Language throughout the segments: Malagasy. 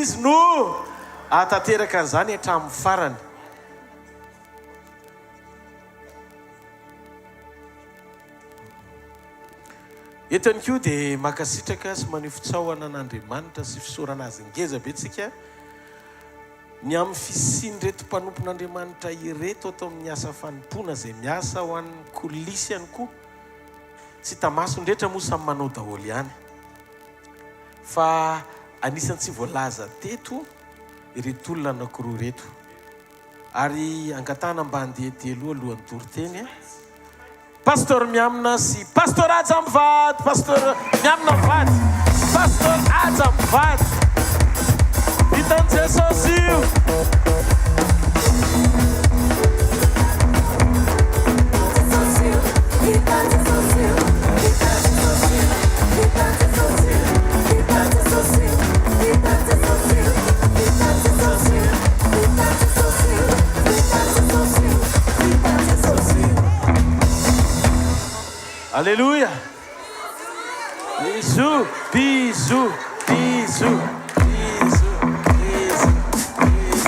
izy no atateraka an'izany hatramin'ny farany. Eto ihany koa dia makasitraka sy maneho fitsaoana an'Andriamanitra sy fisaorana azy ngeza be tsika ny amin'ny fisiany reto mpanompon'Andriamanitra ireto atao amin'ny asa fanompoana izay miasa ho an'ny kolisy ihany koa sy tamaso ny rehetra moa samy manao daholo ihany fa anisan'ny tsy voalaza teto ireto olona anankiroa reto ary angatana mba handeha telo alohan'ny toriteny pastor miamina sy pastor aja mivady pastor miamina mivady pastor aja mivady vitan'i Jesosy io. Alléluia. Bisous, bisous, bisous, bisous, bisous, bisous.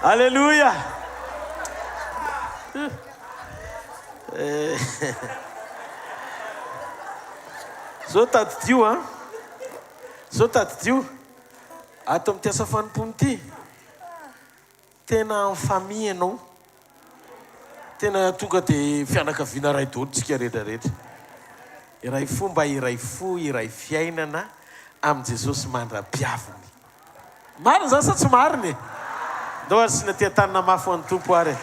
Alléluia. Zao tadidio a. Zao tadidio. Ato amin'ny asa fanompony ity. Tena famille ianao. Tena tonga dia fianakaviana ray daholo tsika rehetrarehetra. Iray fomba, iray fo, iray fiainana amin'i Jesosy mandra-piaviny. Marina zany sa tsy marina e? Ndao ary sy natia tanina mafy an'ny tompo ary.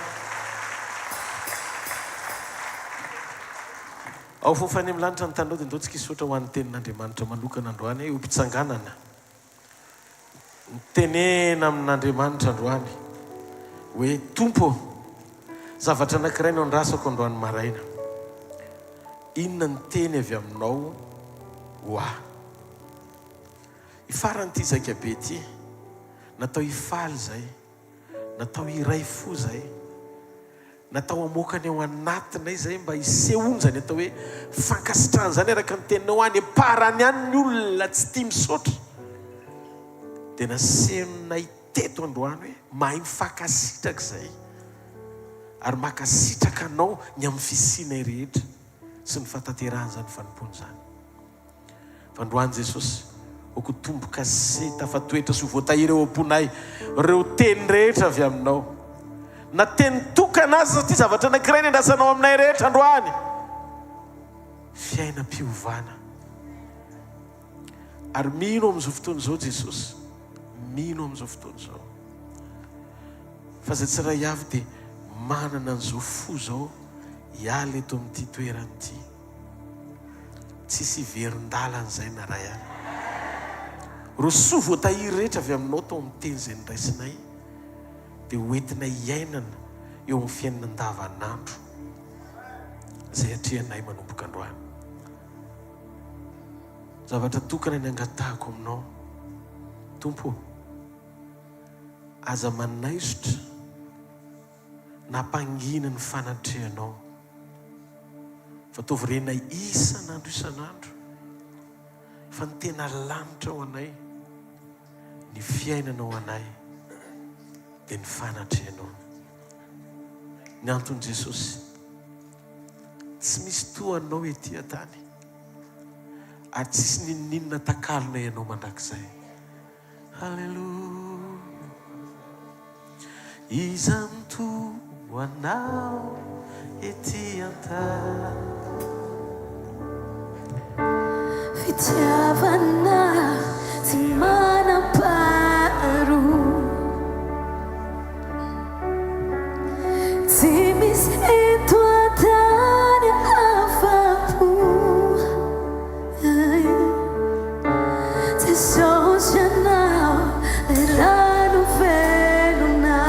Ao fofany amin'ny lanitra ny tanao dia ndao tsika hisotra ho an'ny tenin'Andriamanitra manokana androany ho mpitsanganana. Mitenena amin'Andriamanitra androany hoe tompo zavatra anankiray no andrasako androany maraina. Inona ny teny avy aminao ho ahy? Ifaran'ity zakabe ity natao hifaly zay, natao iray fo zay, natao amokany ao anatinay zay mba hisehonjany atao hoe fankasitrahany zany araka ny teninao any parany ihany ny olona tsy tia misaotra dia nasehonay teto androany hoe mahay mifankasitraka zay ary makasitraka anao ny amin'ny fisinay rehetra sy ny fataterahany zany fanompony zany. Fandroany Jesosy oko tomboka sy tafatoetra sy voatahiry eo am-ponay ireo teny rehetra avy aminao. Na teny tokana azy satria zavatra anankiray ny andrasanao aminay rehetra androany. Fiainam-piovana. Ary mino amin'izao fotoana izao Jesosy. Mino amin'izao fotoana izao. Fa zay tsiray avy dia manana an'izao fo izao hiala eto amin'ity toeran'ity. Tsisy verin-dalana izay na ray any. Rosoa voatahiry rehetra avy aminao tao amin'ny teny izay niraisinay dia hoentina hiainana eo amin'ny fiainana andavanandro izay atrehanay manomboka androany. Zavatra tokana ny angatahako aminao Tompo, aza manaisotra nampangina ny fanatrehanao fa tovirenay isan'andro fa ny tena lanitra ao anay ny fiainanao anay dia ny fanatrehanao. Ny antony Jesosy tsy misy toanao ety an-tany ary tsisy ninninona takalona ianao mandrakizay. Haleluya. Iza mitoanao ety an-tany fitiavana tsy manam-paharoa, tsy misy eto an-tany afa-po. Jesosy anao, le rano velona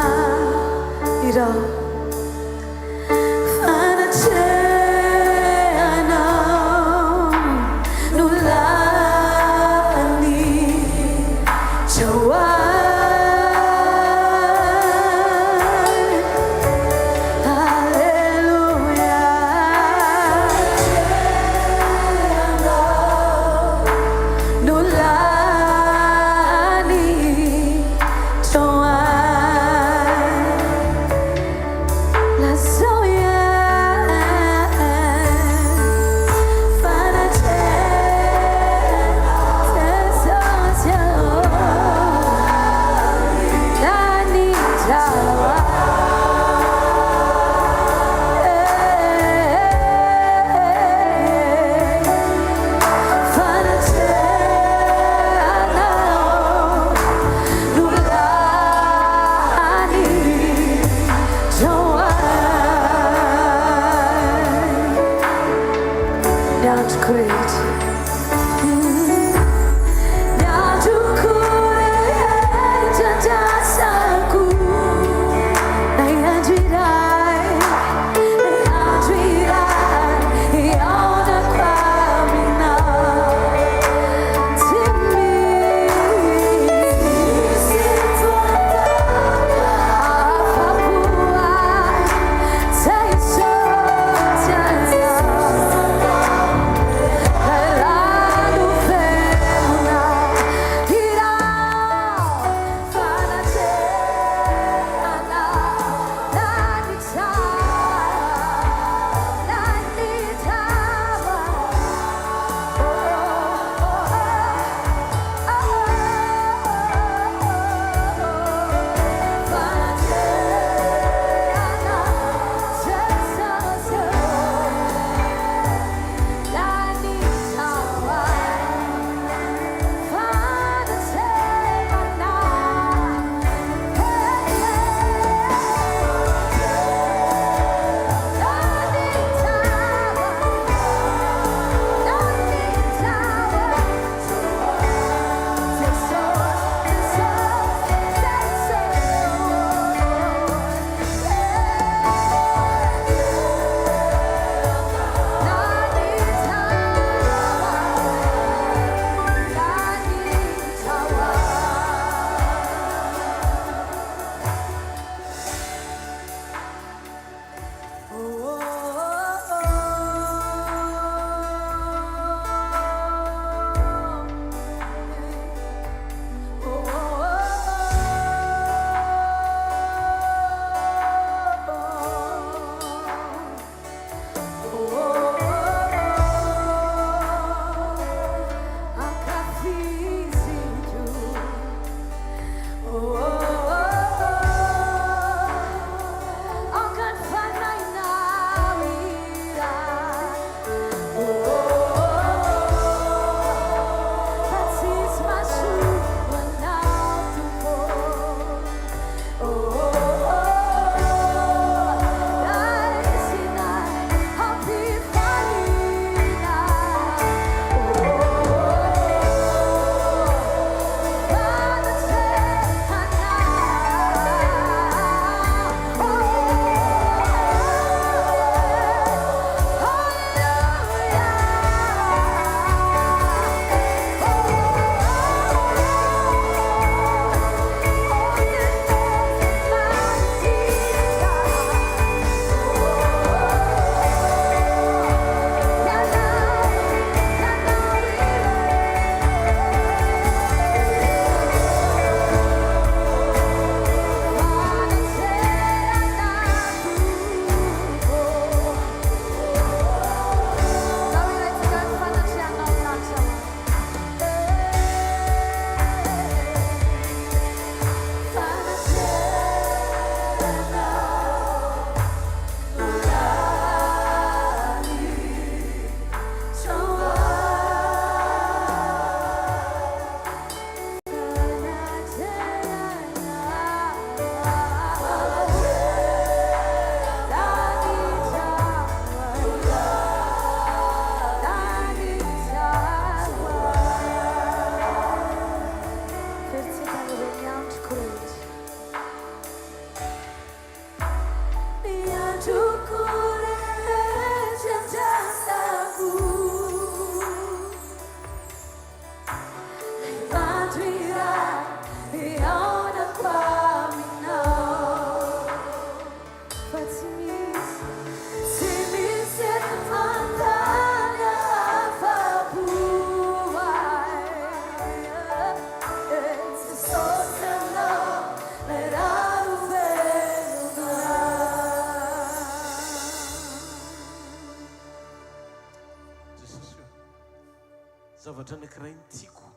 zavatra anankiray ny tiako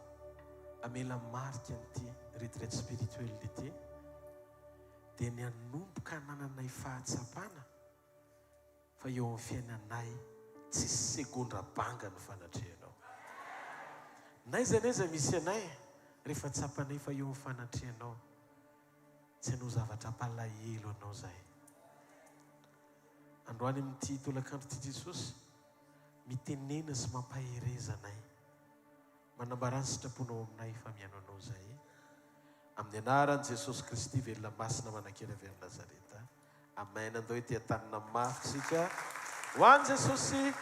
amela marika an'ity retraite spirituelle ity dia ny anomboka hanananay fahatsapana fa eo amin'ny fiainanay tsisy segondra banga ny fanatrehanao. Naiza naiza misy anay rehefa tsapanay fa eo amin'ny fanatrehanao tsy hanao zavatra palahelo anao zay. Androany amin'ity tolakandro ty Jesosy mitenena sy mampaherezanay, manambara ny sitraponao aminay fa mihaino anao zay. Amin'ny anaran'i Jesosy Kristy velona masina manakely avy amin'ny Nazareta. Amen. Andao ity tanana mafy sika ho an'i Jesosy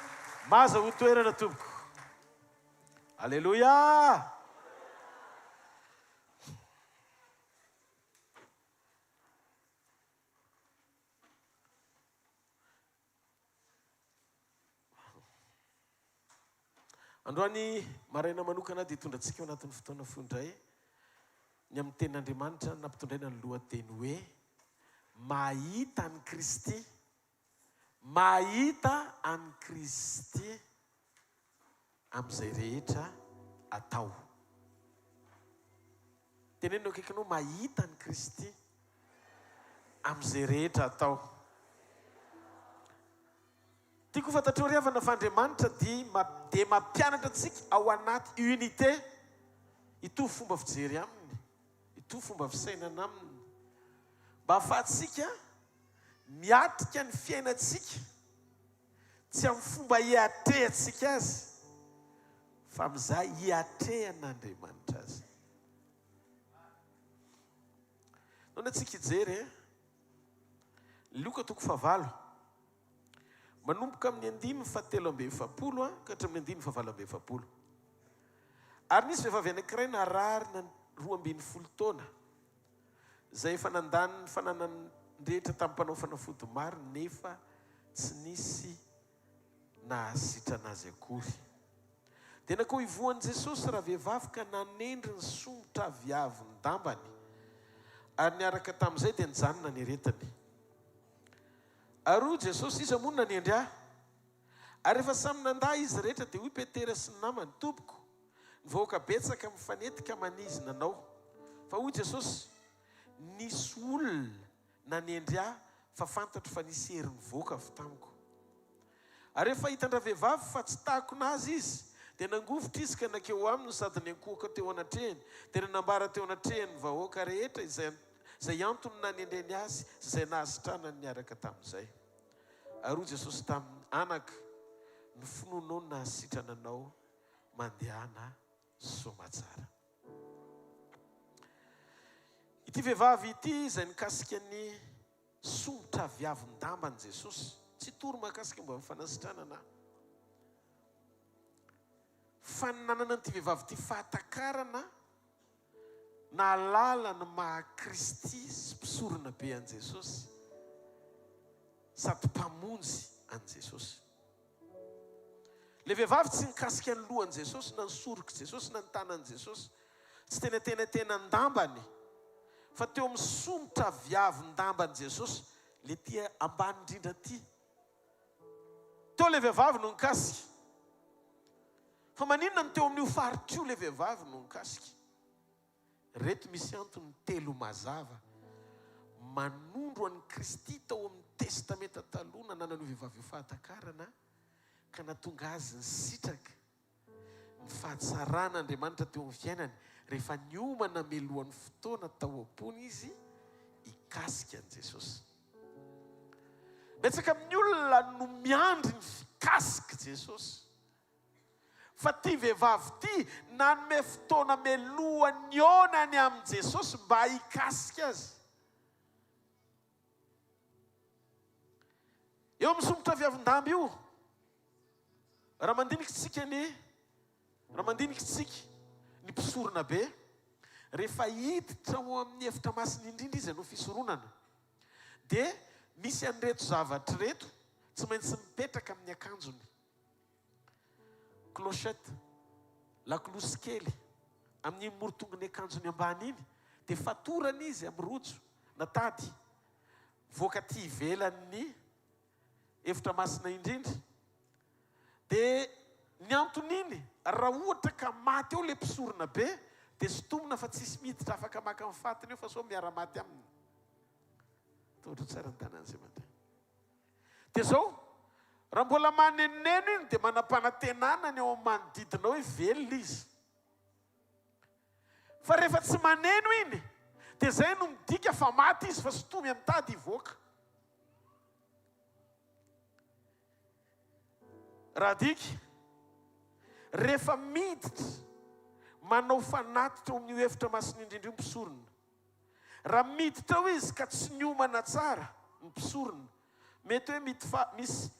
maza ho toerana tompoko. Alleluia. Androany maraina manokana dia hitondrantsika ao anatin'ny fotoana fondray ny amin'ny tenin'Andriamanitra nampitondraina ny lohateny hoe mahita any Kristy, mahita any Kristy amin'izay rehetra atao. Tenenino akaikinao mahita any Kristy amin'izay rehetra atao. Tiako fantatreo ry havana f'Andriamanitra dia mampianatra antsika ao anaty unité. Ito fomba fijery aminy, ito fomba fisainana aminy, mba ahafahantsika miatrika ny fiainantsika tsy amin'ny fomba hiatrehantsika azy fa amin'izay hiatrehan'Andriamanitra azy. Noana antsika hijery Luka 9 manomboka amin'ny 5:17 ka hatramin'ny 5:20. Ary nisy vehivavy anankiray narary na 12 taona izay efa nandany ny fananany rehetra tamin'ny mpanao fanafody maro nefa tsy nisy nahasitra anazy akory. Dia nakoa hivoan'i Jesosy raha vehivavy ka nanendry ny somotra viavy ny dambany ary niaraka tamin'izay dia nijanona ny aretany. Ary hoy Jesosy, iza moa nanendry ahy? Ary rehefa samy nandà izy rehetra dia hoy Petera sy ny namany, tompoko, ny vahoaka betsaka mifanetika manizina anao. Fa hoy Jesosy, nisy olona nanendry ahy fa fantatro fa nisy herin'ny voaka avy tamiko. Ary rehefa hitandra vehivavy fa tsy tahako nazy izy dia nangovotra izy ka nakeo aminy sady niankohaka teo anatrehany. Dia nanambara teo anatrehany ny vahoaka rehetra izay antony nanendreny azy izay nahasitranany niaraka tamin'izay. Ary hoy Jesosy tamin'ny anaka, ny finoanao no nahasitrana anao mandehana soamatsara. Ity vehivavy ity izay nikasika ny somotra viavy ny dambany Jesosy, tsy tory mahakasika mba mifanasitranana. Fa nanana n'ity vehivavy ity fahatakarana na lalana maha Kristy sy mpisorona be an Jesosy sady mpamonjy an Jesosy. Le vehivavy tsy nikasika ny lohan Jesosy na ny soroky Jesosy na ny tanan Jesosy, tsy tena ndambany fa teo amin'ny somotra viavy ny dambany Jesosy le tia ambany indrindra ty. Teo le vehivavy no nikasika. Fa maninona ny teo amin'io faritro le vehivavy no nikasika? Reto misy antony 3 mazava manondro an'i Kristy tao amin'ny testamenta taloha nanan'io vehivavy io fahatakarana ka natonga azy ny sitraka ny fahatsaràn'Andriamanitra teo amin'ny fiainany rehefa niomana melohan'ny fotoana tao am-pony izy ikasika an Jesosy. Betsaka amin'ny olona no miandry ny fikasika Jesosy. Fa ty vehivavy ty nanome fotoana melohany onany amin' Jesosy mba hikasika azy. Eo amin'ny somotra viavin-damba io, raha mandinikitsika ny mpisorona be, rehefa hiditra ao amin'ny efitra masiny indrindra izy no fisoronana, dia misy an'ireto zavatra reto tsy maintsy mipetraka amin'ny akanjony. Clochette, lakolosy kely amin'ny morotongony akanjony ambany iny dia fatorana izy amin'ny rojo na tady voaka ty ivelan'ny efitra masina indrindra. Dia ny antony iny raha ohatra ka maty eo le mpisorona be dia sotomina fa tsisy miditra afaka maka amin'ny fatiny eo fa so miara-maty aminy. Tohatra tsara ny tanàn'izay mandeha. Dia zao raha mbola manenoneno iny dia manam-panantenana ny eo amin'ny manodidina hoe velona izy. Fa rehefa tsy maneno iny dia zay no midika fa maty izy fa sotomy amin'ny tady hivoaka. Raha diky rehefa miditra manao fanatitra amin'ny hevitra masina indrindra io mpisorona. Raha miditra ao izy ka tsy niomana tsara ny mpisorona, mety hoe misy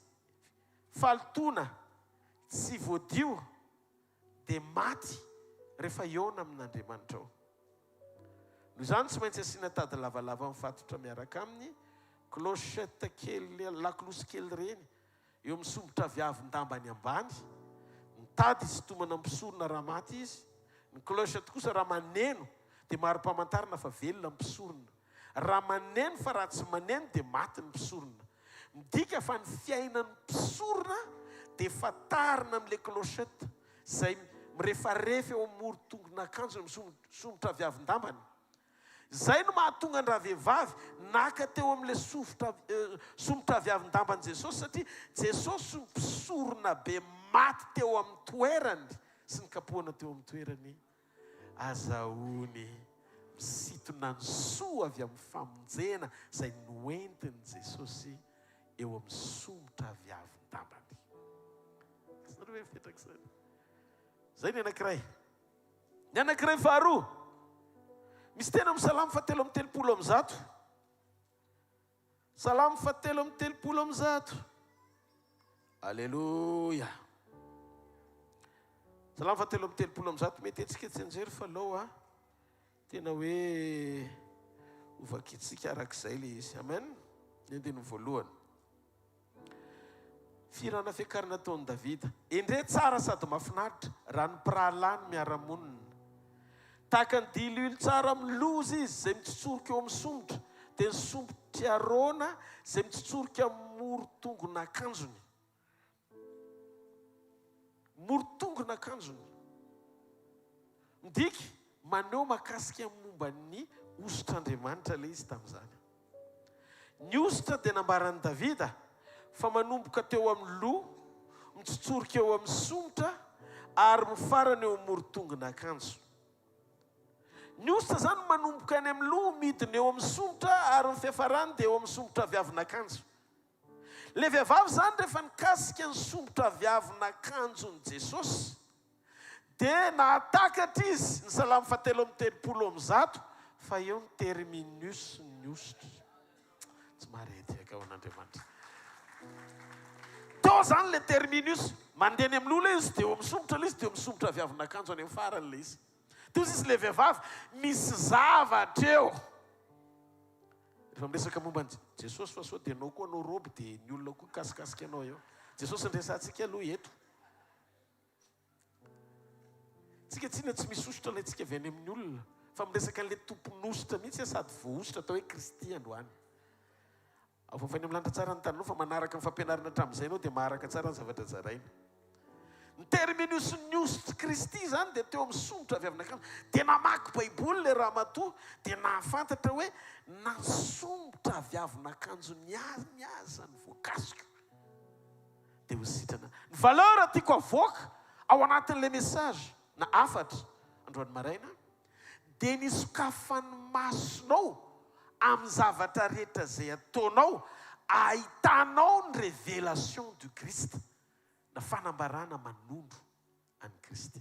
falotona tsy voadio dia maty rehefa eona amin'Andriamanitra ao. Noho izany tsy maintsy asiana tady lavalava mifatotra miaraka aminy clochette kely, lakolosy kely reny eo amin'ny sombotra viavin-dambany ambany. Ny tady sotomana mpisorona raha maty izy. Ny clochette kosa raha maneno dia maro-pamantarana fa velona mpisorona. Raha maneno fa raha tsy maneno dia maty ny mpisorona. Midika fa ny fiainan'ny mpisorona dia fatarina amin'ilay clochette izay mirefarefy eo amin'ny moro-tongona-kanjo misomotra viavin-dambany. Zay no mahatonga ny rahavehivavy naka teo amin'ilay somotra viavin-dambany Jesosy, satria Jesosy mpisorona be maty teo amin'ny toerany sy ny kapohana teo amin'ny toerany. Azahoany misitona ny soa avy amin'ny famonjena izay noentiny Jesosy eo amin'ny somotra viavin-dambany. Nareo hoe fipetraka izany. Zay ny anankiray. Ny anankiray faharoa, misy tena amin'ny Salamo 7:30. Salamo 7:30. Alleluia. Salamo 7:30. Mety antsika tsy anjery fa lao tena hoe ovakitsika arak'izay le izy. Amen. Ny andiny voalohany. Firana fiakarana taon'i Davida. Endre tsara sady mahafinaritra raha ny mpirahalany miara-monina. Tahaka ny dilily tsara amin'ny loza izy izay mitsotsorika eo amin'ny somotra, dia ny somotra Arona izay mitsotsorika amin'ny moro-tongona-kanjony. Moro-tongona-kanjony. Midika maneho mahakasika momba ny osotr'Andriamanitra ilay izy tamin'izany. Ny osotra dia nambaran'i Davida fa manomboka teo amin'ny loha, mitsotsorika eo amin'ny somotra ary mifarana eo amin'ny moro-tongona-kanjo. Ny osotra zany manomboka any amin'ny loha, midina eo amin'ny somotra ary ny fiafarany dia eo amin'ny somotra viavina-kanjo. Le vehivavy zany rehefa nikasika ny somotra viavina-kanjon'i Jesosy dia nahatakatra izy ny Salamo 7:30 fa eo ny terminus ny osotra. Tsy marety ao an'Andriamanitra. Tao zany le terminus mandeha any amin'ny loha le izy dia eo amin'ny somotra le izy dia eo amin'ny somotra viavina-kanjo any amin'ny farany le izy. Toy izy le vehivavy misy zavatra eo. Rehefa miresaka momba ny Jesosy fa sao dia anao koa anao roby dia ny olona koa kasikasika anao eo. Jesosy nresantsika aloha eto. Tsika tsina tsy misy osotra ilay tsika avy any amin'ny olona, fa miresaka an'ilay tompon'ositra mihitsy sady voaositra atao hoe Kristy androany. Avofany amin'ny lanitra tsara ny tananao fa manaraka ny fampianarana hatramin'izay anao dia maharaka tsara ny zavatra zaraina. Ny terminus ny ositra Kristy zany dia teo amin'ny somotra viavina-kanjo. Dia namaky baiboly le raha matoa dia nahafantatra hoe nasomotra viavina-kanjo niaza ny voakasika. Dia ho sitrana. Ny valeur tiako avoaka ao anatin'ilay message na afatra androany maraina dia ny sokafan'ny masonao amin'ny zavatra rehetra izay ataonao, ahitanao ny révélation du Christ. Na fanambarana manondro an'i Kristy.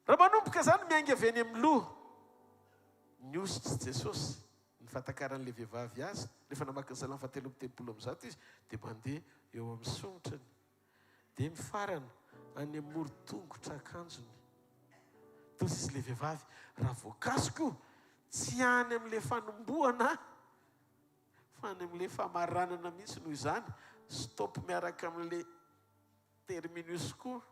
Raha manomboka zany miainga avy any amin'ny loha, ny ositra Jesosy, ny fatakaran'ilay vehivavy azy, rehefa namaky ny Salamo 7:30 izy, dia mandeha eo amin'ny somotrany, dia mifarana any amin'ny moro-tongotra akanjony. Toy izy le vehivavy, raha voakasiko tsy any amin'ilay fanomboana fa any amin'ilay famaranana mihitsy. Noho izany stop miaraka amin'ilay terminus koa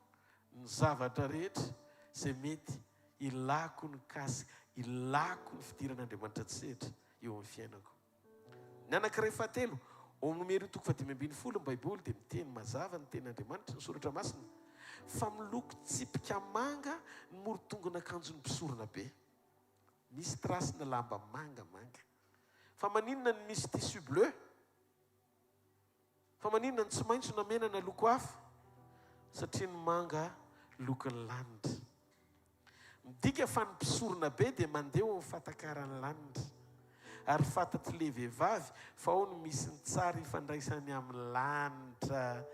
ny zavatra rehetra izay mety ilako ny kasika, ilako ny fidiran'Andriamanitra tsy sehatra eo amin'ny fiainako. Ny anankiray fahatelo, ao amin'ny numero toko 5:20 Baiboly dia miteny mazava ny tenin'Andriamanitra ny soratra masina fa miloko tsipika manga ny morotongona akanjon'ny mpisorona be, misy trasina lamba mangamanga. Fa maninona ny misy tissu bleu? Fa maninona ny tsy maitso na mena na loko hafa? Satria ny manga lokon'ny lanitra. Midika fa ny mpisorona be dia mandeha eo amin'ny fatakaran'ny lanitra. Ary fantatry le vehivavy fa ao no misy ny tsara ifandraisany amin'ny lanitra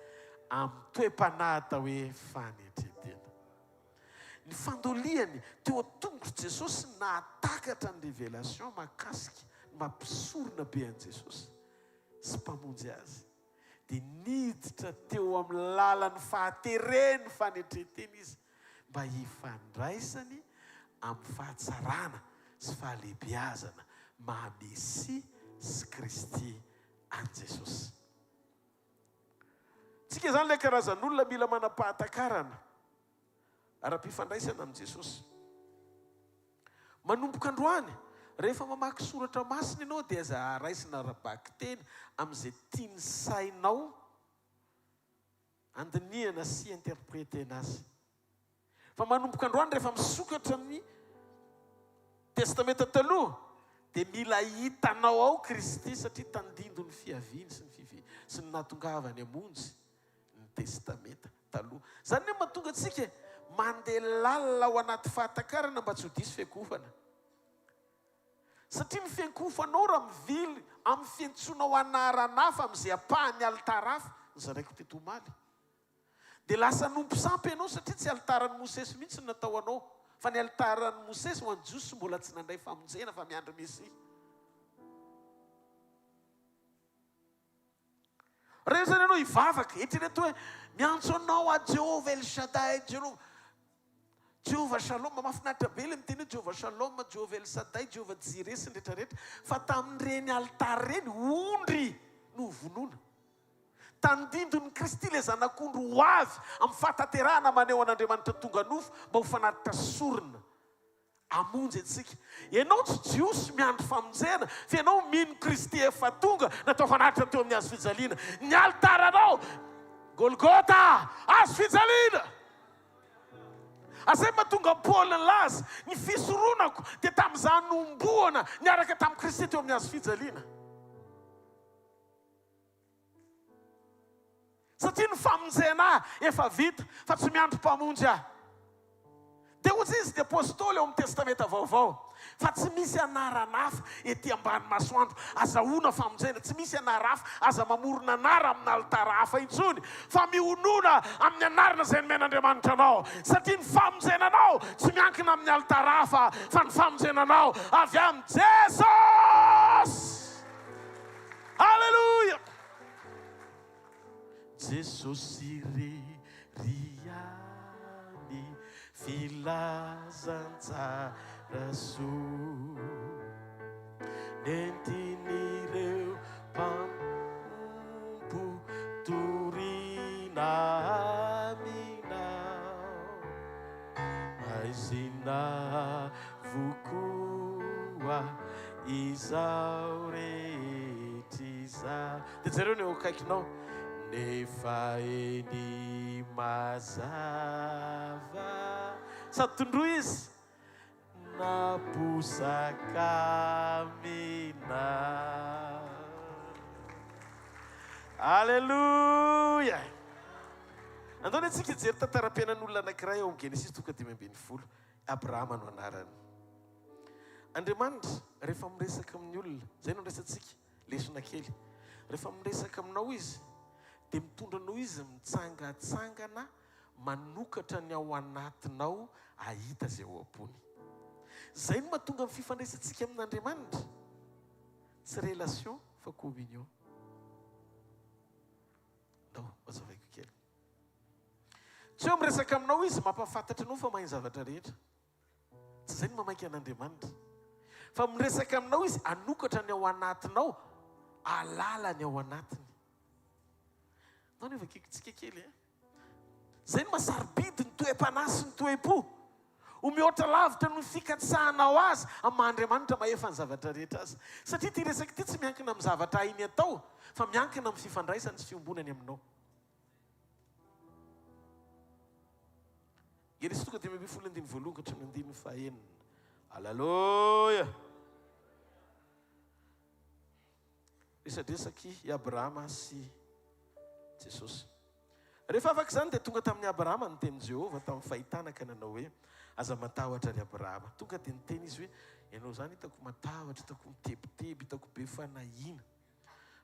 amin'ny toe-panahy atao hoe fanetretena. Ny fandoliany teo an-tongotry Jesosy nahatakatra ny révélation mahakasika mampisorona be an' Jesosy sy mpamonjy azy. Dia niditra teo amin'ny lalan'ny fahatereny fanetretena izy mba hifandraisany amin'ny fahatsarana sy fahalehibiazana maha-Mesia sy Kristy an' Jesosy. Tsika izany ilay karazan'olona mila manam-pahatakarana ara-pifandraisana amin' Jesosy. Manomboka androany, rehefa mamaky soratra masina ianao dia aza araisina arabaky teny amin'izay tiany sainao andiniana sy interprétena azy. Fa manomboka androany rehefa misokatra amin'ny testamenta taloha dia mila hitanao ao Kristy satria tandindo ny fiaviany sy ny nahatongavany hamonjy ny testamenta taloha. Zany hoe mahatonga antsika mandeha lalina ao anaty fahatakarana mba tsy ho diso fiankofana. Satria ny fiankofanao raha mivily amin'ny fiantsonao anarana hafa amin'izay apahany alitara hafa ny zaraiko teto omaly. Dia lasa nompo sampy ianao satria tsy alitaran'ny Mosesy mihitsy ny natao anao, fa ny alitaran'ny Mosesy ho an'ny Jiosy mbola tsy nandray famonjena fa miandry Mesia. Rehefa zany ianao hivavaka, eritrereto hoe miantso anao a Jehovah El Shaddai, Jehovah Shalom, mahafinaritra be ilay miteny hoe Jehovah Shalom, Jehovah El Shaddai, Jehovah Jireh sy ny rehetrarehetra. Fa tamin'ireny alitara reny ondry no vonoina. Tandindon'ny Kristy ilay zanak'ondry ho avy amin'ny fahataterahana maneho an'Andriamanitra tonga nofo mba ho fanatitra sorona amonjy antsika. Ianao tsy jiosy miandry famonjena fa ianao mino Kristy efa tonga natao fanatitra teo amin'ny hazo fijaliana. Ny alitaranao Golgota, hazo fijaliana. Azay mahatonga Paoly nilaza ny fisoronako dia tamin'izany nomboana niaraka tamin'i Kristy teo amin'ny hazo fijaliana. Satria ny famonjena efa vita fa tsy miandry mpamonjy aho. Dia ozy izy dia apôstôly ao amin'ny testamenta vaovao. Fa tsy misy anarana hafa ety ambany masoandro azahoana famonjena. Tsy misy anara hafa aza mamorona anara amin'ny alitara hafa intsony. Fa mionona amin'ny anarana izay nomen'Andriamanitra anao. Satria ny famonjenanao tsy miankina amin'ny alitara hafa fa ny famonjenanao avy amin'ny Jesosy. Halleluja! Jesosy riany filazantsara soa nentin'ireo mpanompo torina aminao aizina vokoa izao rehetra izao. Dia jereo ny eo akaikinao nefa eny mazava sady tondroa izy naposaka mina. Alleluia. Andao antsika jery tantaram-piainan'olona anankiray ao amin'ny Genesis 5:20. Abrahama no anarany. Andriamanitra rehefa miresaka amin'ny olona, zay no resantsika lesona kely. Rehefa miresaka aminao izy dia mitondra anao izy mitsangatsangana manokatra ny ao anatinao ahita izay ao am-pony. Zay no mahatonga amin'ny fifandraisantsika amin'Andriamanitra. Tsy relation fa communion. Ndao mazavaiko kely. Tsy eo miresaka aminao izy mampafantatra anao fa mahay zavatra rehetra. Tsy zay no mamaiky an'Andriamanitra. Fa miresaka aminao izy anokatra ny ao anatinao, alala ny ao anatiny. Ndao ny vakiko tsika kely. Zay no masarobidy ny toe-panahy sy ny toe-po. Omihoatra lavitra no fikatsahanao azy Andriamanitra mahefa ny zavatra rehetra azy. Satria ty resaka ty tsy miankina amin'ny zavatra iny atao, fa miankina amin'ny fifandraisany sy fiombonany aminao. Genesis tonga dia 2:1-9. Haleluya. Resadresaky i Abrahama sy Jesosy. Rehefa afaka izany dia tonga tamin'ny Abrahama ny teny Jehovah tamin'ny fahitana ka nanao hoe aza matahotra ry Abrahama. Tonga dia niteny izy hoe ianao zany hitako matahotra, hitako mitebiteby, hitako be fanahiana.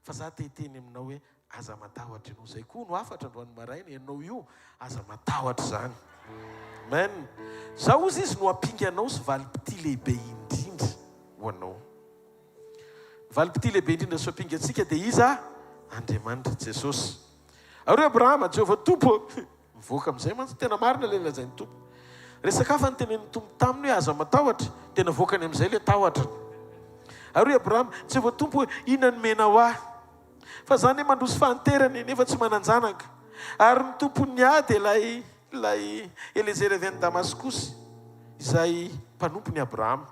Fa za te hiteny aminao hoe aza matahotra ianao. Zay koa no afatra androany maraina, ianao io aza matahotra zany. Amen. Zao ozy izy no ampingy anao sy valim-pity lehibe indrindra ho anao. Valim-pity lehibe indrindra sy ampingy antsika dia iza Andriamanitra Jesosy. Ary Abrahama, Jehovah Tompo, mivoaka amin'izay mantsy tena marina ilay lazainy Tompo. Resaka hafa ny tenen'ny Tompo taminy hoe aza matahotra, tena voakany amin'izay ilay tahotra. Ary Abrahama, Jehovah Tompo, inona no menao ahy? Fa zany hoe mandroso fahanterany nefa tsy mananjanaka. Ary ny tompony ady ilay Eliezer avy any Damaskosy, izay mpanompony Abrahama.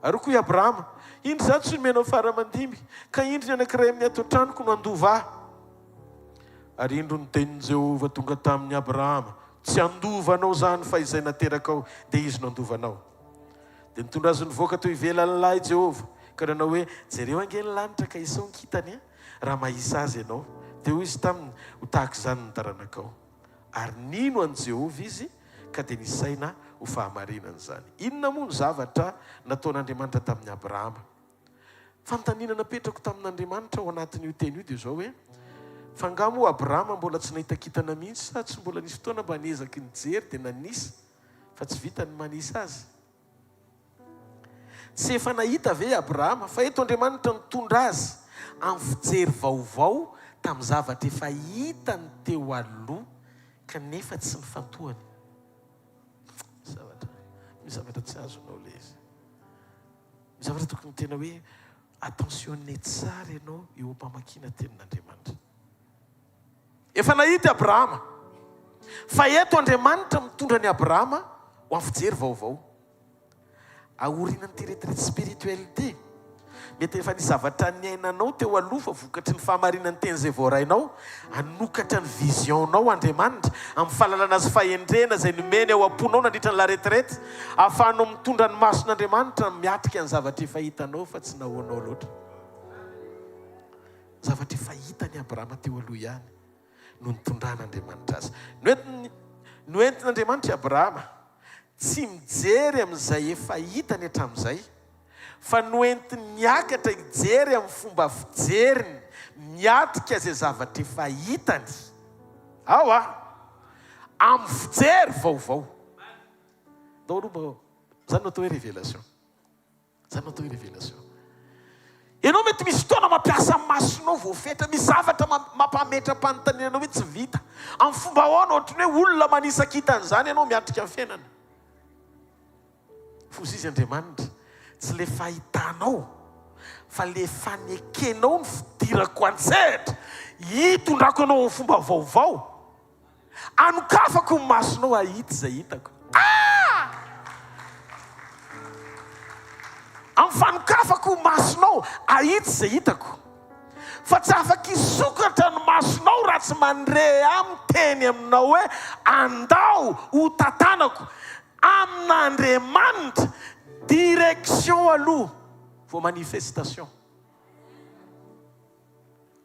Ary koa i Abrahama, indry za tsy menao faramandimby, ka indry ny anankiray amin'ny ato antranoko no andova ahy. Ary indro ny tenin'i Jehovah tonga tamin'ny Abrahama, tsy andovanao zany fa izay nateraka ao, dia izy no andovanao. Dia nitondra azy nivoaka teo ivelan'ny lahy Jehovah, ka nanao hoe jereo angeny lanitra ka isao ny kitany raha mahisa azy ianao. Dia hoy izy taminy ho tahaka izany ny taranakao. Ary nino an' Jehovah izy ka dia nisaina ho fahamarinana izany. Inona moa ny zavatra nataon'Andriamanitra tamin'ny Abrahama? Fanontaniana napetrako tamin'Andriamanitra ao anatin'io teny io dia zao hoe fangamo Abrahama mbola tsy nahita kitana mihitsy sa tsy mbola nisy fotoana mba niezaky nijery dia nanisy fa tsy vita ny manisy azy. Tsy efa nahita ve Abrahama fa eto Andriamanitra nitondra azy amin'ny fijery vaovao tamin'ny zavatra efa hitany teo aloha kanefa tsy nifantohany. Misy zavatra tsy azonao le izy. Misy zavatra tokony tena hoe attentionne tsara ianao eo am-pamakiana tenin'Andriamanitra. Efa nahita Abrahama fa eto Andriamanitra mitondra ny Abrahama ho amin'ny fijery vaovao. Aorianany ty retraite spirituelle ty. Mety efa nisy zavatra niainanao teo aloha fa vokatry ny fahamarinany teny izay voarainao, anokatra ny visionao Andriamanitra amin'ny fahalalana azy fahendrena izay nomeny ao am-ponao nandritra ny la retraite, ahafahanao mitondra ny mason'Andriamanitra miatrika ny zavatra efa hitanao fa tsy nahoanao loatra. Zavatra efa hitany Abrahama teo aloha ihany no nitondran'Andriamanitra azy. Noentin'Andriamanitra Abrahama tsy mijery amin'izay efa hitany hatramin'izay, fa noentiny miakatra hijery amin'ny fomba fijeriny, miatrika izay zavatra efa hitany. Ao amin'ny fijery vaovao. Zany no atao hoe révélation. Zany no atao hoe révélation. Ianao mety misy fotoana mampiasa masonao voafetra, misy zavatra mampametra-panontanianao hoe tsy vita. Amin'ny fomba ahoana ohatrany hoe olona manisakitany ianao miatrika amin'ny fiainana. Fosy Andriamanitra tsy le fahitanao fa le fanekenao ny fidirako an-tsehatra hitondrako anao amin'ny fomba vaovao, anokafako ny masonao ahita izay hitako. Amin'ny fanokafako ny masonao ahita izay hitako, fa tsy afaka hisokatra ny masonao raha tsy mandre amin'ny teny aminao hoe andao ho tantanako amin'Andriamanitra. Direction aloha vao manifestation.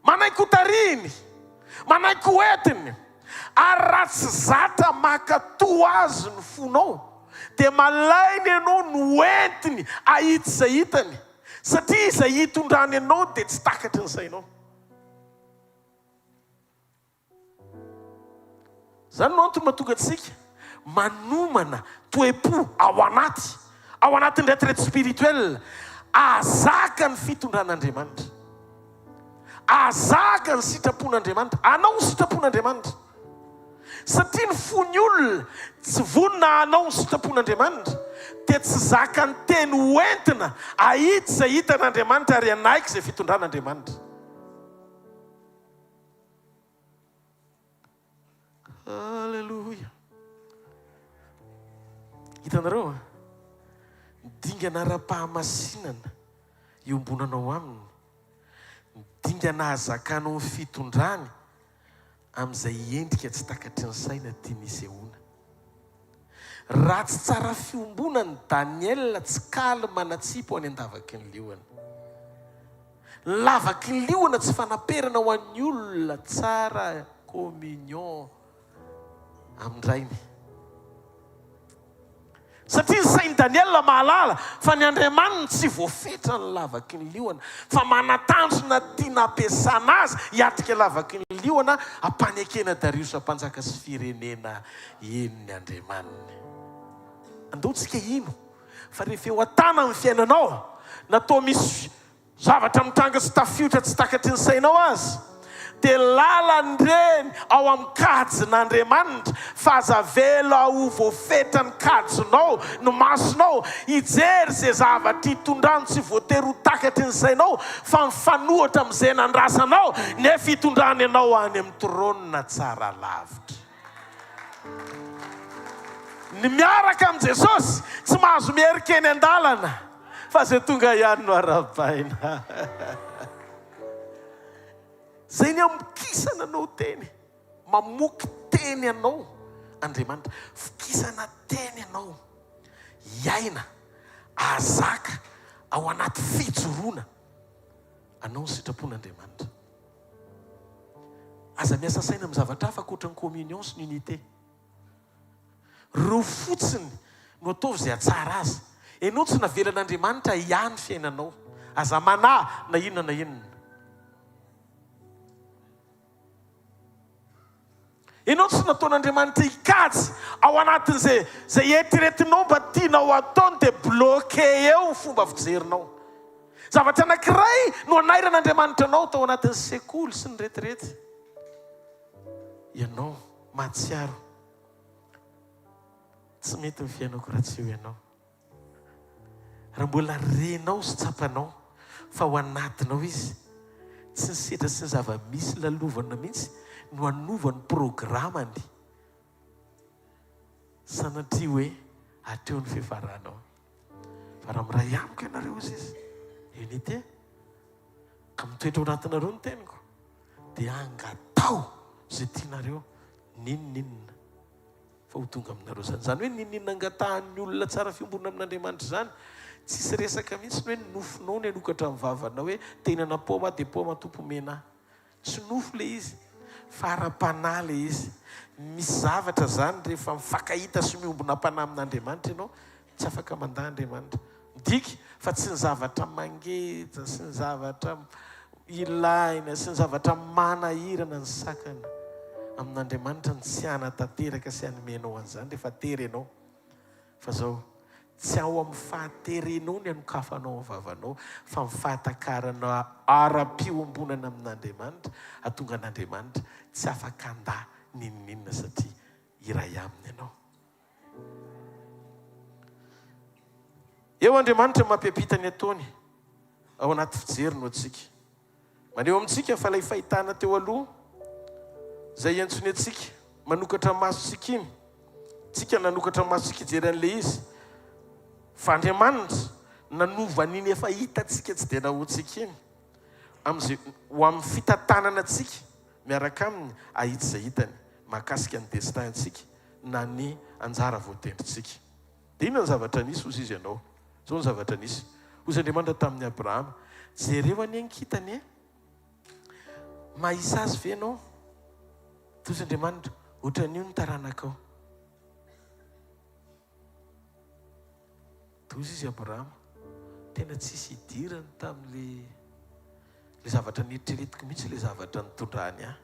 Manaiky ho tariny, manaiky ho entiny, ary raha tsy zatra makatoa azy ny fonao dia malainy ianao no entiny ahita izay hitany, satria izay hitondrany ianao dia tsy takatry ny sainao. Zany no antony mahatonga antsika manomana toe-po ao anatin'ny retraite spirituelle, azaka ny fitondran'Andriamanitra, azaka ny sitrapon'Andriamanitra, anao ny sitrapon'Andriamanitra. Satria ny fony olona tsy vonona anao ny sitrapon'Andriamanitra dia tsy zaka ny teny hoentina ahita izay hitan'Andriamanitra ary anaiky izay fitondran'Andriamanitra. Halleluja. hitanareo midingana ara-pahamasinana iombonanao aminy, midingana hazakanao ny fitondrany amin'izay endrika tsy takatry ny saina tia nisehoana. Raha tsy tsara fiombonany Daniel tsy kaly manatsipo any andavaky ny liona. Lavaky ny liona tsy fanaperana ho an'ny olona tsara communion amin'irainy. Satria ny sain'i Daniel mahalala fa ny Andriamanitra tsy voafetra ny lavaky ny liona, fa manatandrona tiana ampiasana azy hiatrika lavaky ny liona ampanekena Darios mpanjaka sy firenena eniny Andriamaniny. Andaontsika ino fa rehefa eo an-tana amin'ny fiainanao natao misy zavatra mitranga tsy tafiotra tsy takatry ny sainao azy, dia lalany reny ao amin'ny kajin'Andriamanitra fahazavela ho voafetra ny kajinao no masonao hijery izay zavatra hitondrano tsy voatery ho takatry ny sainao fa mifanohitra amin'izay nandrasanao nefa hitondrany ianao any amin'ny trônina tsara lavitra. Ny miaraka amin'i Jesosy tsy mahazo mierika eny an-dalana fa izay tonga ihany no arabaina. Zay ny amokisana anao teny, mamoky teny ianao Andriamanitra, fikisana teny ianao, hiaina, ahazaka ao anaty fijoroana anao ny sitrapon'Andriamanitra. Aza miasa saina amin'ny zavatra hafa ankoatran'ny communion sy ny unité. Reo fotsiny no ataovy izay atsara azy. Ianao tsy navelan'Andriamanitra ihany fiainanao, aza manà na inona na inona. Ianao tsy nataon'Andriamanitra hikajy ao anatin'izay eritreretinao mba tianao ataony dia bloqué eo ny fomba fijerinao. Zavatra anankiray no anairan'Andriamanitra anao tao anatin'ny sekoly sy ny retraite. Ianao mahatsiaro tsy mety ny fiainako raha tsy eo ianao. Raha mbola renao sy tsapanao fa ao anatinao izy, tsy ny sedra sy ny zava-misy lalovana mihitsy no anovany programany sanatria hoe hatreo ny fihafaranao. Fa raha miray amiko ianareo izy unité ka mitoetra ao anatinareo ny teniko dia angatao zay tianareo ninonninona fa ho tonga aminareo zany. Zany hoe ninonninona angatahan'ny olona tsara fiombonana amin'Andriamanitra zany tsisy resaka mihitsy hoe nofinao ny anokatra amin'ny vavana hoe tenana paoma dia paoma tompo mena. Tsy nofo le izy fa ara-panahy le izy. Misy zavatra zany rehefa mifankahita sy miombona am-panahy amin'Andriamanitra ianao tsy afaka mandaha Andriamanitra. Midika fa tsy ny zavatra mangeja sy ny zavatra ilaina sy ny zavatra manahirana ny sakana amin'Andriamanitra ny tsy hanatanteraka sy hanomenao an'izany rehefa tery ianao. Fa zao tsy ao amin'ny fahaterenao ny anokafanao amin'ny vavanao fa amin'ny fahatakarana ara-piombonana amin'Andriamanitra atonga an'Andriamanitra tsy afaka handà ninonninona satria iray aminy ianao. Eo Andriamanitra mampiampita ny ataony ao anaty fijery no antsika. Maneho amintsika fa ilay fahitana teo aloha izay iantsony antsika manokatra masontsika iny, tsika nanokatra masontsika hijery an'ilay izy. Fa Andriamanitra nanova an'iny efa hitantsika tsy dia nahoantsika iny amin'izay ho amin'ny fitantanana antsika miaraka aminy ahita izay hitany mahakasika ny destin-ntsika na ny anjara voatendritsika. Dia inona ny zavatra nisy hozy izy ianao? Zao ny zavatra nisy hozy Andriamanitra tamin'ny Abrahama. Jereo any ankitany e, mahisa azy ve ianao? Tozy Andriamanitra ohatran'io ny taranakao. Tozy izy Abrahama tena tsisy hidirany tamin'le zavatra nieritreretiko mihitsy le zavatra nitondrany ahy.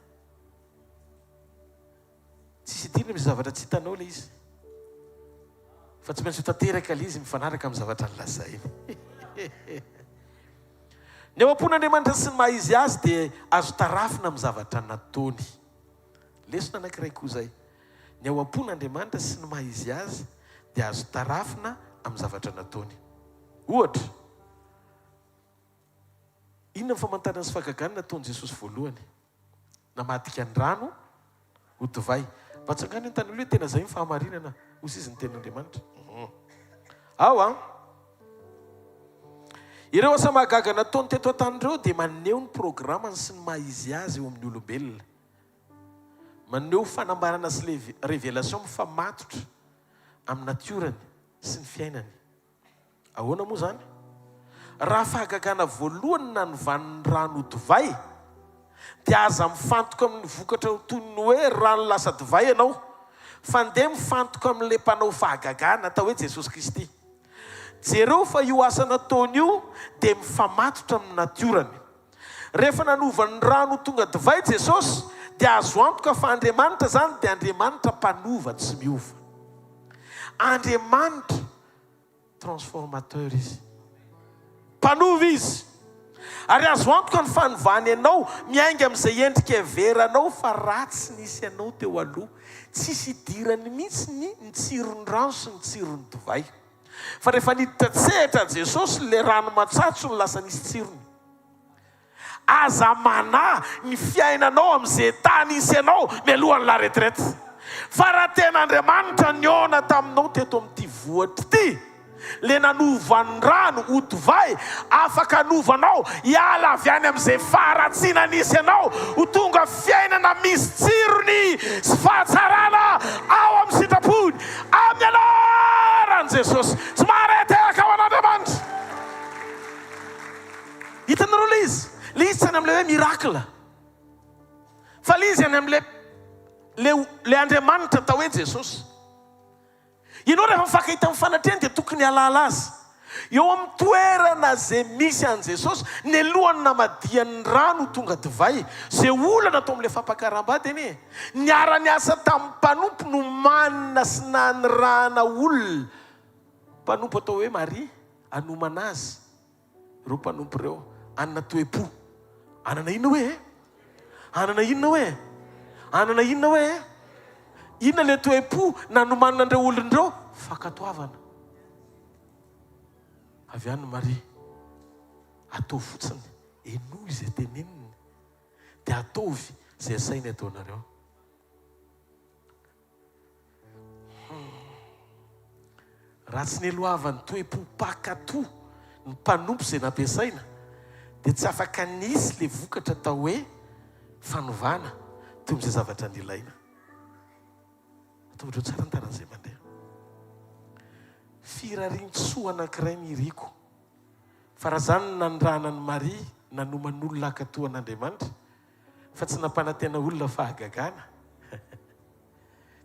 Tsisy hidirana misy zavatra tsy hitanao le izy. Fa tsy maintsy ho tanteraka le izy mifanaraka amin'ny zavatra nilazainy. Ny ao am-pon'Andriamanitra sy ny maha-izy azy dia azo tarafina amin'ny zavatra nataony. Lesona anankiray koa zay. Ny ao am-pon'Andriamanitra sy ny maha-izy azy dia azo tarafina amin'ny zavatra nataony. Ohatra, inona ny famantarana sy fahagagana nataon'i Jesosy voalohany? Namadika ny rano ho divay. Mahatsangana ny tany hoe tena zay ny fahamarinana hozy izy ny ten'Andriamanitra. ao ireo asa mahagaga nataony teto an-tanyreo dia maneho ny programmany sy ny mahizy azy eo amin'ny olombelona, maneho fanambarana sy révélation mifamatotra amin'ny natiorany sy ny fiainany. Ahoana moa zany? Raha fahagagana voalohany na novan'ny rano divay dia aza mifantoka amin'ny vokatra toy ny hoe rano lasa divay ianao, fa ndeha mifantoka amin'ilay mpanao fahagagana atao hoe Jesosy Kristy. Jereo fa io asa nataony io dia mifamatotra amin'ny natiorany. Rehefa nanovan'ny rano tonga divay Jesosy dia azo antoka fa Andriamanitra zany dia Andriamanitra mpanova tsy miova. Andriamanitra transformateur izy, mpanova izy. Ary azo antoka ny fanovany ianao miainga amin'izay endrika heveranao fa ratsy nisy ianao teo aloha, tsisy idirany mihitsy ny tsirony rano sy ny tsirony divay. Fa rehefa niditra tsehatra Jesosy le rano matsatso ny lasa nisy tsirony. Aza mana ny fiainanao amin'izay tany isy ianao mialohan'ny la retraite. Fa raha tena Andriamanitra niona taminao teto amin'ity vohatra ity, le nanova ny rano ho divay, afaka novanao hiala avy any amin'izay faharatsiana nisy ianao ho tonga fiainana misy tsirony sy fahatsarana ao amin'ny sitrapony amin'ny anaran'i Jesosy. Tsy maharetehaka ao an'Andriamanitra. Hitanareo le izy tsy any amin'ilay hoe miracle, fa le izy any amin'ilay le Andriamanitra atao hoe Jesosy. Ianao rehefa mifankahita amin'ny fanatrehana dia tokony halala azy. Eo amin'ny toerana izay misy an' Jesosy, ny alohany namadian'ny rano tonga divay, izay olana atao amin'ilay fampakaram-bady eny e. Niara-ny asa tamin'ny mpanompo no manina sy nanirahana olona. Mpanompo atao hoe Maria, anomana azy. Ireo mpanompo ireo anana toe-po. Anana inona hoe? Anana inona hoe? Anana inona hoe? Inona le toe-po nanomanina andreo olon'ireo? Fankatoavana. Avy any Maria, atao fotsiny enoy izay teneniny dia ataovy izay asainy ataonareo. Raha tsy neloavany toe-po pakato ny mpanompo izay nampiasaina dia tsy afaka nisy le vokatra atao hoe fanovana toy amin'izay zavatra ny ilaina. Ataotreo tsara ny taran'izay mandeha. Firarian-tsoa anankiray miriko. Fa raha zany nanirahana ny Maria nanoman'olona ankatoa an'Andriamanitra, fa tsy nampanantena olona fahagagana.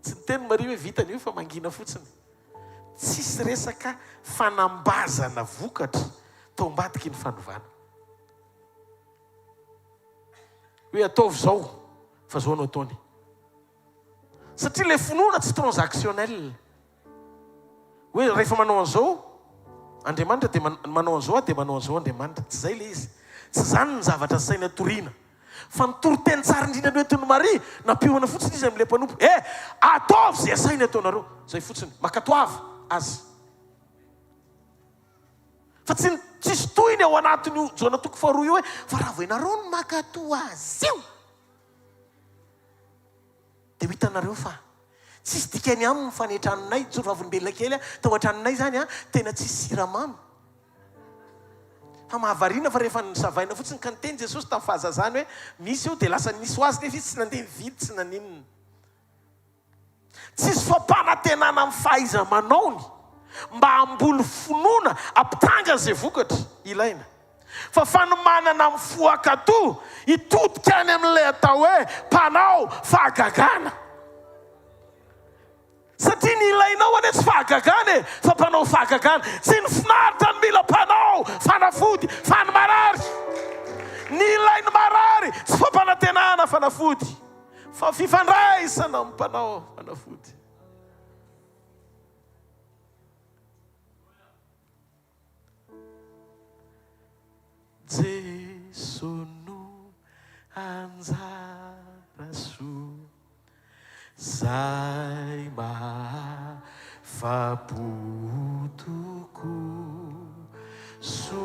Tsy niteny Maria hoe vita an'io fa mangina fotsiny. Tsisy resaka fanambazana vokatra tao ambadiky ny fanovana. Hoe ataovy zao fa zao no ataony. Satria le finoana tsy transactionnel. Hoe rehefa manao an'izao Andriamanitra dia manao an'izao dia manao an'izao Andriamanitra. Tsy izay le izy. Tsy zany ny zavatra saina toriana. Fa ny toriteny tsara indrindra ny entiny Maria nampihoana fotsiny izy amin'ilay mpanompo. Ataovy izay asainy ataonareo. Izay fotsiny. Makatoavy azy. Fa tsisy tohiny ao anatin'io jona toko faharoa io hoe fa raha vao ianareo no makato azy io dia ho hitanareo fa tsisy dikany aminy fanetranonay joro vavolombelona kely tao an-tranonay zany tena tsisy siramamy. Fa mahavariana fa rehefa nisavaina fotsiny ka niteny Jesosy tamin'ny fahazazany hoe misy eo dia lasa nisy ho azy nefa izy tsy nandeha nividy tsy naninona. Tsisy fampanantenana amin'ny fahaiza manaony mba hamboly finoana ampitanga izay vokatra ilaina. Fa fanomanana amin'ny foakato hitodika any amin'ilay atao hoe mpanao fahagagana. Satria ny ilainao ane tsy fahagagana e, fa mpanao fahagagana. Tsy ny finaritra ny mila mpanao fanafody fanomarary. Ny ilainy marary tsy fampanantenana fanafody, fa fifandraisana amin'ny mpanao fanafody. Jesu no anjara soa zay mahafapotoko so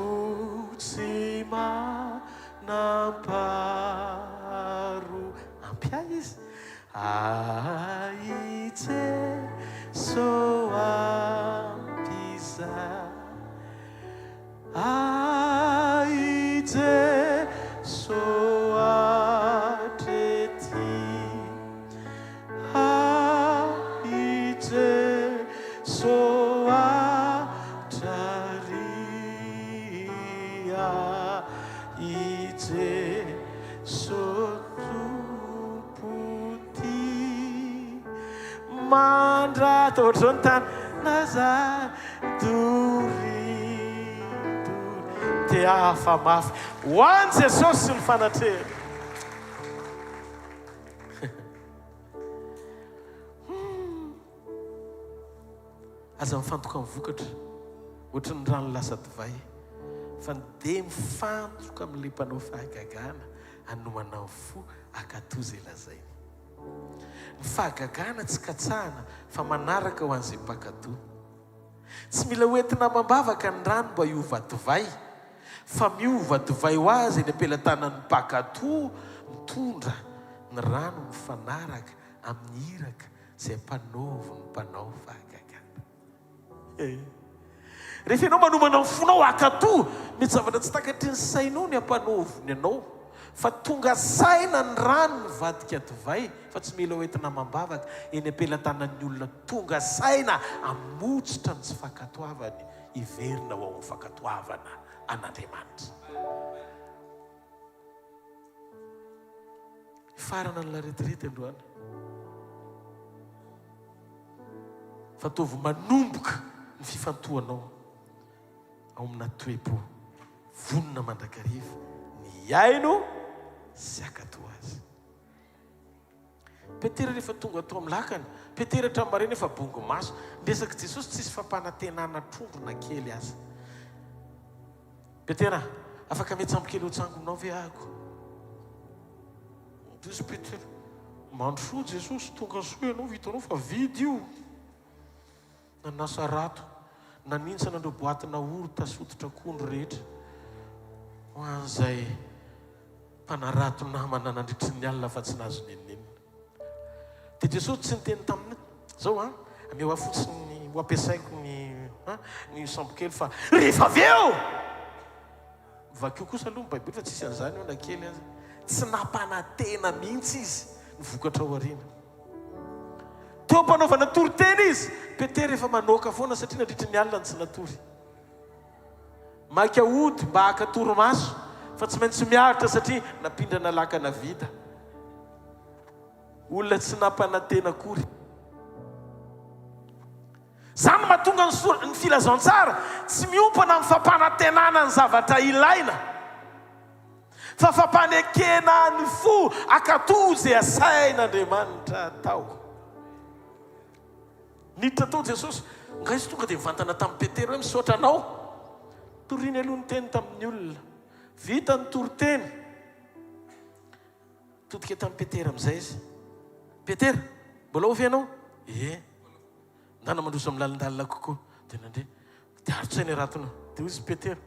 tsy manamparo ampia izy aitse so ampizay ai Jesu atrety, ai Jesu atraria, ai Jesu tumputy mandrato ohatr'izao ny tany nazary dory te hafa mafy ho any Jesosy sy ny fanatrehana. Aza mifantoka amin'ny vokatra ohatra ny rano lasa divay, fa ndeha mifantoka amin'ilay mpanao fahagagana hanomana ny fo akato izay lazainy. Ny fahagagana tsy katsahana fa manaraka ho an'izay mpakato. Tsy mila hoentina mambavaka ny rano mba hiova divay, fa miova divay ho azy ny ampelantanan'ny mpakato mitondra ny rano mifanaraka amin'ny iraka izay mpanaovy ny mpanao fahagagana. Rehefa ianao manomana ny fonao akato, mety zavatra tsy takatry ny sainao ny ampanovony ianao, fa tonga saina ny rano mivadika divay, fa tsy mila hoentina mambavaka eny ampelantanan'ny olona tonga saina amotsitra ny tsy fankatoavany hiverina ho amin'ny fankatoavana an'Andriamanitra. Farana ny la retraite androany, fa tovy manomboka ny fifantohanao ao amina toe-po vonona mandrakariva ny aino sy akato azy. Petera rehefa tonga atao amin'ny lakany, Petera hatramin'ny efa bongo maso, nresaka Jesosy tsisy fampanantenana trondrona kely aza. Petera, afaka metsambokely ho tsangonao ve ako? Diso Petera, mandrosoa Jesosy tonga soa ianao, vitanao fa vidy io. Na nasarato, na nintsana andreo boatina oro tasototra akondro rehetra ho an'izay mpanarato namana nandritry ny alina fa tsy nazo neninenina. Dia Jesosy tsy niteny taminy zao ame ho afotsiny ho ampiasaiko ny sambokely fa rehefa avy eo vakeo kosa aloha ny Baiboly fa tsisy an'izany eo na kely azy, tsy nampanantena mihitsy izy ny vokatra ao aoriana. Teo mpanaovana toritena izy, Petera efa manoka foana satria nandritry ny alina ny tsy natory. Maika ody mba haka toromaso fa tsy maintsy miaritra satria napindrana lakana vida. Olona tsy nampanantena akory. Zany mahatonga ny filazantsara tsy miompana amin'ny fampanantenana ny zavatra ilaina, fa fampanekena ny fo akato izay asain'Andriamanitra atao. Niditra tao Jesosy, nga izy tonga dia mivantana tamin'ny Petera hoe misaotra anao. Toriany aloha ny teny tamin'ny olona, vita ny toriteny. Todika tamin'ny Petera amin'izay izy, Petera, mbola ovy ianao? Ndana mandroso amin'ny lalindalina kokoa. Dia nandeha, dia arotsainy ratona. Dia hoy izy Petera,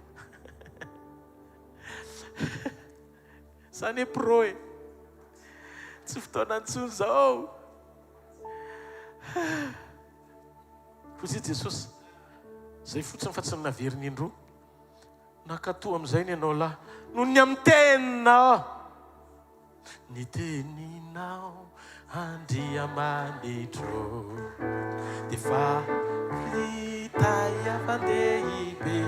zany pro e, tsy fotoana antsony zao. Kozy Jesosy, zay fotsiny fa tsy naveriny indroa. Nakato amin'izay ny ianao lahy, noho ny amin'ny tenina. Ny teninao andriamanitro dia fa vitay afandehibe.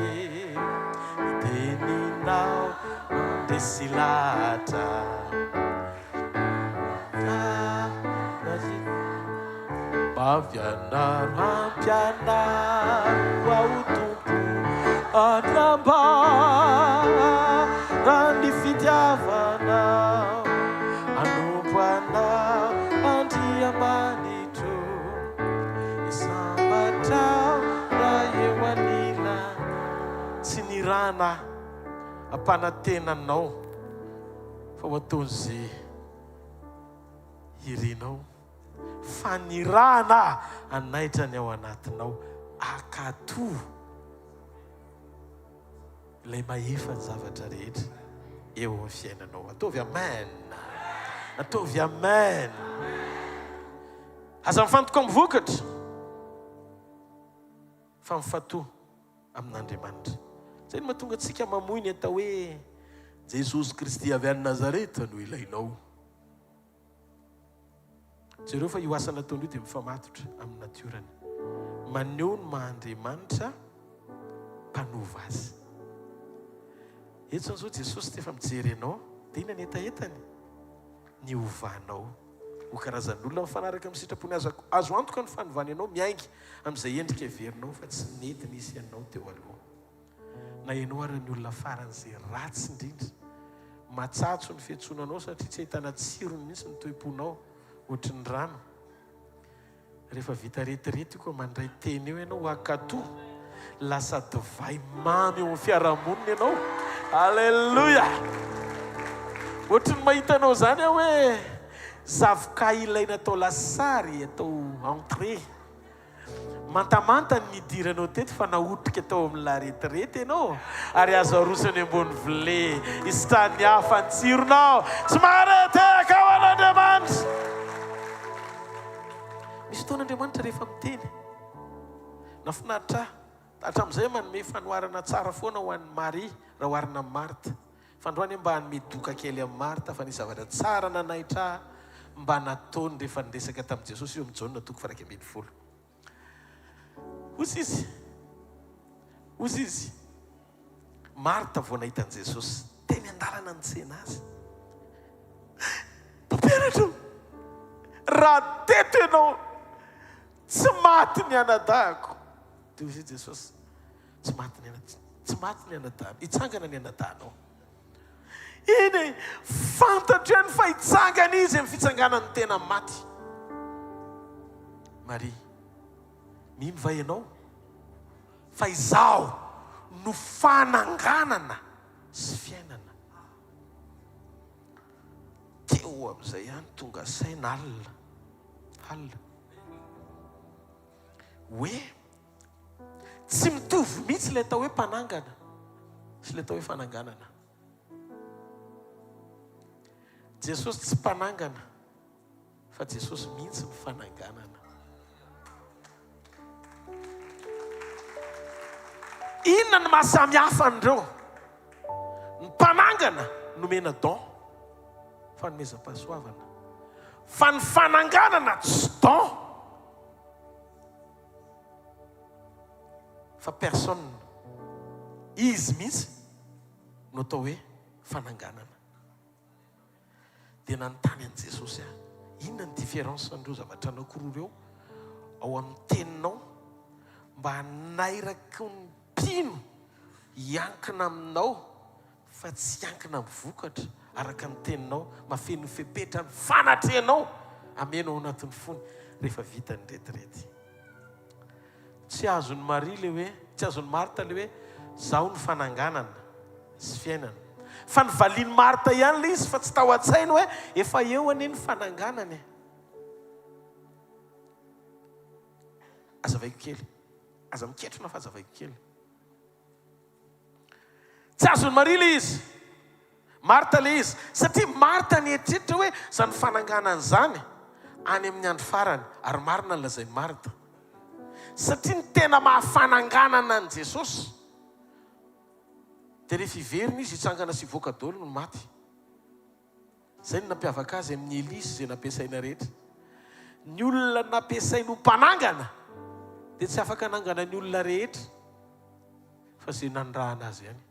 Ny teninao andesy lahatra, mavianaro ampianaro ao tompo anambara ny fitiavanao, anompo anao andriamanitro, isambatrao raha eo anila. Tsy nirana ampanantenanao fa ho ataon'izay irinao, fanirana anaitra ny ao anatinao akato ilay mahefa ny zavatra rehetra eo amin'ny fiainanao. Ataovy amen, ataovy amen. Aza mifantoka amin'ny vokatra fa mifatoa amin'Andriamanitra. zay no mahatonga antsika mamoy ny atao hoe Jesosy Kristy avy any Nazareta no ilainao. Jereo fa io asa nataony io dia mifamatotra amin'ny natiorany. Maneho ny Mahandriamanitra mpanova azy. Eto zao Jesosy dia efa mijery anao, dia ina ny etaetany? Ny ovanao. Ho karazan'olona mifanaraka amin'ny sitrapony azo antoka ny fanovany anao miaingy amin'izay endrika heverinao fa tsy nety nisy ianao teo aloha. Na ianao ary ny olona faran'izay ratsy indrindra, matsatso ny fiantsonanao satria tsy ahitana tsirony mihitsy ny toim-ponao ohatry ny rano. Rehefa vita retrete koa mandray teny eo ianao akato, lasa divay mamy eo amin'ny fiarahamonina ianao. Alleluia! Ohatry ny mahitanao zany aho hoe zavoka ilaina atao lasary, atao entrée. Mantamanta ny nidiranao teto fa naotrika atao amin'ny la retraite ianao ary azo arosany ambony vile isitrany hafa ny tsironao. Tsy mahareteka ao an'Andriamanitra. Misy fotoan'Andriamanitra rehefa miteny nafinaritra hatramin'izay manome fanoharana tsara foana ho an'ny Maria raha oharina amin'ny Marta. Fandroany mba hanome doka kely amin'ny Marta fa nisy zavatra tsara nanahitra mba nataony rehefa niresaka tamin'i Jesosy io amin'ny Jauna 2:20. Ozy izy Marta vao nahitan'i Jesosy teny an-dalana nitsena azy. Mpampianatra, raha teto ianao tsy maty ny anadahako. Dia ozy Jesosy tsy maty ny anadahako, hitsangana ny anadahanao. Iny fantatro ihany fa hitsangana izy amin'ny fitsanganany tena maty. Maria, mino va ianao fa izaho no fananganana sy fiainana. Teo amin'izay ihany tonga saina alina hoe tsy mitovy mihitsy ilay atao hoe mpanangana sy ilay atao hoe fananganana. Jesosy tsy mpanangana fa Jesosy mihitsy ny fananganana. Inona ny mahasamy hafa andreo? Ny mpanangana nomena don, fanomezam-pahasoavana, fa ny fananganana tsy don. Fa personne, izy mihitsy no atao hoe fananganana. Dia nanontany an'i Jesosy inona ny différence andreo zavatra anankiroa ireo ao amin'ny teninao mba hanairaka ny mpino hiankina aminao fa tsy hiankina amin'ny vokatra araka ny teninao, mafeno fepetra ny fanatrehanao amenao anatin'ny fony rehefa vita ny retrete. Tsy azon'ny Maria le hoe, tsy azon'ny Marta le hoe zaho ny fananganana sy fiainana. Fa ny valian'ny Marta ihany le izy fa tsy tao an-tsainy hoe efa eo anie ny fananganany. Azavaiko kely, aza miketrona fa azavaiko kely. Tsy azon'ny Maria le izy, Marta le izy, satria Marta nietritra hoe zany fananganana zany any amin'ny andro farany, ary marina ny lazain'ny Marta. Satria ny tena mahafananganana ny Jesosy dia rehefa iverina izy hitsangana sy hivoaka daholo no maty. Zay no nampiavaka azy amin'ny Elisy izay nampiasaina rehetra. Ny olona nampiasainy ho mpanangana dia tsy afaka hanangana ny olona rehetra fa izay nandrahana azy ihany.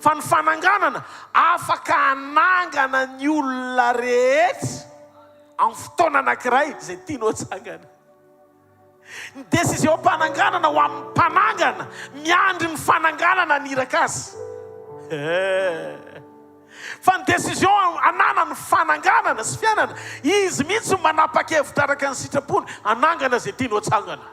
Fa ny fananganana afaka hanangana ny olona rehetra amin'ny fotoana anankiray izay tianao hitsangana. Ny décision mpananganana ho amin'ny mpanangana miandry ny fananganana niraka azy. Fa ny décision anana ny fananganana sy fiainana, izy mihitsy manapa-kevitra araka ny sitrapony hanangana izay tianao hitsangana.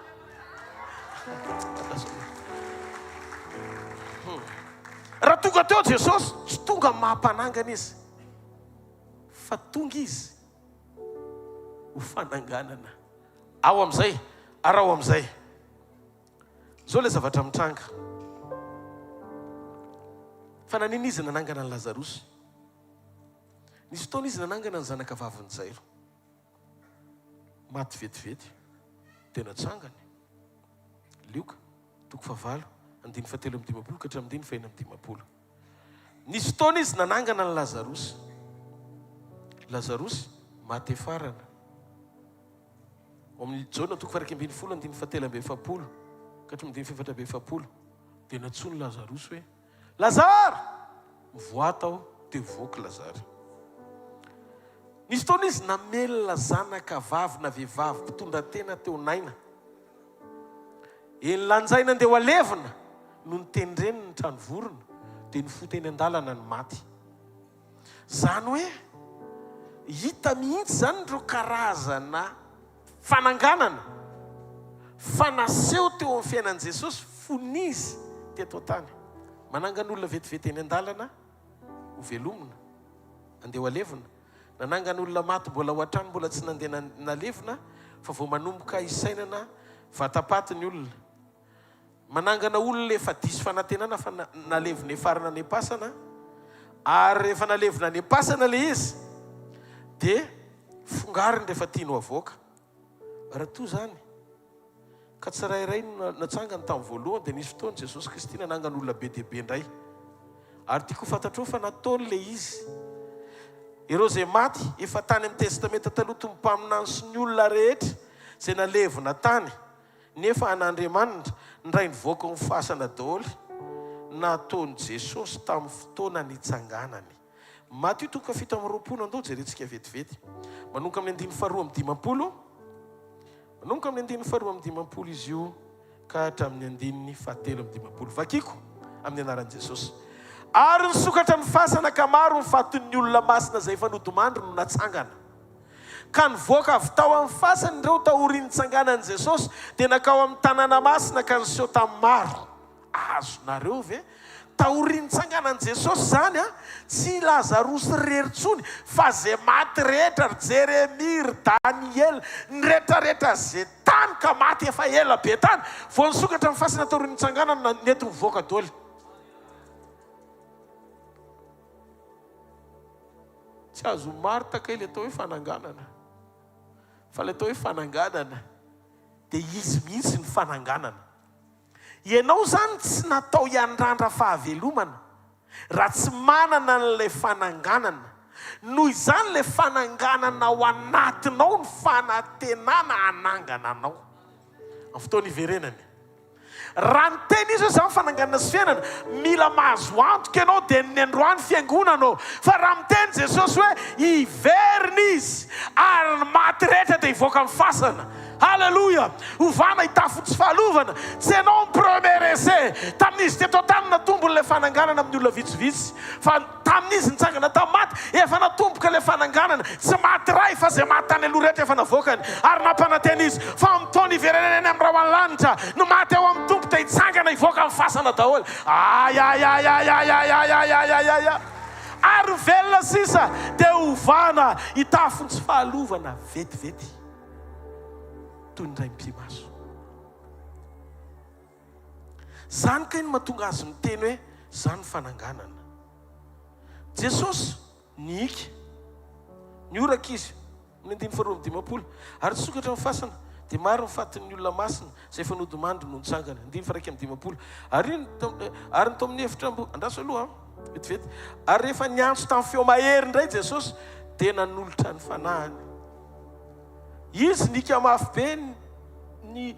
Raha tonga teo Jesosy tsy tonga mahampanangana izy fa tonga izy ho fananganana. Ao amin'izay ara ao amin'izay zao ilay zavatra mitranga. Fa nanina izy nanangana ny Lazarosy? Nisy fotoana izy nanangana ny zanaka vaviny Jairo. Maty vetivety tena tsangany. Lioka 9 andiny fatelo amin'ny dimapolo ka hatramin'ny dimy fahina amin'ny dimapolo. Nisy fotoana izy nanangana ny Lazarosy maty farana. Amin'ny Jaona toko faha 20 andiny fatelo amby efapolo ka hatramin'ny dimy fefatra amby efapolo dia natsony Lazarosy hoe Lazara mivoata aho dia voky Lazara. Nisy fotoana izy namelona zanaka vavy na vehivavy mpitondra tena teo naina. Eny lanjaina andeha ho alevina no nitendreny ny trano vorona dia nifoty eny an-dalana ny maty. Zany hoe hita mihitsy zany ireo karazana fananganana fanaseho teo amin'ny fiainan'i Jesosy fonizy teto tany. Manangana olona vetivety eny an-dalana ho velomina andeha ho alevina. Nanangana olona maty mbola ho an-trano mbola tsy nandeha nalevina fa vao manomboka isainana vatapaty ny olona. Manangana olona efa diso fanantenana fa nalevina farana ny pasana ary rehefa nalevina ny pasana le izy dia fongariny rehefa tianao avoaka. Raha toa zany ka tsirairay natsangany tamin'ny voalohany dia nisy fotoana Jesosy Kristy nanangana olona be dia be indray. Ary tiako fantatrao fa nataony le izy ireo zay maty efa tany amin'ny testamenta taloha tompam-paminany sy ny olona rehetra zay nalevina tany nefa an'Andriamanitra ndray nivoaka ny fasana daholo nataony Jesosy tamin'ny fotoana nitsanganany. Matio toko fito amby roapolo andao jerentsika vetivety. Manomboka amin'ny andiny faharoa amin'ny dimapolo. Manomboka amin'ny andiny faharoa amin'ny dimapolo izy io ka hatramin'ny andiny fahatelo amin'ny dimapolo. Vakiko amin'ny anaran'i Jesosy. Ary nisokatra ny fasana ka maro ny faton'ny olona masina izay efa nodomandry no natsangana. Ka nivoaka avy tao amin'ny fasany ireo taorian'ny nitsanganan'i Jesosy dia nakao amin'ny tanàna masina ka niseho tamin'ny maro. Azonareo ve? Taorian'ny nitsanganan'i Jesosy zany tsy Lazarosy reritsony fa zay maty rehetra ry Jeremia ry Daniel ny rehetrarehetra zay tany ka maty efa ela be tany vao nisokatra amin'ny fasana taorian'ny nitsanganana nety mivoaka daholo. Tsy azo martaka ilay atao hoe fananganana. Fa ilay atao hoe fananganana dia izy mihitsy ny fananganana. Ianao zany tsy natao hiandrandra fahavelomana raha tsy manana n'ilay fananganana. Noho izany ilay fananganana ao anatinao ny fanantenana hanangana anao. Amin'ny fotoana iverenany. Raha ny teny izy izany fananganana sy fiainana mila mahazo antoka ianao dia ny androany fiangonanao. Fa raha miteny Jesosy hoe hiverina izy ary ny maty rehetra dia hivoaka amin'ny fasana. Halleluja! Ovana hitafo tsy fahalovana. Tsy ianao ny premier essai. Tamin'izy teto tany natombo ilay fananganana amin'ny olona vitsivitsy. Fa tamin'izy nitsangana tamin'ny maty efa natomboka ilay fananganana. Tsy maty ray fa izay maty tany aloha rehetra efa navoakany. Ary nampananteny izy fa amin'ny taona iverenany any amin'ny raha lanitra no maty ao amin'ny tompo dia hitsangana hivoaka amin'ny fasana daholo. Ary velona sisa dia ovana hitafo tsy fahalovana vetivety. Indray mpimaso. Zany ka iny mahatonga azy miteny hoe zany fananganana. Jesosy nihiky nioraka izy amin'ny andiny faharoa amin'ny dimapolo ary tsokatra amin'ny fasana dia maro ny fatin'ny olona masina izay efa nodomandry no nitsangana. Andiny faha 1 amin'ny dimapolo ary nytao amin'ny efitra andraso aloha vetivety. Ary rehefa niantso tamin'ny feo mahery indray Jesosy dia nanolotra ny fanahany. Izy nika mafy be ny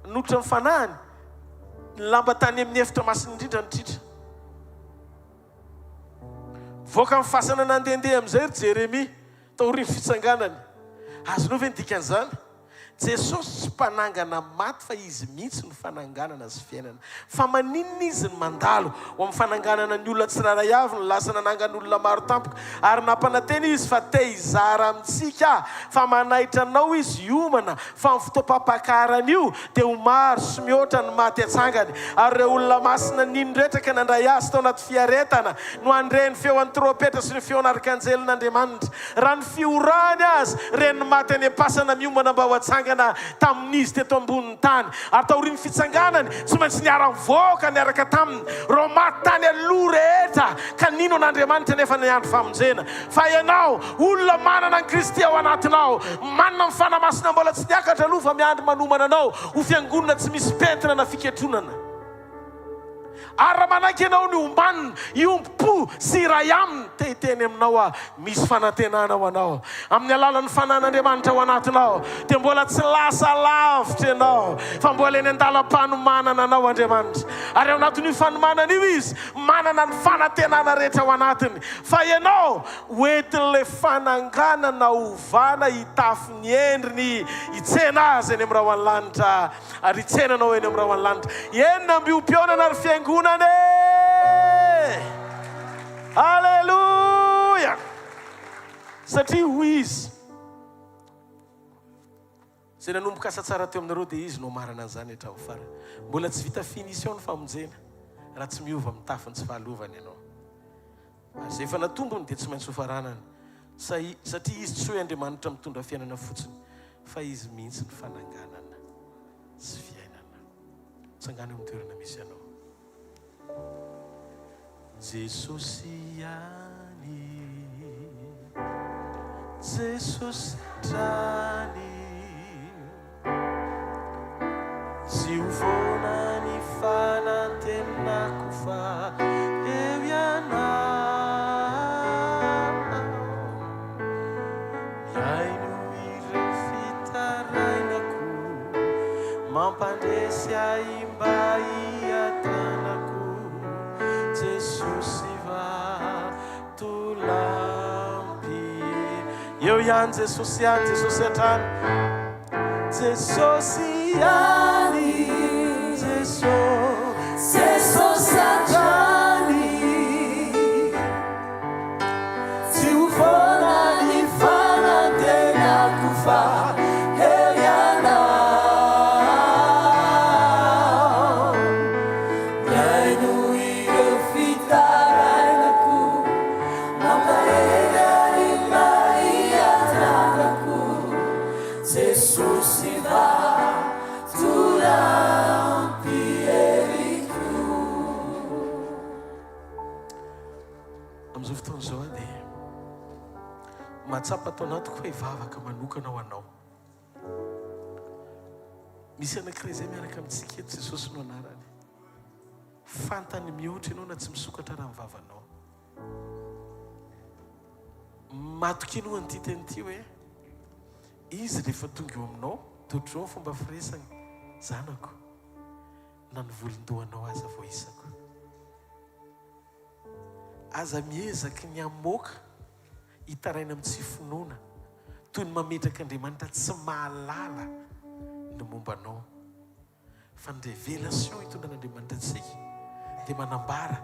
notra ny fanahany ny lamba tany amin'ny efitra masina indrindra nitritra. Voaka amin'ny fasana nandehandeha amin'izay ry Jeremia taorian'ny fitsanganany. Azonao ve ny dikan'izany? Jesosy tsy mpanangana maty fa izy mihitsy ny fananganana sy fiainana. Fa maninona izy ny mandalo ho amin'ny fananganana ny olona tsiraray avy ny lasa nanangana olona maro tampoka. Ary nampananteny izy fa te hizara amintsika fa manaitra anao izy hiomana fa amin'ny fotoam-pampakarany io dia ho maro sy mihoatra ny maty atsangany. Ary ireo olona masina ninondrehetra ka nandray azy tao anaty fiaretana no andreny feon'ny trompetra sy ny feon'ny arkanjelin'Andriamanitra. Raha ny fiorany azy reny maty any am-pasana miomana mba ho atsangana tamin'izy teto ambonin'ny tany. Ary taorian'ny fitsanganany tsy maintsy niara-mivoaka niaraka taminy reo maty tany aloha rehetra ka nino an'Andriamanitra nefa niandro famonjena. Fa ianao olona manana ny Kristy ao anatinao, manana ny fanamasina mbola tsy niakatra aloha fa miandry manomana anao ho fiangonana tsy misy pentina na fiketronana. Ary manaky anao ny ombanina iompo sy iray aminy tehiteny aminao a misy fanantenana ho anao amin'ny alalan'ny fanan'Andriamanitra ao anatinao dia mbola tsy lasa lavitra ianao fa mbola eny an-dalam-panomanana anao Andriamanitra ary ao anatin'io fanomanana io izy manana ny fanantenana rehetra ao anatiny fa ianao hoentin'ilay fananganana ovana hitafy ny endriny hitsena azy eny amin'ny raho any lanitra ary hitsenanao eny amin'ny raho any lanitra enina mbiom-pionana ary fiangonana Alleluia satria hoy izy zay nanomboka asa tsara teo aminareo dia izy no marana an'izany hatramin'ny farany mbola tsy vita finition ny famonjena raha tsy miova amin'ny tafiny tsy fahalovany ianao ary zay efa natombony dia tsy maintsy hofaranany satria izy tsy hoe Andriamanitra mitondra fiainana fotsiny fa izy mihitsy ny fananganana sy fiainana tsangana eo amin'ny toerana misy ianao Jesosy ihany Jesosy trany tsy ho foana ny fanantenako fa eo ianao miaino ireo fitarainako mampandresy aimba iatanako Jesosy vatolampy eo ihany Jesosy ihany Jesosy atrany Jesosy ihany Jesosy atrany tsy ho foana ny fanantenako fa eo ianao miaino ireo fitarainako mampalena aimba iatanako Jesosy vatolampy eriko amin'izao fotoana izao dia mahatsapa atao anatiko hoe hivavaka manokana ho anao misy anankiray izay miaraka amintsika eto Jesosy no anarany fantany mihoatra ianao na tsy misokatra raha mivavanao matokino an'ity teny ity hoe izy rehefa tonga eo aminao totrao ny fomba firesany zanako na ny volondohanao aza vao isako aza miezaky ny amoaka hitaraina amin'ny tsy finoana toy ny mametraka Andriamanitra tsy mahalala ny mombanao fa ny révélation hitondran'Andriamanitra antsika dia manambara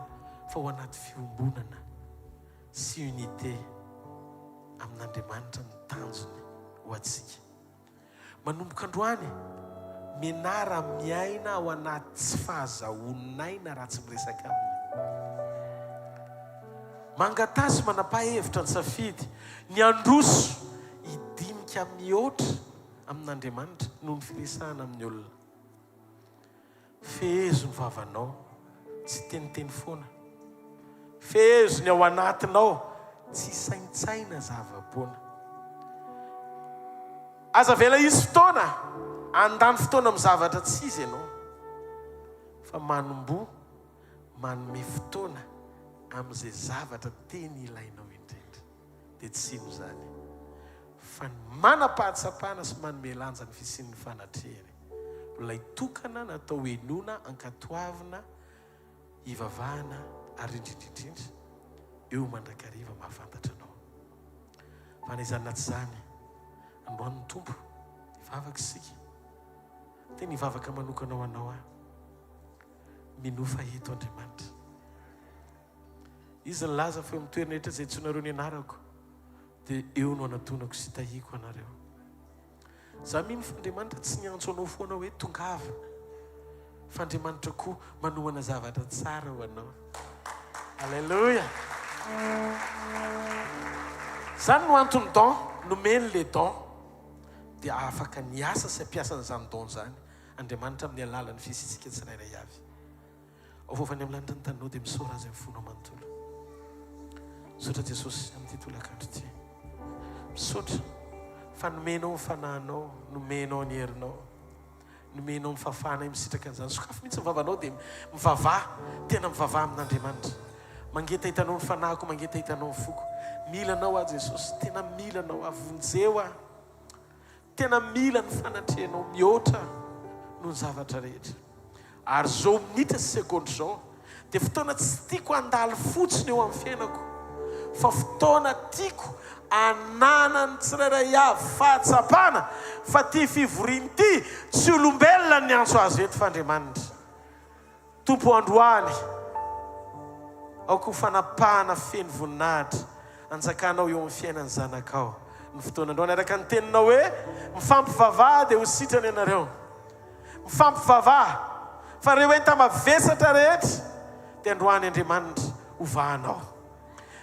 fa ho anaty fiombonana sy unité amin'Andriamanitra ny tanjony ho antsika manomboka androany mianara miaina ao anaty tsy fahazahonaina raha tsy miresaka aminy mangatasy manapa-hevitra ny safidy ny androso hidinika mihoatra amin'Andriamanitra noho ny firesahana amin'ny olona fehezo ny vavanao tsy teniteny foana fehezo ny ao anatinao tsy saintsaina zava-poana aza vela izy fotoana andany fotoana amin'ny zavatra tsy izy ianao fa manombo manome fotoana amin'izay zavatra teny ilainao indrindra dia tsy ino zany fa manam-pahatsapana sy manome lanja ny fisian'ny fanatrehana ilay tokana natao enona ankatoavina hivavahana ary indrindrindrindra eo mandrakariva mahafantatra anao fa na izany na tsy zany androan'ny tompo hivavaka isika tena hivavaka manokana ho anao minofa eto Andriamanitra izy ny laza fa eo amin'ny toerana rehetra izay tsonareo ny anarako dia eo no anatonako sy tahiko anareo za mino fa Andriamanitra tsy niantso anao foana hoe tongava fa Andriamanitra koa manohana zavatra tsara ho anao Alleluia zany no antony don nomeny le don dia afaka niasa sy ampiasa n'izany don zany Andriamanitra amin'ny alalan'ny fisitsika tsirairay avy ao fofany amin'ny lanitra ny taninao dia misaora azy amin'ny fonao manontolo misaotra Jesosy amin'ity tolakandro ity misaotra fa nomenao ny fanahinao nomenao ny herinao nomenao mifafana misitraka an'izany sokafo mihitsy mivavanao dia mivavaha tena mivavaha amin'Andriamanitra mangeta hitanao ny fanahiko mangeta hitanao ny foko mila anao a Jesosy tena mila anao avonjeo a tena mila ny fanatrehanao mihoatra noho ny zavatra rehetra ary zao minitra sy sekondy zao dia fotoana tsy tiako handalo fotsiny eo amin'ny fiainako fa fotoana tiako ananany tsirairay avy fahatsapana fa ty fivoriany ty tsy olombelona ny antso azy eto fa Andriamanitra tompo androany aoko fanapahana feno voninahitra anjakanao eo amin'ny fiainany zanakao ny fotoana androany araka ny teninao hoe mifampivavaha dia ho sitrany ianareo mifampivavaha fa reo enta mavesatra rehetra dia androany Andriamanitra hovahanao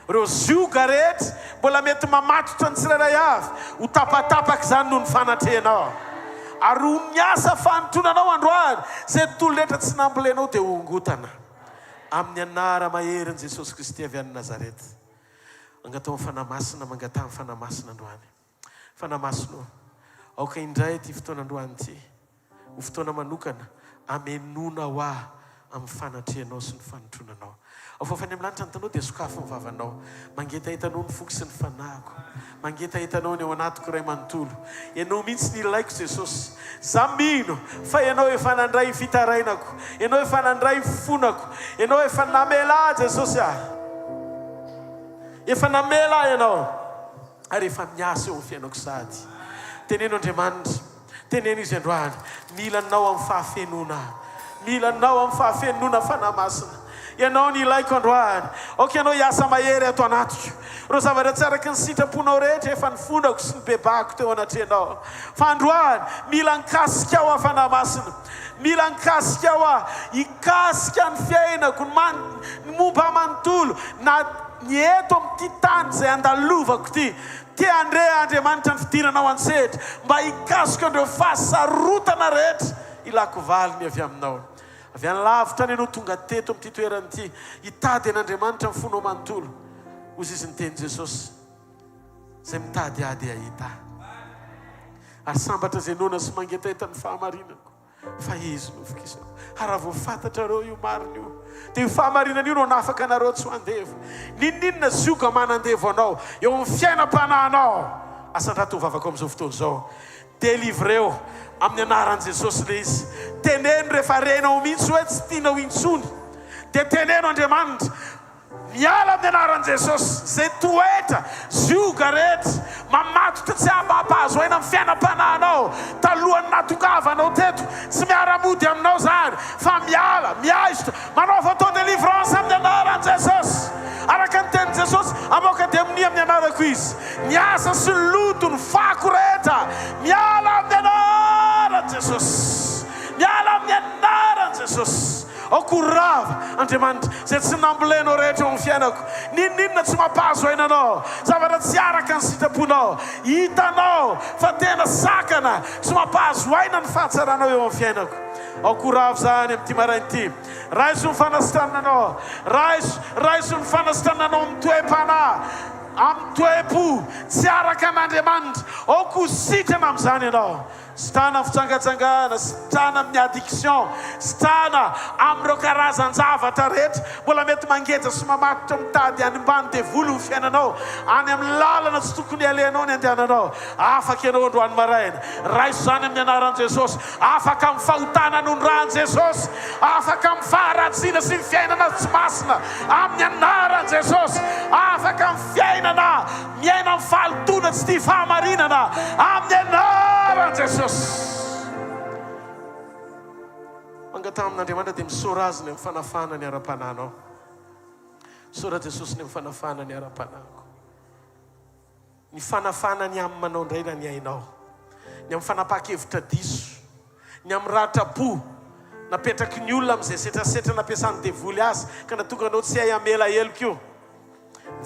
reo zioga rehetra mbola mety mamatotra ny tsirairay avy ho tapatapaka izany noho ny fanatrehanao ary ho miasa fanotronanao androany zay tontolo rehetra tsy nambolenao dia ho ongotana amin'ny anara mahery ny Jesosy Kristy avy any Nazareta mangatao amin'ny fanamasina mangatao amin'ny fanamasina androany fanamasina aoka indray ty fotoana androany ty ho fotoana manokana amenona ho aho amin'ny fanatrehanao sy ny fanotronanao afofany amin'ny lanitra nytanao dia sokafo ny vavanao mangeta hitanao ny foky sy ny fanahiko mangeta hitanao ny ao anatiko ray manontolo ianao mihitsy ny ilaiko Jesosy za mino fa ianao efa nandray fitarainako ianao efa nandray fonako ianao efa namela Jesosy efa namela ianao ary efa miasa eo amin'ny fiainako sady teneno Andriamanitra teneno izy androany mila anao amin'ny fahafenona mila anao amin'ny fahafenona fanamasina ianao ny ilaiko androany oka ianao hiasa mahery ato anatiko reo zavatra tsy araka ny sitraponao rehetra efa ny fondako sy ny bebako teo anatrehanao fa androany mila nikasika aho fanamasina mila nikasika aho hikasika ny fiainako ny momba manontolo na ny eto amin'ity tany zay andalovako ty tia andre Andriamanitra ny fidiranao an-tsetra mba hikasika andreo fahasarotana rehetra ilako valiny avy aminao avy any lavitra ny anao tonga teto amin'ity toerany ity hitady an'Andriamanitra ny fonao manontolo ozy izy ny teny Jesosy zay mitady ady ahita ary sambatra zay nona sy mangeta hita ny fahamarinako fa izy no fikisako ary raha voafantatra reo io marina io dia io fahamarinana io no nafaka anareo tsy ho andevo ninninona zioka manandevo anao eo amin'ny fiainam-panahinao asandrato hovavako amin'izao fotoana izao delivreo amin'ny anaran'i Jesosy le izy teneno rehefa renao mihitsy hoe tsy tianao intsony dia teneno Andriamanitra miala amin'ny anaran'i Jesosy zay toetra zioga rehetra mamatotra tsy ampahazo aina amin'ny fiainam-panahinao talohany natongavanao teto tsy miara-mody aminao zany fa miala miaizitra manao fatao deliverance amin'ny anaran'i Jesosy araka ny teny Jesosy amoaka dia amin'ny amin'ny anarako izy miasa sy loto ny fako rehetra miala amin'ny anaran'i Jesosy miala amin'ny anaran'i Jesosy akorava Andriamanitra zay tsy nambolenao rehetra eo amin'ny fiainako ninninona tsy mampahazo ainanao zavatra tsy araka ny sitraponao hitanao fa tena sakana tsy mampahazo aina ny fahatsaranao eo amin'ny fiainako akorava zany amin'ity marain'ity raiso ny fanasitrananao raiso ny fanasitrananao amin'ny toe-panahy amin'ny toe-po tsy araka an'Andriamanitra aoko sitrana amin'izany ianao sitrana fitsangatsangana sitrana amin'ny addiction sitrana amin'ireo karazan-javatra rehetra mbola mety mangeja sy mamatotra mitady any ambany devoly ny fiainanao any amin'ny lalana tsy tokony alehanao ny andehananao afaka ianao androany maraina raiso zany amin'ny anaran'i Jesosy afaka amin'ny fahotana noho ny rahan'i Jesosy afaka amin'ny faharatsiana sy ny fiainana tsy masina amin'ny anaran'i Jesosy afaka amin'ny fiainana miaina amin'ny fahalotona tsy tia fahamarinana amin'ny anaran'i Jesosy mangata amin'Andriamanitra dia misora azy ny amin'ny fanafana ny ara-panahinao misora Jesosy ny amin'ny fanafana ny ara-panahiko ny fanafana ny amin'ny manao indray na ny ainao ny amin'ny fanapakevitra diso ny amin'ny ratra-po napetraky ny olona amin'izay setrasetra nampiasany devoly azy ka natonga anao tsy hay amela eloko io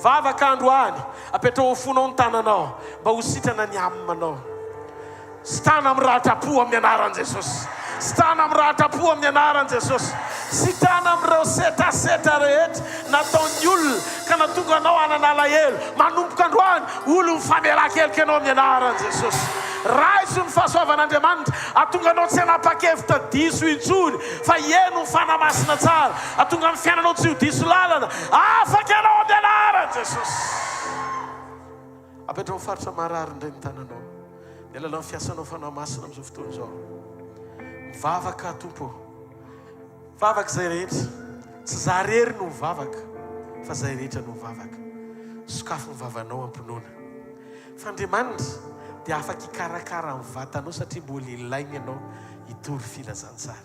vavaka androany apetrao ho fonao ny tananao mba ho sitrana ny amin'ny manao sitrana amin'ny ratra-po amin'ny anaran'i Jesosy sitrana amin'ny ratra-po amin'ny anaran'i Jesosy Sitana am'ireo setaseta rehetra nataon'ny olona ka natonga anao hananala elo manomboka androany olo mifamelan-kelika anao amin'ny anaran'i Jesosy. Raiso ny fahasoavan'Andriamanitra atonga anao tsy hanapa-kevitra diso intsony fa eno ny fanamasina tsara atonga amin'ny fiainanao tsy ho diso lalana afaka anao amin'ny anaran'i Jesosy. Apetra mifaritra marary indray ny tananao dia lalany fiasanao fanamasina amin'izao fotoana izao. Mivavaka Tompo, mivavaka izay rehetra, tsy za rery no mivavaka fa izay rehetra no mivavaka. Sokafo ny vavanao ampinoana fa Andriamanitra dia afaka hikarakara ny vatanao satria mbola ilainy ianao hitory filazantsara.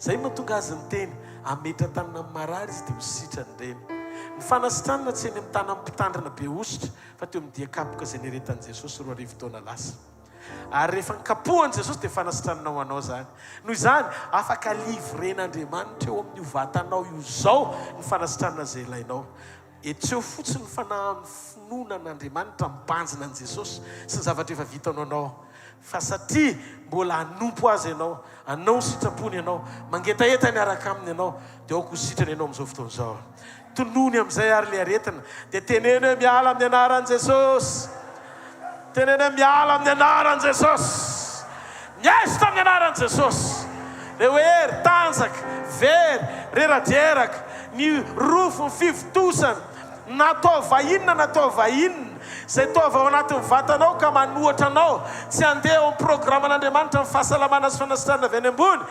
Izay mahatonga azy ny teny ametra tanana marary izy dia ho sitrany ireny. Ny fanasitranana tsy eny amin'ny tana mpitandrina be ositra fa teo amin'ny diakapoka izay neretan'i Jesosy 4 arivo taona lasa. Ary rehefa nikapohan'i Jesosy dia fanasitranana ho anao izany. Noho izany afaka livren'Andriamanitra eo amin'ny vatanao io izao ny fanasitranana izay ilainao. Etseo fotsiny finoanan'Andriamanitra mibanjina an'i Jesosy sy ny zavatra efa vitanao anao. Fa satria mbola hanompo azy ianao, hanao ny sitrapony ianao, mangetaheta niaraka aminy ianao, dia aoko ho sitrany ianao amin'izao fotoana izao. Tonony amin'izay ary le aretina dia teneny hoe miala amin'ny anaran'i Jesosy. Teneny hoe miala amin'ny anaran'i Jesosy. Miaisy tamin'ny anaran'i Jesosy. Le hery, tanjaka, very, reraderaka, ny rofo ny fivitosana, natao vahinona izay taova ao anatin'ny vatanao ka manohatra anao tsy handeha ao amin'ny programan'Andriamanitra amin'ny fahasalamana sy fanasitranana avy any ambony.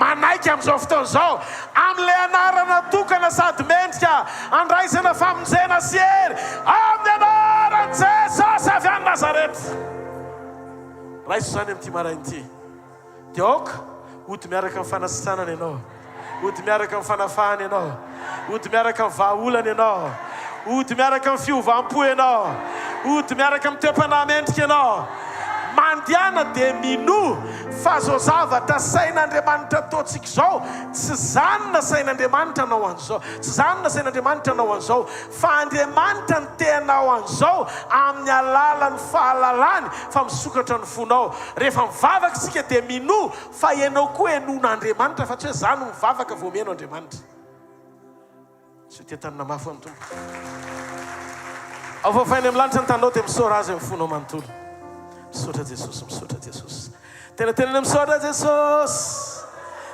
Manaiky amin'izao fotoana izao amin'ilay anarana tokana sady mendrika andraisana famonjena sy hery amin'ny anaran'i Jesosy avy any Nazareta. Raiso izany amin'ity marain'ity dia aoka ody miaraka amin'ny fanasitranana ianao, ody miaraka amin'ny fanafahana ianao, ody miaraka amin'ny vahaolana ianao, ody miaraka amin'ny fiovam-po ianao, ody miaraka amin'ny toe-panahy mendrika ianao. Mandiana dia mino fa zao zavatra sain'Andriamanitra ataontsika izao tsy zanona sain'Andriamanitra anao an'izao, tsy zanona sain'Andriamanitra anao an'izao fa Andriamanitra ny tenao an'izao amin'ny alalan'ny fahalalany fa misokatra ny fonao. Rehefa mivavaka isika dia mino fa ianao koa henon'Andriamanitra fa tsy hoe za no mivavaka vao meno Andriamanitra. Tsy ho tia-tanana mafy amin'ny Tompo. Avaovainy amin'ny lanitra ny tanao dia misaora azy amin'ny fonao manontolo. Misaotra Jesosy, misaotra Jesosy. Tenatena misaotra Jesosy.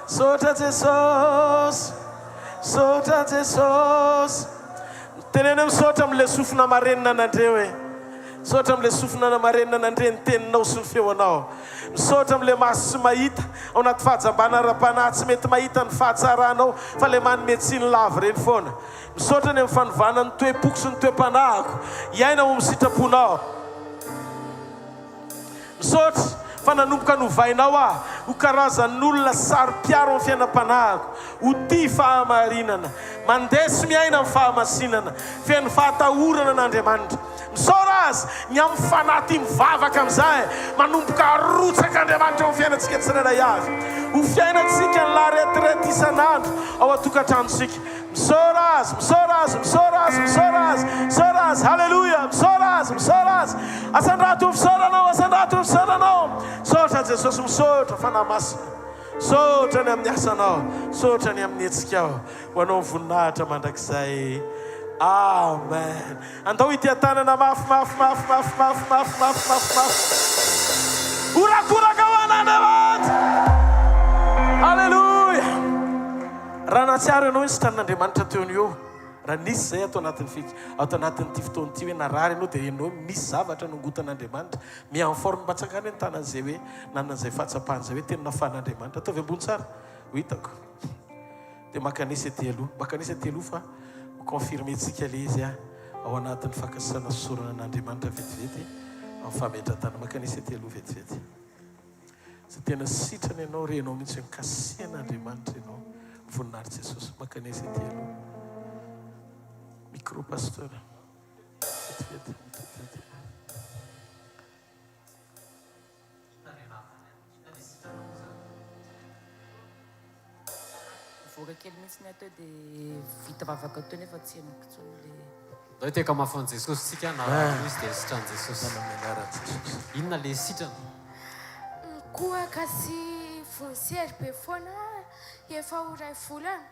Misaotra Jesosy. Misaotra Jesosy. Tenena misaotra amin'ilay sofina marenina an'andreo hoe. Misaotra amin'ilay sofina marenina an'andre ny teninao sy ny feonao. Misaotra amin'ilay maso sy mahita ao anaty fahajambana ara-panahy tsy mety mahita ny fahatsaranao fa ilay manome tsiny lava ireny foana. Misaotra ny amin'ny fanovana ny toe-poko sy ny toe-panahiko iaina ho misitraponao. Misaotra fa nanomboka novainao ho karazan'olona saro-piaro amin'ny fiainam-panahiko, ho tia fahamarinana, mandesy miaina amin'ny fahamasinana, feno fahatahorana n'Andriamanitra. Misaora azy ny amin'ny fanaty mivavaka amin'izay manomboka arotsaka Andriamanitra amin'ny fiainantsika tsirairay avy, ho fiainantsika ny la retraite isan'andro ao atokantranosika. Misaora azy, misaora azy, misaora azy, misaora azy, misaora azy, halleluja, misaora azy, misaora azy. Asandrato misaoranao, asandrato misaoranao. Misaotra Jesosy, misaotra fanahy masina. Misaotra ny amin'ny asanao, misaotra ny amin'ny etsikao ho anao voninahitra mandrakizay. Amen. Andao ity tanana mafy. Urakoraka ho an'Andriamanitra. Halleluja. Raha natsiaro ianao izy tranon'Andriamanitra teony eo, raha nisy izay atao anatin'ity fotoana ity hoe narary ianao dia ianao misy zavatra nongotan'Andriamanitra mianforme matsakany ny tanan'izay hoe nanan'izay fahatsapahana izay hoe tena nafan'Andriamanitra ataovy ambony tsara ho hitako. Dia makanisa telo fa confirmer tsika le izy ao anatin'ny fakasana sorana n'Andriamanitra vetivety amin'ny fametran-tany. Makanisa telo vetivety. Sy tena sitrana ianao renao mihitsy mikasian'Andriamanitra ianao voninahitra Jesosy. Makanisa telo. Micro pasteur. Vetivety. Hvkl mihitsy ny atao dia vita vavaka tao nefa tsy hanoko intsony le. Ndao teka mafon'ny Jesosy tsika na izy dia sitrany Jesosy. Inona le sitrany? Koa kasi vonsery be foana efa ho 2 volana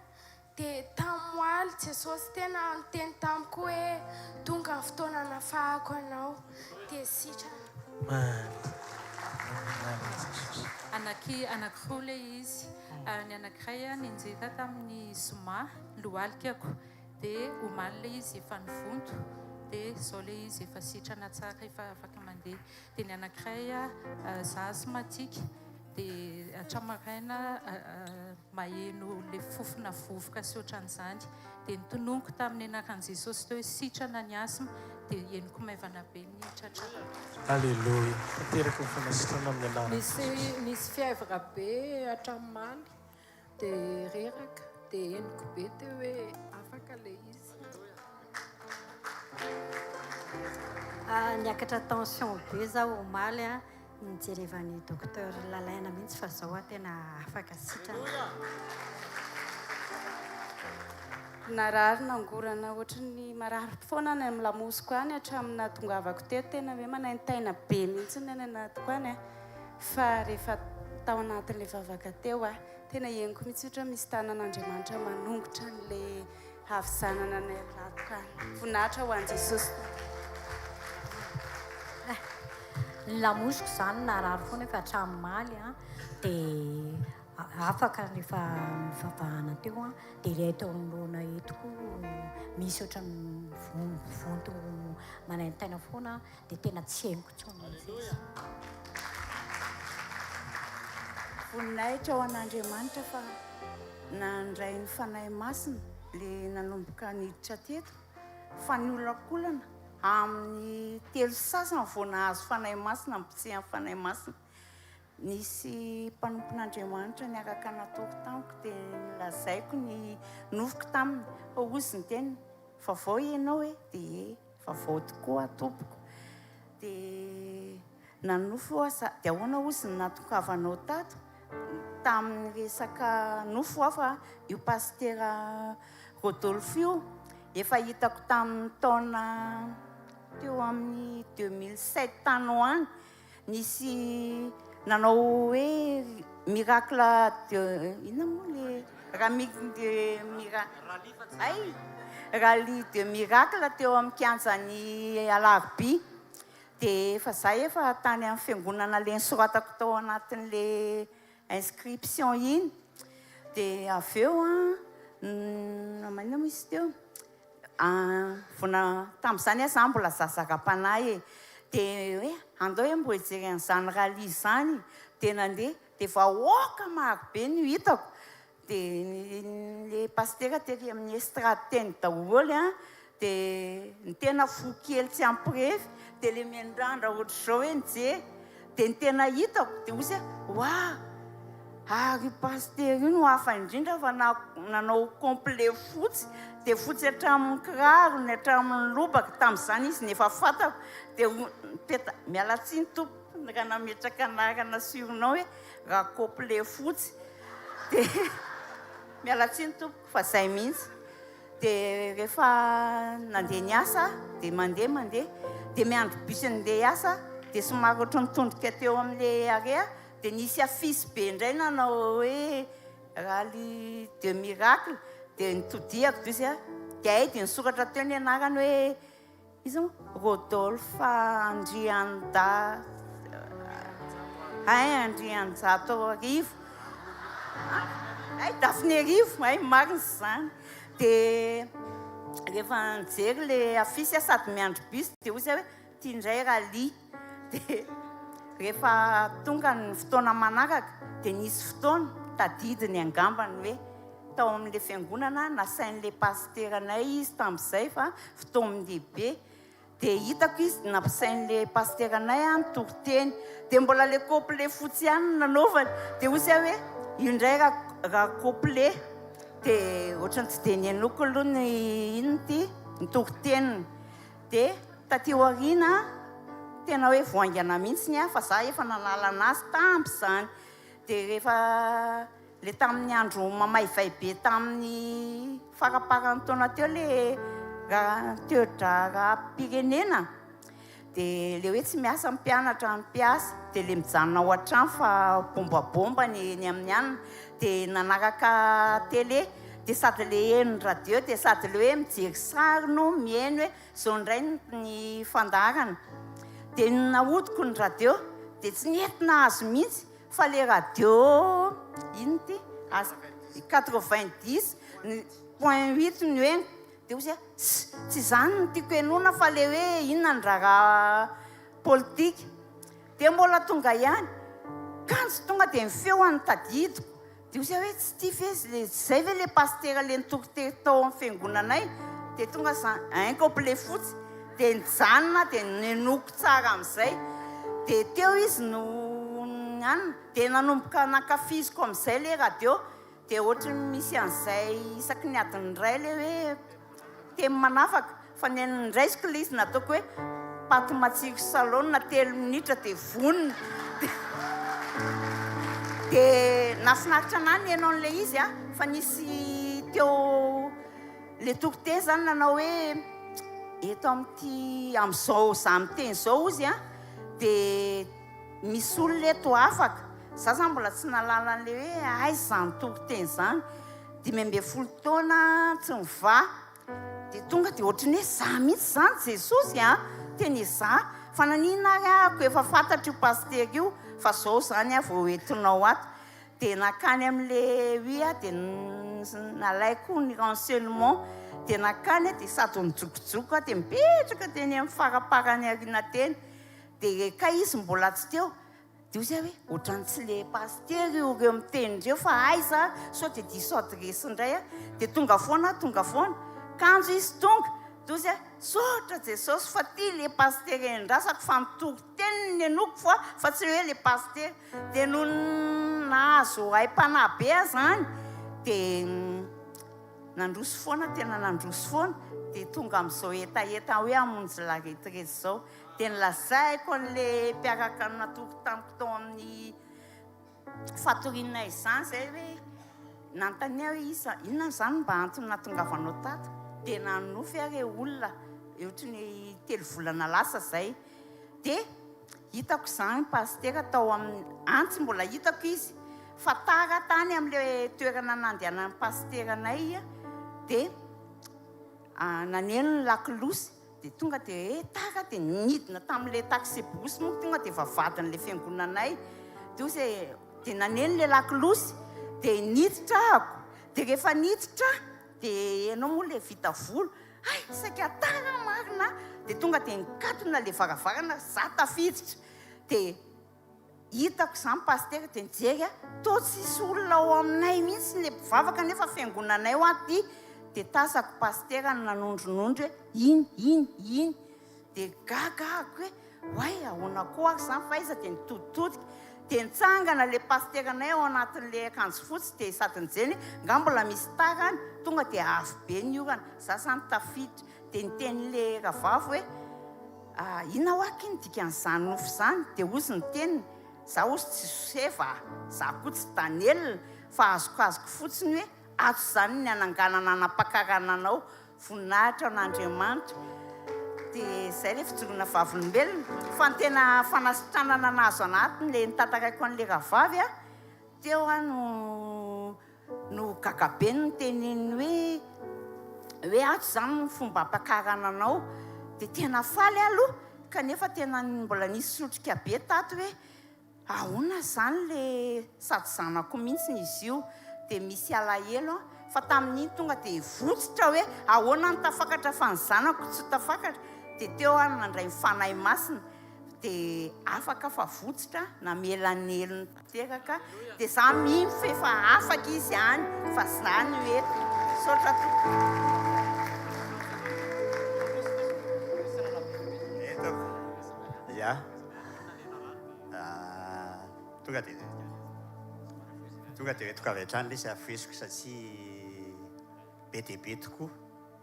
dia tamoaly Jesosy tena niteny tamiko hoe tonga ny fotoana nafahako anao dia sitrana. Anankiroa ilay izy. Ny anankiray ninjeta tamin'ny zoma lohalikako dia omaly ilay izy efa nivonto dia izao ilay izy efa sitrana tsara efa afaka mandeha. Dia ny anankiray za asmatika dia hatramaraina maheno ilay fofona vovoka sy ohatran'izany dia nitononiko tamin'ny anaran'i Jesosy teo hoe sitrana ny asma dia henoko maivana be ny tratrako. Alleluia. Tanteraka ny fanasitrana amin'ny anarana. Nisy fiavaka be hatramaly dia reraka dia henoko be teo hoe afaka ilay izy. Niakatra tension be zaho omaly nijerevan'ny docteur lalaina mihitsy fa zao tena afaka sitrana. Narary nangorana ohatrany marary foana any amin'ny lamosiko any hatramina tongavako teo tena hoe manaintaina be mihitsy ny anatiko any fa rehefa tao anatin'ilay vavaka teo tena henoko mihitsy ohatra misy tanan'Andriamanitra manongotra n'ilay havizanana ny latiko any. Voninahitra ho an'i Jesosy. Lamosiko zany narary foana efa hatramaly dia afaka rehefa mivavahana teo dia ilay teo amin'lohana etiko misy ohatran'ny vonto manaintaina foana dia tena tsy henoko tsony izy. Voninahitra ho an'Andriamanitra fa nandray ny fanahy masina ilay nanomboka niditra teto fa ny olakolana amin'ny 3 sasany vao nahazo fanahy masina mipitsehan'ny fanahy masina. Nisy mpanompon'Andriamanitra niakaka nataoko tamiko dia nilazaiko ny nofoko taminy fa ozy ny teny vavao ianao dia vavao tokoa tompoko dia nanofo dia ahoana ozy ny natokavanao tato tamin'ny resaka nofo fa io pastera Rodolphe io efa hitako tamin'ny taona teo amin'ny 2007 tany ho any nisy nanao hoe miracle inona moa le rally de miracle teo amin'ny kianjan'ny Alarby dia efa zay efa tany amin'ny fiangonana le nisoratako tao anatin'le inscription iny dia avy eo maina misy teo vona tamin'izany za mbola zazaka-panahy dia hoe andao hoe mbo hijery an'izany rally zany dia nandeha dia vahoaka marobe no hitako dia le pastera tery amin'ny estrade teny daholo dia ny tena fo kely tsy ampirefy dia le miandrandra ohatr'izao hoe nijery dia ny tena hitako dia ozy wa ary pastera io no hafa indrindra fa nanao complet fotsy dia fotsy hatramin'ny kiraro ny hatramin'ny lobaka tamin'izany izy nefa fatako dia peta mialatsiny tompo raha nametraka anarana sironao hoe raha complet fotsy dia mialatsiny tompo fa zay mihitsy dia rehefa nandeha niasa dia mandeha dia miandro bus nandeha hiasa dia somary ohatry nitondrika teo amin'ilay area dia nisy afisy be indray nanao hoe rally de miracle dia nitodiako izy dia ay dia nisoratra teo ny anarany hoe izy Rodolphe Andrianda Andrianjato arivo ay dafiny arivo ay marina zany dia rehefa nijery le afisy sady miandro bus dia ozy hoe tia indray rally dia rehefa tonga ny fotoana manaraka dia nisy fotoana tadidiny angambany hoe tao amin'ilay fiangonana nasain'ilay pasteranay izy tamin'izay fa fotoana lehibe dia hitako izy nampisain'ilay pasteranay nitoriteny dia mbola le complet fotsy ihany nanaovany dia ozy hoe io indray raha complet dia ohatrany tsy dia nianoko aloha ny inony ty nitoriteny dia taty aoriana tena hoe voaingana mihitsy ny fa za efa nanala anazy tamin'izany dia rehefa le tamin'ny andro mamaivay be tamin'ny faraparany taona teo le teodra pirenena dia le hoe tsy miasa mpianatra ny mpiasa dia le mijanona ao an-trano fa bombabomba ny amin'ny anina dia nanaraka télé dia sady le eny radio dia sady le hoe mijery sary no mieny hoe zao ndray ny fandarana dia nahodiko ny radio dia tsy nentina azo mihitsy fa le radio ino ty 90.8 ny hoe dia ho tsy izany no tiako enona fa le hoe inona ny raha politika dia mbola tonga ihany kanjo tonga dia mifeoan'ny tadidiko dia ho hoe tsy tia fe zay ve le pastera le nitokotero tao amin'ny fiangonanay dia tonga zany incomplet fotsy dia nijanona dia nenoko tsara amin'izay dia teo izy no anina dia nanomboka nankafiziko amin'izay le radio dia ohatra misy an'izay isaky ny adiny iray le hoe temy manafaka fa ny ndraisiko le izy nataoko hoe paty matsiro salon na 3 minitra dia vonona dia nafinaritra anany ianao n'le izy fa nisy teo le tokoteny zany nanao hoe eto amin'ity amin'izao za miteny zao izy dia misy olona eto afaka za zany mbola tsy nalala an'le hoe aizy zany tokoteny zany 12 taona tsy miva dia tonga dia ohatrany hoe za mihitsy zany jesosy teny za fa nanina ary ako efa fantatro io paster io fa zao zany vao entinao ato dia nakany amin'le dia nalaiko ny renseignement dia nakany dia sady nijokojoko dia mipetraka teny amin'ny faraparany arina teny dia ka izy mbola tsy teo dia ozy hoe ohatrany tsy le paster io reo mitenindreo fa aiza sao dia diso adresy indray dia tonga foana kanjo izy tonga dia ozy sotra jesosy fa ty le paster endrasako fa mitoko teniny enoko fa tsy hoe le paster dia no nahazo hay-panahy be zany dia nandroso foana tena nandroso foana dia tonga amin'izao etaeta hoe hamonjy la retraite zao dia nilazaiko an'le mpiaraka natoko tamiko tao amin'ny fatoriana izany zay hoe nantania hoe inona zany mba antony natongavanao tato dia nanofy ary olona ohatra ny 3 volana lasa zay dia hitako zany paster tao amin'ny antsy mbola hitako izy fa tara tany amin'le toerana nandehanan'ny paster anay dia naneno ny lakilosy dia tonga dia tara dia nidina tamin'le taxibosy moa tonga dia vavadin'le fiangonanay dia ozy dia naneno le lakilosy dia niditra ako dia rehefa niditra dia ianao moa le vita volo saika tara marina dia tonga dia nikatona le varavarana za tafiditra dia hitako zany paster dia nijery to tsisy olona ao aminay mihitsy le mpivavaka nefa fiangonanay ho aty dia tasako paster nanondronondro hoe iny dia gagako hoe ahoana koa ary zany fa iza dia nitoditodika dia nitsangana le pasteranay ao anatin'le akanjo fotsy dia sady nijeny nga mbola misy tarany tonga dia avo be ny orana za zany tafiditra dia nitenyle ravavo hoe ina ho aky ny dikan'izany nofo zany dia ozy ny teniny za ozy tsy soseva za koa tsy danelina fa azokazoko fotsiny hoe ato zany ny ananganana nampakarana anao voninahitra an'Andriamanitra dia zay le fijoroana vavolombelona fa ny tena fanasitranana nazo anatiny le nitantaraiko an'le ravavy teo no gagabe ny teniny hoe ato zany ny fomba ampakarana anao dia tena faly aloha kanefa tena mbola nisy sotrika be tato hoe ahoana zany le sady zanako mihitsy izy io dia misy alahelo fa tamin'iny tonga dia votsitra hoe ahoana ny tafakatra fa ny zanako tsy tafakatra dia teo nandray mifanahy masina dia afaka fa votsitra namelanelony tanteraka dia za mify efa afaka izy any fa zany hoe sotra tonga dia hoe toka avy hatrany le sy afesiko satria be dia be tokoa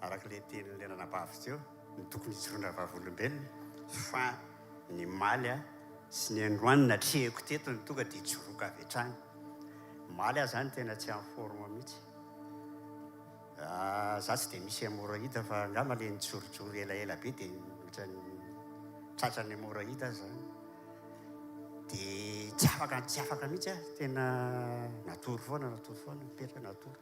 arak'le tenyle nanabavy teo ny tokony hijoroana vavolombelona fa ny maly sy ny androany natrehiko teto ny tonga dia hijoroka avy hatrany maly zany tena tsy amin'ny forme mihitsy za tsy dia misy amorahita fa ngama le nijorojoro elaela be dia ohatrany tratrany amorahita zany dia tsy afaka mihitsy tena natory foana mipetraka natory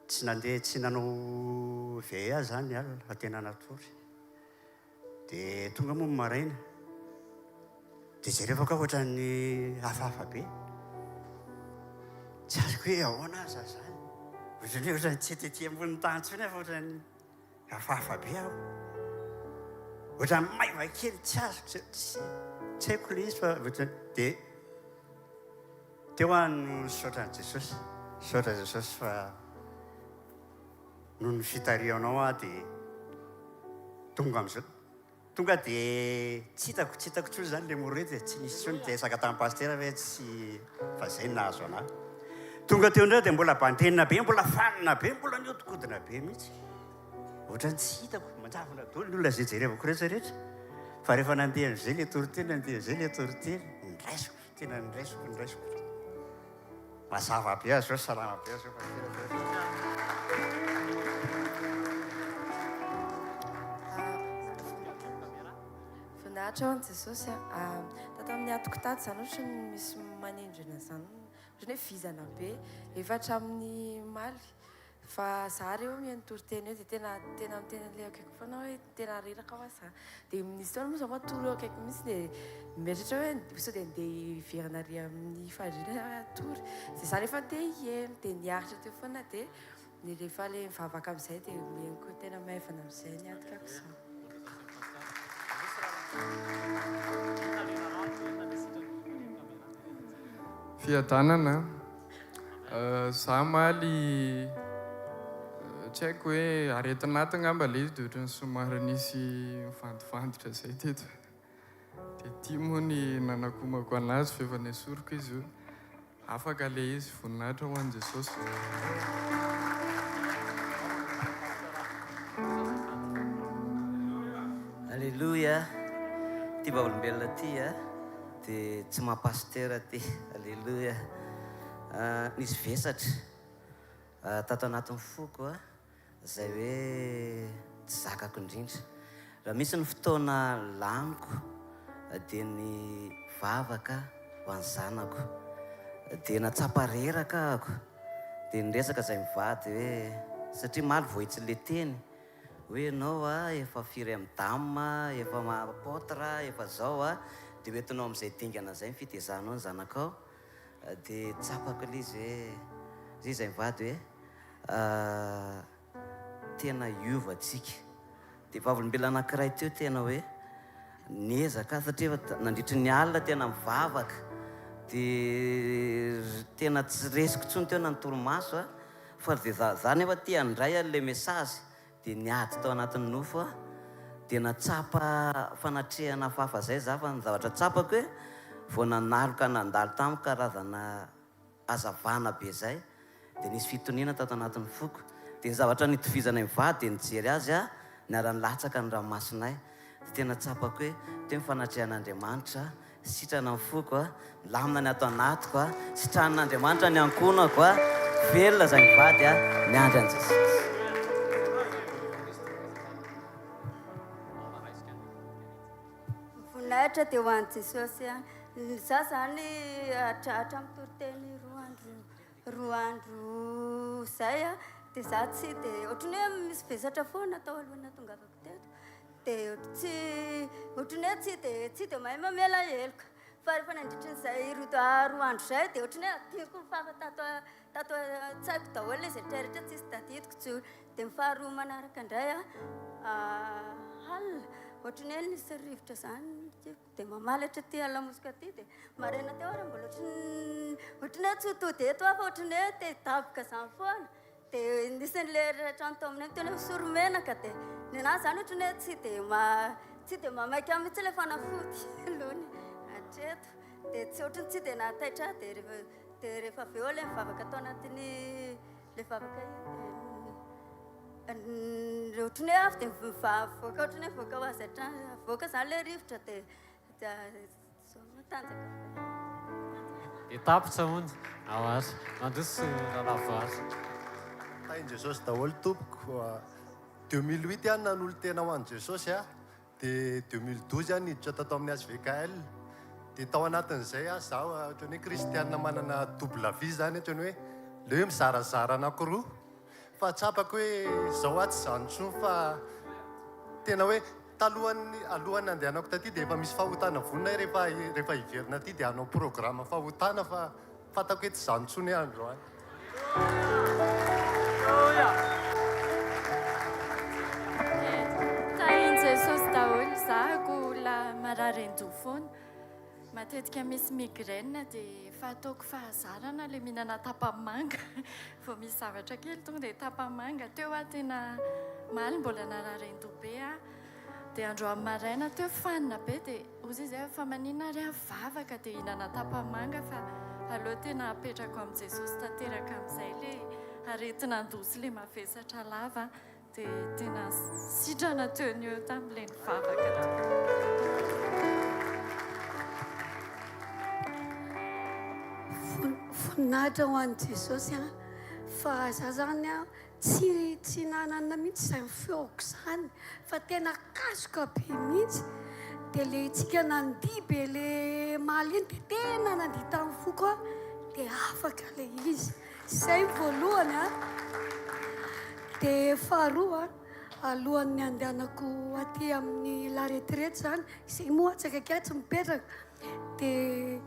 tsy nandeha tsy nanao ve zany alina fa tena natory dia tonga moa maraina dia zay rehefa ka ohatran'ny hafahafa be tsy azoko hoe ahoana aza zany ohatrany ohatrany tsy tetỳ ambony tany tsony fa ohatrany hafahafa be aho ohatrany maiva kely tsy azoko tsy haiko le izy fa ohatrany dia teo aho no saotran' Jesosy saotra Jesosy fa noho ny fitarianao aho dia tonga am'izao tonga dia tsy hitako tsony zany le morety tsy nisy tsony dia saka tamin'ny pastera hoe tsy fa zay nahazo anahy tonga teo indray dia mbola bandenina be mbola fanina be mbola niodikodina be mihitsy ohatrany tsy hitako manjavona dolo ny olona zay jerevako rehetrarehetra fa rehefa nandeha n'izay le toriteny nandeha n'izay le toriteny niraisiko tena niraisiko mazava be azy zao salama be azy voninahitra ao an' Jesosy tato amin'ny atoko tato zany ohatra ny misy manendrina zany ohatrany hoe vizana be efatra amin'ny maly fa za reo mianotory teny eo dia tena miteny an'ilay akaiky foana hoe tena reraka hoa za dia misy taona moa za matory eo akaiky mihitsy dia mieritratra hoe sao dia andeha iverana ary amin'ny fahadrina atory dia za rehefa andeha hieno dia niaritra teo foana dia ny rehefa le mivavaka amin'izay dia mieniko tena maivana amin'izay niatikako za fiadanana za maly tsy haiko hoe aretin'aty ngamba le izy dia ohatrany somary nisy mivandivanditra zay teto dia tia moa ny nanakomako anazy fa efa nesoriko izy io afaka le izy voninahitra ho an' Jesosy Alleluia ty vavolombelona ty dia tsy mahapastera ty alleluia nisy vesatra tato anatin'ny foko zay hoe tsy zakako indrindra raha misy ny fotoana laniko dia ny vavaka ho an'ny zanako dia natsapa reraka ahako dia niresaka zay mivady hoe satria maly vohitsy le teny hoe ianao efa firy amin'ny dame efa mapotra efa zao dia hoentinao amin'izay dingana zay mifitezanao ny zanakao dia tsapako le izy hoe zay zay mivady hoe tena iovatsika dia vavolombelona anankiray teo tena hoe niezaka satria nandritry ny alina tena mivavaka dia tena tsy resiko tsony teo nantoromaso fa dia za nefa tia andray le mesazy dia niady tao anatin'ny nofo dia natsapa fanatrehana fafa zay za fa ny zavatra tsapako hoe vao nanaloka nandalo tamiko karazana azavana be zay dia nisy fitoniana tato anatin'ny foko dia ny zavatra nitovizana mivady dia nijery azy niara-nilatsaka ny ranomasonay dia tena tsapako hoe teo mifanatrehan'Andriamanitra sitrana ny foko lamina ny ato anatiko sitran'Andriamanitra ny ankonako velona zay mivady miandry an' Jesosy voninahitra dia ho an'i Jesosy za zany hatratra mitoriteny roa andro zay dia za tsy dia ohatrany hoe misy vesatra foana atao alohana tongavako teto dia ohatrany hoe tsy dia mahay mamela heloka fa rehefa nandritran'izay roa andro zay dia ohatrany hoe tiako mifafa tato tsy haiko daholo izy rehetrarehetra tsisy tadidiko tsy dia mifaharoa manaraka indray alina ohatrany hoe nisy rivotra zany dia mamalatra ty alamosika ty dia maraina teo raha mbola ohatrany hoe tsy hotody eto fa ohatrany hoe te hidaboka zany foana dia nisy n'le trano tao aminay tena hoe soromenaka dia ny anahy zany ohatrany hoe tsy dia mamaika mihitsy le fanafody lony hatreto dia tsy ohatrany tsy dia nahataitra dia rehefa avy eo le mivavaka tao anatiny le vavaka ohatrany hoe avy dia mivoaka ohatrany hoe voaka ho azy hatrany voaka zany le rivotra dia matanjaka dia tapitra hony ao ary mandroso rahalavo ary tain'i Jesosy daholo tompoko 2008 ihany nanolo tena ho an'i Jesosy dia 2012 ihany niditra tato amin'ny hvkl dia tao anatin'izay zaho ohatrany hoe kristianina manana double vie zany ohatrany hoe le hoe mizarazara anankiroa fahatsapako hoe zao aty zanotsono fa tena hoe alohan'ny andehanako taty dia efa misy fahotana vonina rehefa hiverina aty dia hanao programma fahotana fa fatako hoe tsy zanontsony andro any. Tahin Jesosy daholo zahako la mararendo foana. Matetika misy migraine dia fataoko fahazarana le mihinana tapamanga. Vao misy zavatra kely tonga dia tapamanga. Teo aho tena maly mbola nararendo be aho. Dia andro amin'ny maraina teo fanina be dia ozy izay fa maninona ary avavaka dia hihinana tapamanga fa aleo tena apetrako amin'i Jesosy tanteraka amin'izay le aretina andosy le mavesatra lava dia tena sitrana teo ny eo tamin'ilay nivavaka. Voninahitra ho an'i Jesosy fa za zany tsy nanana mihitsy izay feoko izany fa tena kasoka be mihitsy dia le tsika nandihy be le maly iny dia tena nandihy tamin'ny foko dia afaka le izy. Izay voalohany dia faharoa alohan'ny andehanako aty amin'ny la retraite zany izay moa tsakakay tsy mipetraka dia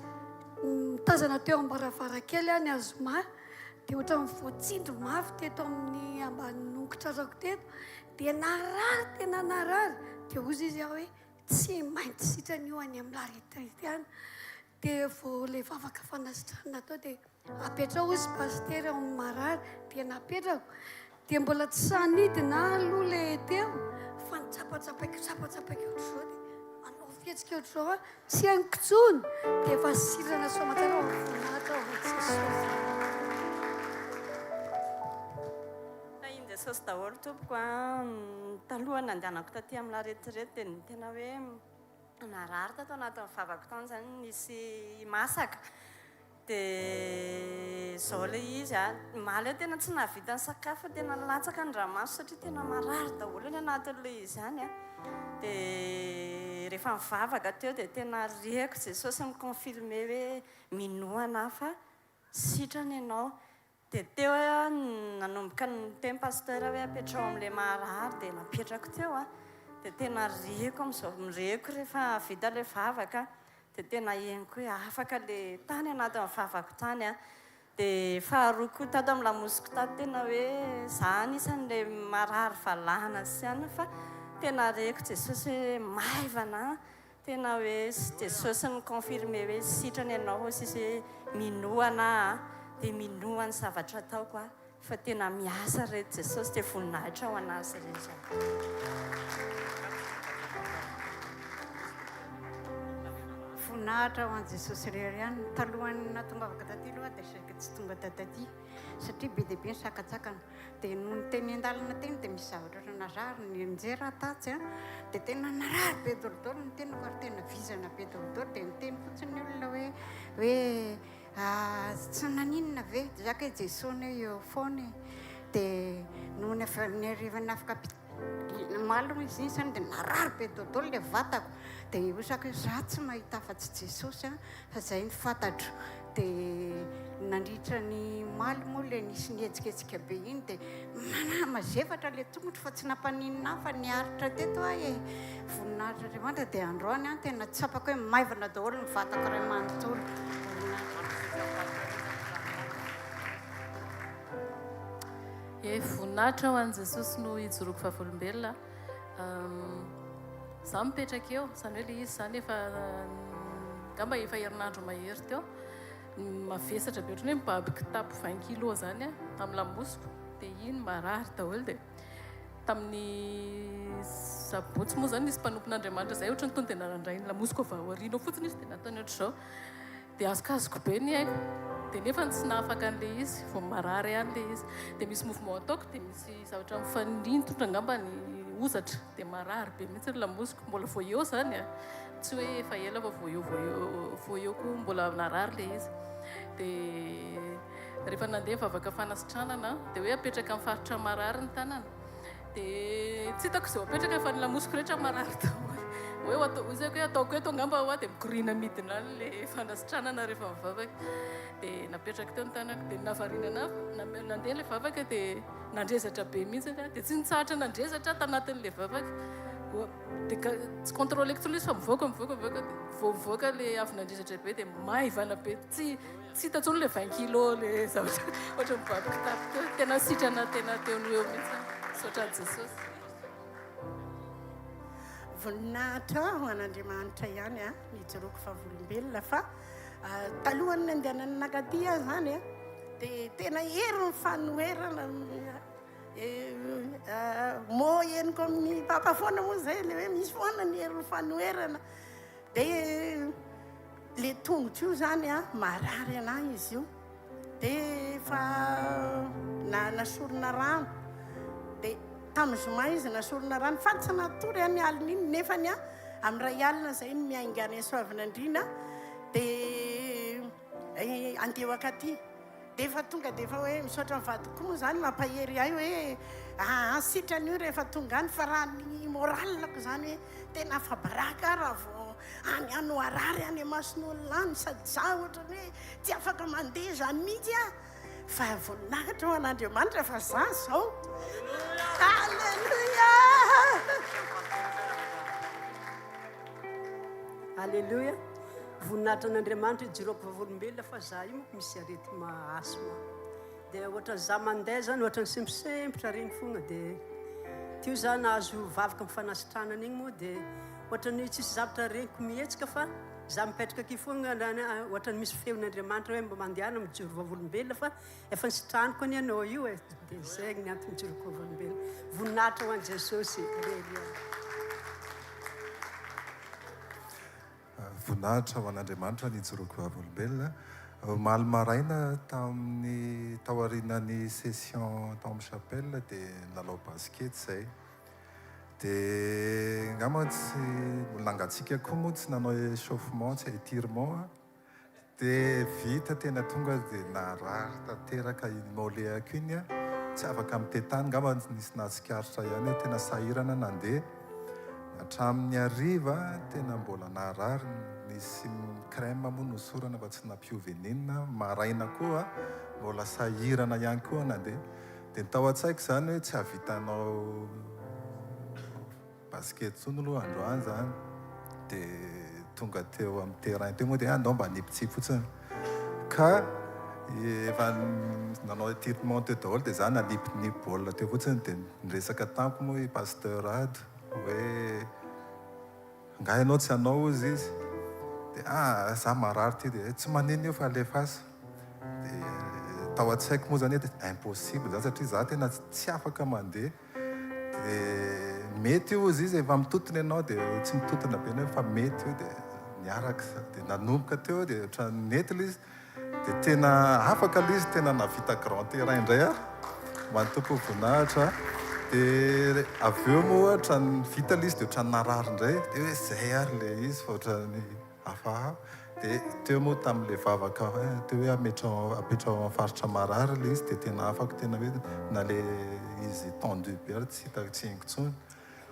mitazana teo ambaravarakely any azoma dia ohatra mivoatsindro mafy teto amin'ny ambanonongotra rako teto dia narary tena narary dia ozy izy aho hoe tsy mainty sitrany io any amin'ny la retraite any dia vao le vavaka fanasitrana tao dia apetrao izy pastery amin'ny marary dia napetrako dia mbola tsy sanidina aloha le teo fa nitsapatsapaiky ohatr'izao dia manao fihetsika ohatr'izao tsy hainkotsony dia efa sirana soamatsara ao voninahitra ao Jesosy. Tahin Jesosy daholo tompoko talohany andehanako taty amin'ny la retraite dia ny tena hoe narary tato anatin'ny vavako tany zany nisy masaka dia zao le izy maly tena tsy nahavita ny sakafo tena latsaka ny ramaso satria tena marary daholo ny anatin'le izy zany dia rehefa mivavaka teo dia tena rehako Jesosy miconfirme hoe minoana fa sitrany ianao dia teo nanomboka nyteny pasteur hoe apetrao amin'ilay marary dia napetrako teo dia tena rehako amin'izao mirehako rehefa vita ilay vavaka dia tena henoko hoe afaka le tany anatin'ny vavako tany dia faharoa koa tato amin'ny lamosiko tato tena hoe za anisan'ilay marary valahana sy any fa tena rehako Jesosy hoe maivana tena hoe Jesosy miconfirme hoe sitrany ianao hoy izy hoe minoana dia minoany zavatra ataoko fa tena miasa reto Jesosy dia voninahitra ho anazy rehetra. Voninahitra ho an'i Jesosy rery ihany talohany natombavaka taty aloha dia saika tsy tonga tataty satria be dia be ny sakatsakana dia no nyteny an-dalana teny dia misy zavatra narary ny mijery atatsy dia tena narary be dolodolo ny teniko ary tena vizana be dolodolo dia niteny fotsiny olona hoe tsy naninona ve zaka hoe Jesosy eo foana dia no ny arivana afaka malona izy iny zany dia narary be dolodolo le vatako dia osaka hoe za tsy mahita afa-tsy Jesosy fa izay ny fantatro dia nandritra ny maly moa le nisy nihetsiketsika be iny dia mazevatra le tongotro fa tsy nampaninina fa niaritra teto voninahitra Andriamanitra dia androany tena tsapako hoe maivana daholo ny vatako ray manontolo. Voninahitra ho an'i Jesosy no hijoroako vavolombelona za mipetraka eo izany hoe le izy zany efa ngamba efa herinandro mahery teo mavesatra be ohatrany hoe mibaby kitapo 20 kilo zany amin'ny lamosiko dia iny marary daholo dia tamin'ny sabotsy moa zany nisy mpanompon'Andriamanitra zay ohatrany tony dia narandray ny lamosiko avy aoriana fotsiny izy dia natany ohatr'izao dia azokazoko be ny haiko dia nefa tsy nahafaka an'le izy vao marary ihany le izy dia misy mouvement ataoko dia misy zavatra mifanindrotra ngamba ny ozatra dia marary be mihitsy ny lamosiko mbola vao eo zany tsy hoe efa ela fa vao eo koa mbola narary le izy dia rehefa nandeha vavaka fanasitranana dia hoe apetraka amin'ny faritra marary ny tanana dia tsy hitako izay apetraka fa ny lamosiko rehetra marary daholo hoe zay hoe ataoko hoe tongamba hoa dia mikorina midina any le fanasitranana rehefa mivavaka dia napetraka teo ny tanako dia navariana nandeha le vavaka dia nandrezatra be mihitsy dia tsy nitsahatra nandrezatra tanatin'le vavaka dia tsy contrôleko tsolo izy fa mivoaka dia voavoaka le avy nandrezatra be dia maivana be tsy hita tsolo le 20 kilo le zavatra ohatra mivavaka tapo teo tena sitrana tena teo ny eo mihitsy saotra Jesosy. Voninahitra ho an'Andriamanitra ihany nijoroako fahavolombelona fa talohany andehanany nakaty zany dia tena hery ny fanoherana mo eniko amin'ny papa foana moa zay le hoe misy foana ny hery ny fanoherana dia le tongotra io zany marary anahy izy io dia fa nasorona rano dia tamin'ny zoma izy nasorona rano fa tsy natory any alina iny nefany amin'ny ray alina zay ny miaingany soavinandrina dia andehoaka aty dia efa tonga dia efa hoe misaotra mivadiko moa zany mampahery ahy hoe sitrany io rehefa tonga any fa raha ny moralako zany hoe tena fabaraka raha vao any ano arary any amason'olona any sady za ohatrany hoe tsy afaka mandeha zany mihitsy fa voninahitra ho an'Andriamanitra fa za zao. Alleluia. Alleluia. Voninahitra an'Andriamanitra ijoroako vavolombelona fa za io moko misy arety maasma dia ohatra za mandeha zany ohatra ny semposempotra reny fogna dia tio za nahazo vavaka mifanasitranana iny moa dia ohatra ny tsisy zavatra reniko mihetsika fa za mipetraka aky fogna ohatra ny misy feon'Andriamanitra hoe mba mandehana mijoro vavolombelona fa efa nisitraniko any ianao io dia zay ny antony mijoroako vavolombelona. Voninahitra ho an'i Jesosy. Voninahitra ho an'Andriamanitra nijoroako vavolombelona. Omaly maraina tamin'ny taorian'ny session tao amin'ny chapelle dia lalao basket zay dia ngamba tsy nangatsika koa moa tsy nanao échauffement tsy étirement dia vita tena tonga dia narary tanteraka moleako iny tsy afaka mitetany ngamba nisy nahatsikaritra ihany tena sahirana nandeha hatramin'ny hariva tena mbola narary nisy crème moa nosorana fa tsy nampiovenina maraina koa mbola sahirana ihany koa nandeha dia tao an-tsaiko zany hoe tsy havitanao basket tsony aloha androany zany dia tonga teo amin'ny terrain teo moa dia andao mba nipitsy fotsiny ka efa nanao étirement teo daholo dia za nanipinipy baolina teo fotsiny dia niresaka tampo moa i pasteur ady hoe nga ianao tsy anao ozy izy dia za marary ty dia tsy manino io fa alefasa dia tao an-tsaiko moa zany hoe impossible za satria za tena tsy afaka mandeha dia mety io izy izy efa mitotona ianao dia tsy mitotona be fa mety io dia niaraka dia nanomboka teo dia ohatran'ny nety l izy dia tena afaka l izy tena navita grand terrain indray mantompo voninahitra dia avy eo moa ohatran'ny vita l izy dia ohatran'ny narary indray dia hoe zay ary le izy fa ohatran'ny hafaha dia teo moa tamin'le vavaka teo hoe apetra amin'ny faritra marary le izy dia tena afaka tena hoe na le izy tendu be ary tsy hitako tsy haingo tsony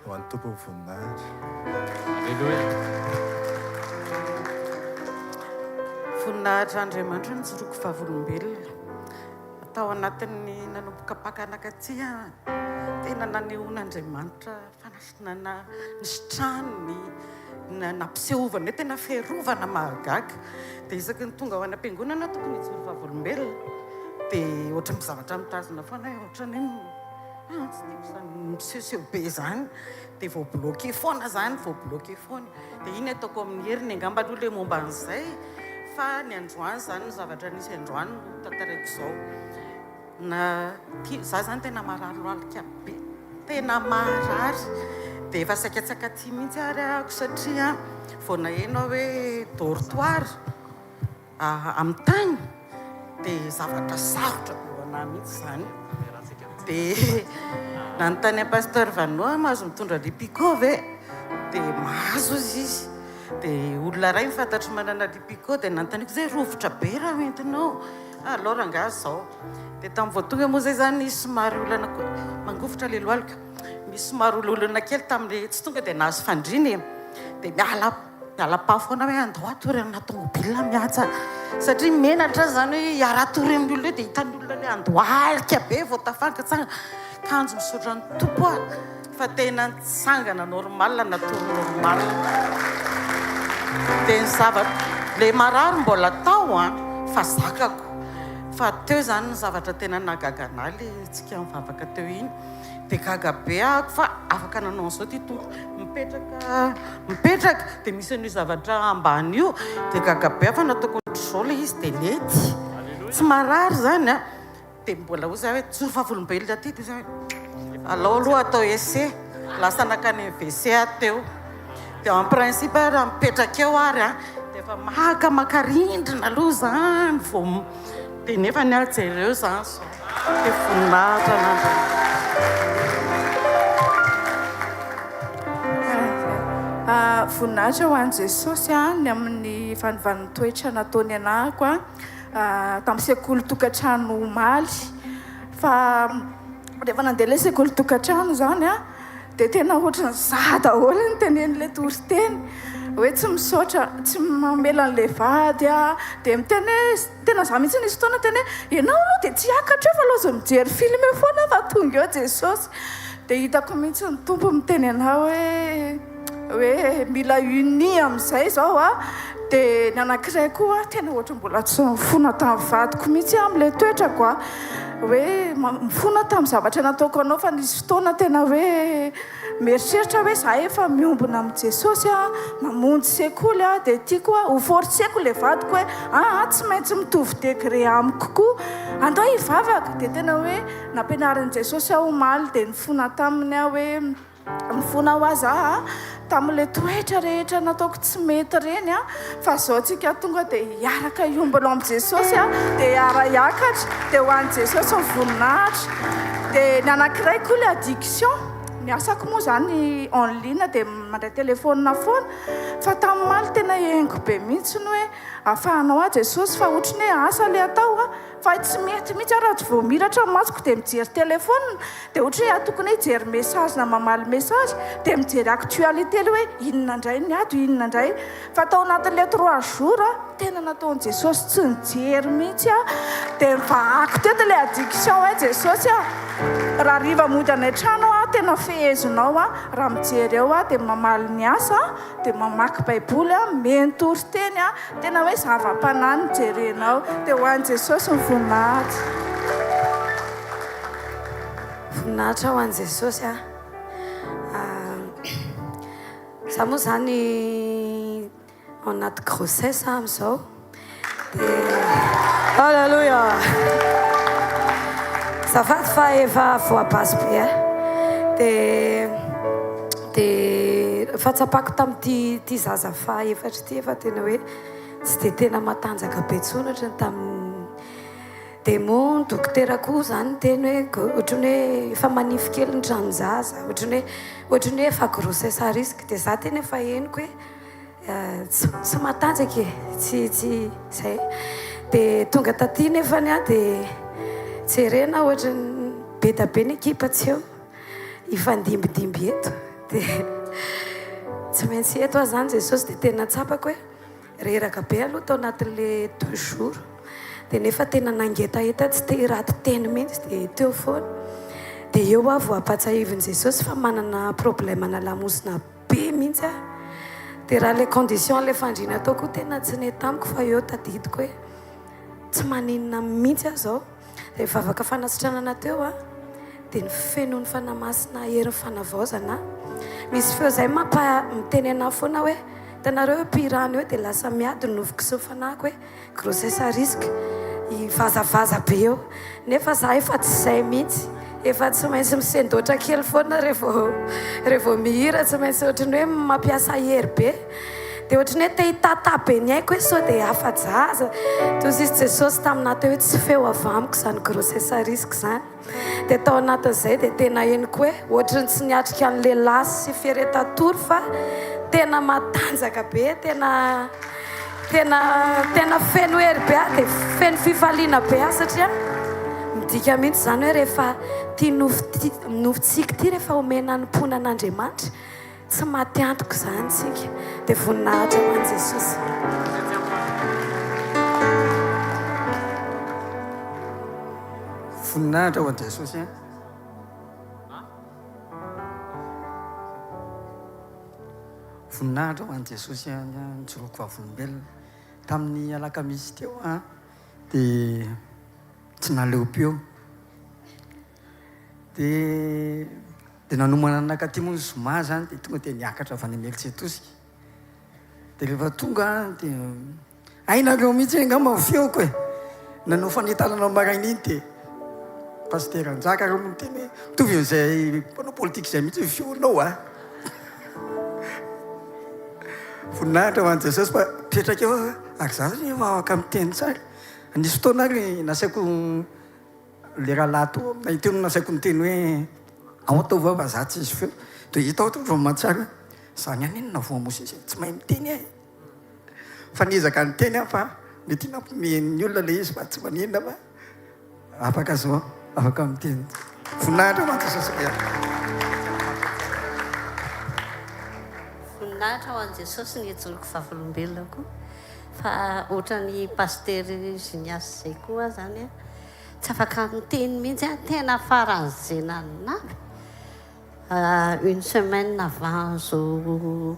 ho an'ny tompo voninahitra. Alleluia. Voninahitra Andriamanitra nijoroako fahavolombelona atao anatin'ny nanomboka mpakanakaty tena nanehoan'Andriamanitra fanasinana ny sitrany nampisehovana tena fiarovana mahagaga dia isaky ny tonga ho any am-piangonana tokony hijoro fahavolombelona dia ohatra ny zavatra mitazona foana ohatrany tsy tiako zany misehoseho be zany dia voabloqué foana zany voabloqué foana dia iny ataoko amin'ny heriny angamba aloha le momba an'izay fa ny androany zany ny zavatra nisy androany no tantaraiko izao na za zany tena marary lohalika be tena marary dia efa sakatsaka ty mihitsy ary ahako satria vao nahenao hoe dortoir amin'ny tany dia zavatra sarotra eo anahy mihitsy zany dia nanontany pasteur Vanoa mahazo mitondra lipiko ve dia mahazo izy izy dia olona ray mifantatry manana lipiko dia nanontanyko zay rovotra be raha entinao alors nga zao dia tamin'ny voatonga moa zay zany nisy somary olana mangofotra le lohalika misy somary olona kely tamin'le tsy tonga dia nahazo fandriny dia miala-pa foana hoe andao atory amina tômôbilina miatsa satria menatra zany hoe hiara-tory amin'olona io dia hitan'olona le andoalika be vao tafankatsanga kanjo misotra ny tompo a fa tena nitsangana normal natory normal dia ny zavatra le marary mbola tao a fa zakako fa teo zany ny zavatra tena nagagana le tsika mivavaka teo iny dia gaga be ahako fa afaka nanao an'izao ty tompo mipetraka dia misy an'io zavatra ambany io dia gaga be fa nataoko ohatr'izao le izy dia nety tsy marary zany a dia mbola ozy hoe joro vavolombelona ty dia zany alao aloha atao ese lasa nakany WC teo dia en principe raha mipetraka eo ary a dia efa maka rindrina aloha zany vao dia nefa ny ajereo zany so dia voninahitra nandro voninahitra ho an'i Jesosy ny amin'ny vanovan'ny toetra nataony anahako tamin'ny sekoly tokantrano omaly fa rehefa nandeha ilay sekoly tokantrano zany dia tena ohatrany za daholo ny tenen'ilay toriteny hoe tsy misaotra tsy mamela n'ilay vady dia miteny hoe tena za mihitsy nisy fotoana teny hoe ianao aloha dia tsy akatra eo fa loza mijery filme foana fa tonga eo Jesosy dia hitako mihitsy ny tompo miteny anao hoe mila uni amin'izay zao dia ny anankiray koa tena ohatra mbola tsy mifona tamin'ny vadiko mihitsy amin'ilay toetrako hoe mifona tamin'ny zavatra nataoko anao fa nisy fotoana tena hoe mieritreritra hoe za efa miombona amin'ny Jesosy mamonjy sekoly dia tiako ho forceko ilay vadiko hoe tsy maintsy mitovy degré amiko koa andao hivavaka dia tena hoe nampianarin'i Jesosy omaly dia nifona taminy hoe mifona ho aza tamin'ilay toetra rehetra nataoko tsy mety reny fa zao tsika tonga dia hiaraka iombana amin'ny Jesosy dia hiara-hiakatra dia ho an'i Jesosy ny voninahitra dia ny anankiray koa ilay addiction miasako moa zany en ligne dia mandray telefonina foana fa tamin'ny maly tena hengo be mihitsy ny hoe ahafahanao Jesosy fa ohatrany hoe asa le atao fa tsy mety mihitsy raha tsy vao miratra masoko dia mijery telefonina dia ohatra hoe tokony hijery message na mamaly message dia mijery actualité le hoe inona indray ny ado inona indray fa tao anatin'ilay 3 jours tena nataon'i Jesosy tsy nijery mihitsy dia mivahako teto ilay addiction hoe Jesosy raha riva mody anay trano tena fehezonao raha mijery eo dia mamaly ny asa dia mamaky baiboly mentory teny tena hoe zava-panany jerenao dia ho an'i Jesosy ny voninahitra ho an'i Jesosy za moa zany anaty grossesse amin'izao dia alleluia zafady fa efa voabazy be dia fahatsapako tamin'ity zaza faefatra ity efa tena hoe tsy dia tena matanjaka be tsonatra tamin'ny dia moa dokotera koa zany teny hoe ohatrany hoe efa manify kely ny tranonjaza ohatrany hoe efa grossesse à risque dia za tena efa henoko hoe tsy matanjaka tsy zay dia tonga taty nefany dia jerena ohatra be da be ny ekipa tsy eo hifandimbidimby eto dia tsy maintsy eto zany Jesosy dia tena tsapako hoe reraka be aloha tao anatin'le 2 jours dia nefa tena nangetaheta tsy te hiraty teny mihitsy dia teo foana dia eo vao ampatsahivin' Jesosy fa manana problème na lamosina be mihitsy dia raha le condition le fandriana ataoko tena tsy netamiko fa eo tadidiko hoe tsy maninona mihitsy zao dia vavaka fanasitranana teo dia ny fenon'ny fanamasina herin'ny fanavaozana misy feo zay miteny ana foana hoe tanareo pirany eo dia lasa miady novoko sy fanahiko hoe grossesse à risque ivazavaza be eo nefa za efa tsy zay mihitsy efa tsy maintsy misendoatra kely foana rehefa mihira tsy maintsy ohatrany hoe mampiasa hery be dia ohatrany hoe te hitata be ny haiko hoe sao dia afa-jaza toy izy Jesosy tamina teo hoe tsy feo avamiko zany grossesse à risque zany dia tao anatin'izay dia tena henoko hoe ohatrany tsy niatrika an'le lasy sy fieretatory fa tena matanjaka be tena feno hery be dia feno fifaliana be satria midika mihitsy zany hoe rehefa tia nofotsika ty rehefa omena ny mponan'Andriamanitra tsy maty antoko zany sika dia voninahitra ho an'i Jesosy. Voninahitra ho an'i Jesosy a. Voninahitra ho an'i Jesosy a nijoroako vavolombelona tamin'ny alakamisy teo a dia tsy naleopeo dia nanomana nakaty moa ny zoma zany dia tonga dia niakatra avy any Melitsetosika dia rehefa tonga dia ainareo mihitsy angamba ny feoko e nanao fanetanana marain'iny dia paster Anjaka reo no miteny hoe mitovy an'izay mpanao politika izay mihitsy feonao a. Voninahitra ho an'i Jesosy fa petraka eo ary za efa afaka miteny tsara. Nisy fotoana ary nasaiko le rahalahy to aminay teo no nasaiko miteny hoe ao ataovao fa za tsy izy feo dia hita ao fa mahatsara za ny any inona voamosy izy tsy mahay miteny e fa niezaka niteny fa mety nampimen'ny olona le izy fa tsy maninona fa afaka zao afaka miteny. Voninahitra ho an'i Jesosy ya. Voninahitra ho an'i Jesosy ny ijoroako vavolombelonako fa ohatran'ny pastery Ziniasy izay koa zany a tsy afaka miteny mihitsy a tena faran'izay nanavy une semaine avant zao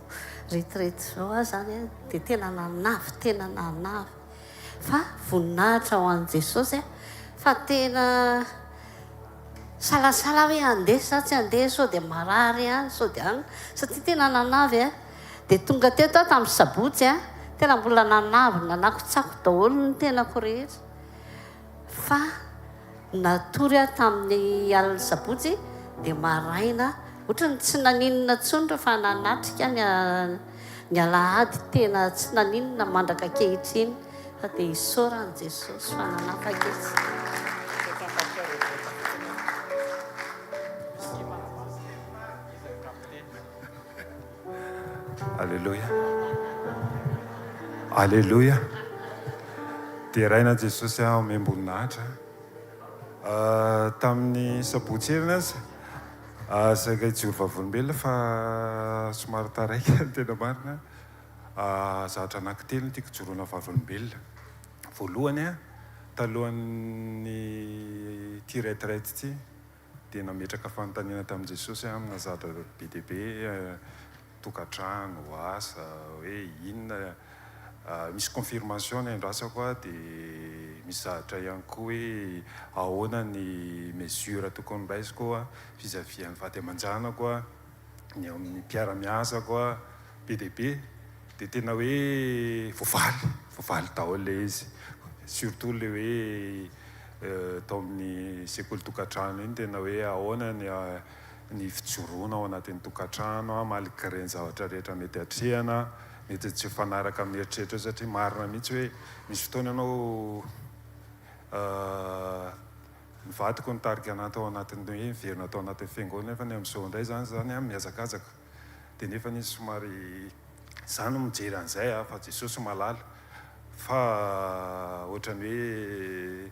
retraite zao a zany a dia tena nanavy fa voninahitra ho an'i Jesosy a fa tena salasala hoe andeha sa tsy andeha sao dia marary a sao dia any satria tena nanavy a dia tonga teto tamin'ny sabotsy a tena mbola nanavy nanako tsako daholo ny tenako rehetra fa natory a tamin'ny alina sabotsy dia maraina ohatrany tsy naninona tsony fa nanatrika ny alahady tena tsy naninona mandraka kehitriny fa dia isaorany Jesosy fa nanapa-ketsy. Alléluia. Alléluia. Dia raina Jesosy amem-boninahitra tamin'ny sabotsy heriny azy saika hijoro vavolombelona fa somary taraika ny tena marina zavatra anankitelo no tiako joroana vavolombelona. Voalohany a talohan'ny ty retraite ty dia nametraka fanontaniana tamin'i Jesosy amina zavatra be dia be tokantrano asa hoe inona misy confirmation ny andrasako a dia misy zavatra ihany koa hoe ahoana ny mesure tokony raisiko a vis-à-vis amin'ny vady aman-janako a ny amin'ny mpiara-miasako a be dia be dia tena hoe voavaly daholo le izy surtout le hoe tao amin'ny sekoly tokantrano iny tena hoe ahoana ny fijoroana ao anatin'ny tokantrano malgré ny zavatra rehetra mety hatrehana mety tsy fanaraka amin'ny eritreritra satria marina mihitsy hoe misy fotoana ianao mivadiko nitarika anaty ao anatin'ny hoe miverina atao anatin'ny fiangonana nefa ny amin'izao indray zany a mihazakazaka dia nefa nisy somary za no mijery an'izay fa Jesosy malala fa ohatrany hoe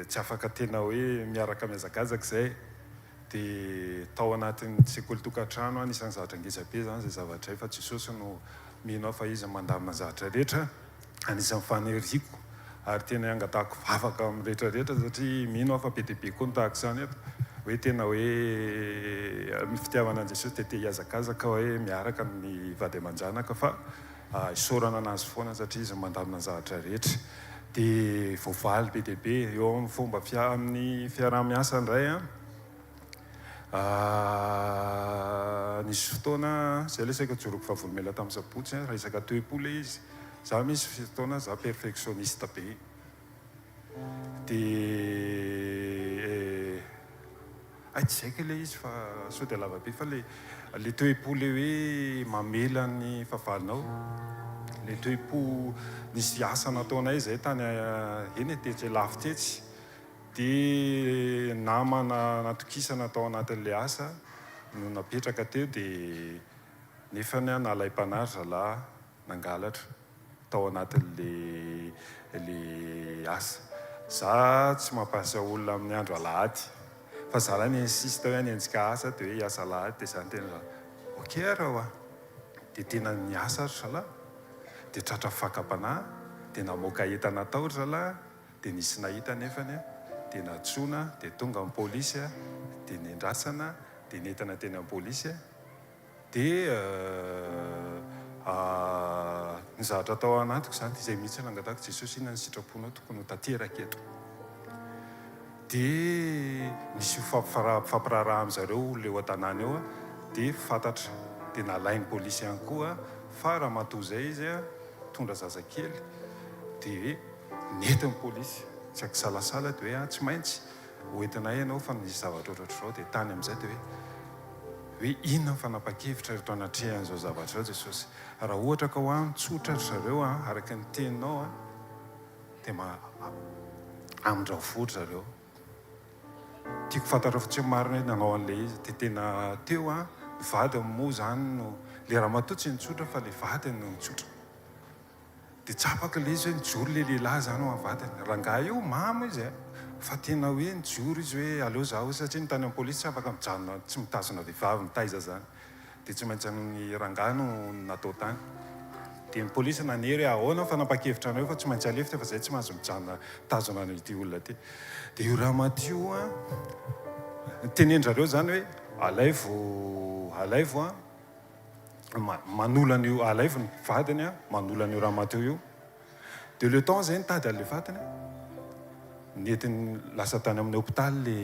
tsy afaka tena hoe miaraka mihazakazaka izay dia tao anatin'ny sekoly tokantrano anisan'ny zavatra ngezabe zany zay zavatra fa Jesosy no mino fa izy mandamina zavatra rehetra anisan'ny faneriko ary tena angatahako vavaka amin'ny rehetrarehetra satria mino fa be dia be koa nitahaka izany eto hoe tena hoe ny fitiavana an' Jesosy dia te hiazakazaka hoe miaraka ny vady aman-janaka fa isaorana anazy foana satria izy mandamina zavatra rehetra dia voavaly be dia be eo amin'ny fomba amin'ny fiaraha-miasa indray nisy fotoana zay le saika joroko vavolombelona tamin'ny sabotsy resaka toe-po le izy za misy fotoana za perfectionniste be dia tsy haiko le izy fa sao dia lava be fa le toe-po le hoe mamela ny fahavalonao le toe-po nisy asa nataonay zay tany eny tetry lafitsetsy dia namana natokisana tao anatin'le asa no napetraka teo dia nefa ny nalay-panahy zalahy nangalatra tao anatin'le asa za tsy mampasa olona amin'ny andro alahady fa za raha ny insiste hoe ny anjika asa dia hoe hiasa alahady dia zany tena okey raha dia tena niasa ry zalahy dia tratra fakapanahy dia namoaka entana tao ry zalahy dia nisy nahita nefany a dia natsoina dia tonga amin'ny pôlisy a dia niandrasana dia nentana teny amin'ny pôlisy a dia ny zavatra atao anatiko izany dia izay mihitsy nangatako Jesosy inona ny sitraponao tokony ho tanteraka eto dia nisy fampiraharaha amin'izareo leo an-tanàna eo a dia fantatra dia nalainy pôlisy ihany koa fa raha matoa izay izy a tondra zazakely dia nentiny pôlisy tsy akisalasala dia hoe tsy maintsy hoentinay ianao fa nisy zavatra ohatrao dia tany amin'izay dia hoe inona ny fanapa-kevitra reto anatrehan'izao zavatra izao Jesosy raha ohatra ka ho any tsotra ry zareo a araka ny teninao a dia amindra vory zareo tiako fantatra fa tsy marina hoe nanao an'ilay izy dia tena teo a vady moa izany no le raha matoa tsy nitsotra fa le vady no nitsotra dia tsapaka le izy hoe nijory le lehilahy izany ho avadiny rangahy io mamo izy fa tena hoe nijory izy hoe aleo zaho satria ny tany amin'ny pôlisy tsy afaka mijanona tsy mitazona vehivavy mitaiza zany dia tsy maintsy ny rangahy no natao tany dia ny pôlisy nanery hoe ahoana ny fanapa-kevitra anao fa tsy maintsy alefitra fa izay tsy mahazo mijanona tazona n'ity olona ty dia io raha matio a tenendrareo zany hoe alaivo a manolana io alaivo ny vadiny a manolana io raha mateo io dia le temps zay nitady an'le vadiny nentiny lasa tany amin'ny hôpitaly le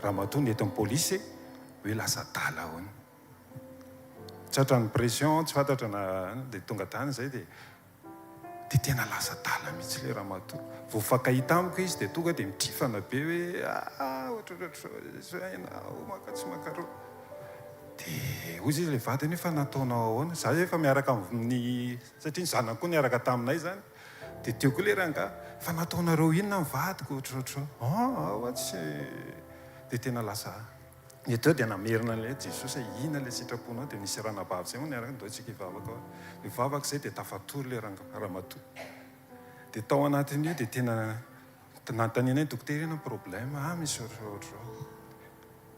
raha mateo nentin'ny pôlisy hoe lasa tala hoany tsatra ny pression tsy fantatra dia tonga tany zay dia tena lasa tala mihitsy le raha mateo vao fakahita amiko izy dia tonga dia mitrifana be hoe ohatranaao maka tsy makaroa dia hoy izy le vadiny hoe fa nataonao ahoana za efa miaraka amin'ny satria ny zanako koa niaraka taminay zany dia teo koa le rangahy fa nataonareo inona ny vadiko ohatrao tsy dia tena lasa teo dia namerina le Jesosy inona le sitraponao dia nisy ranabavy zay moa niaraka ndao tsika hivavaka hivavaka zay dia tafatory le ramatoa dia tao anatin'io dia tena nanontaniana ny dokotera ina problème misy ohatrao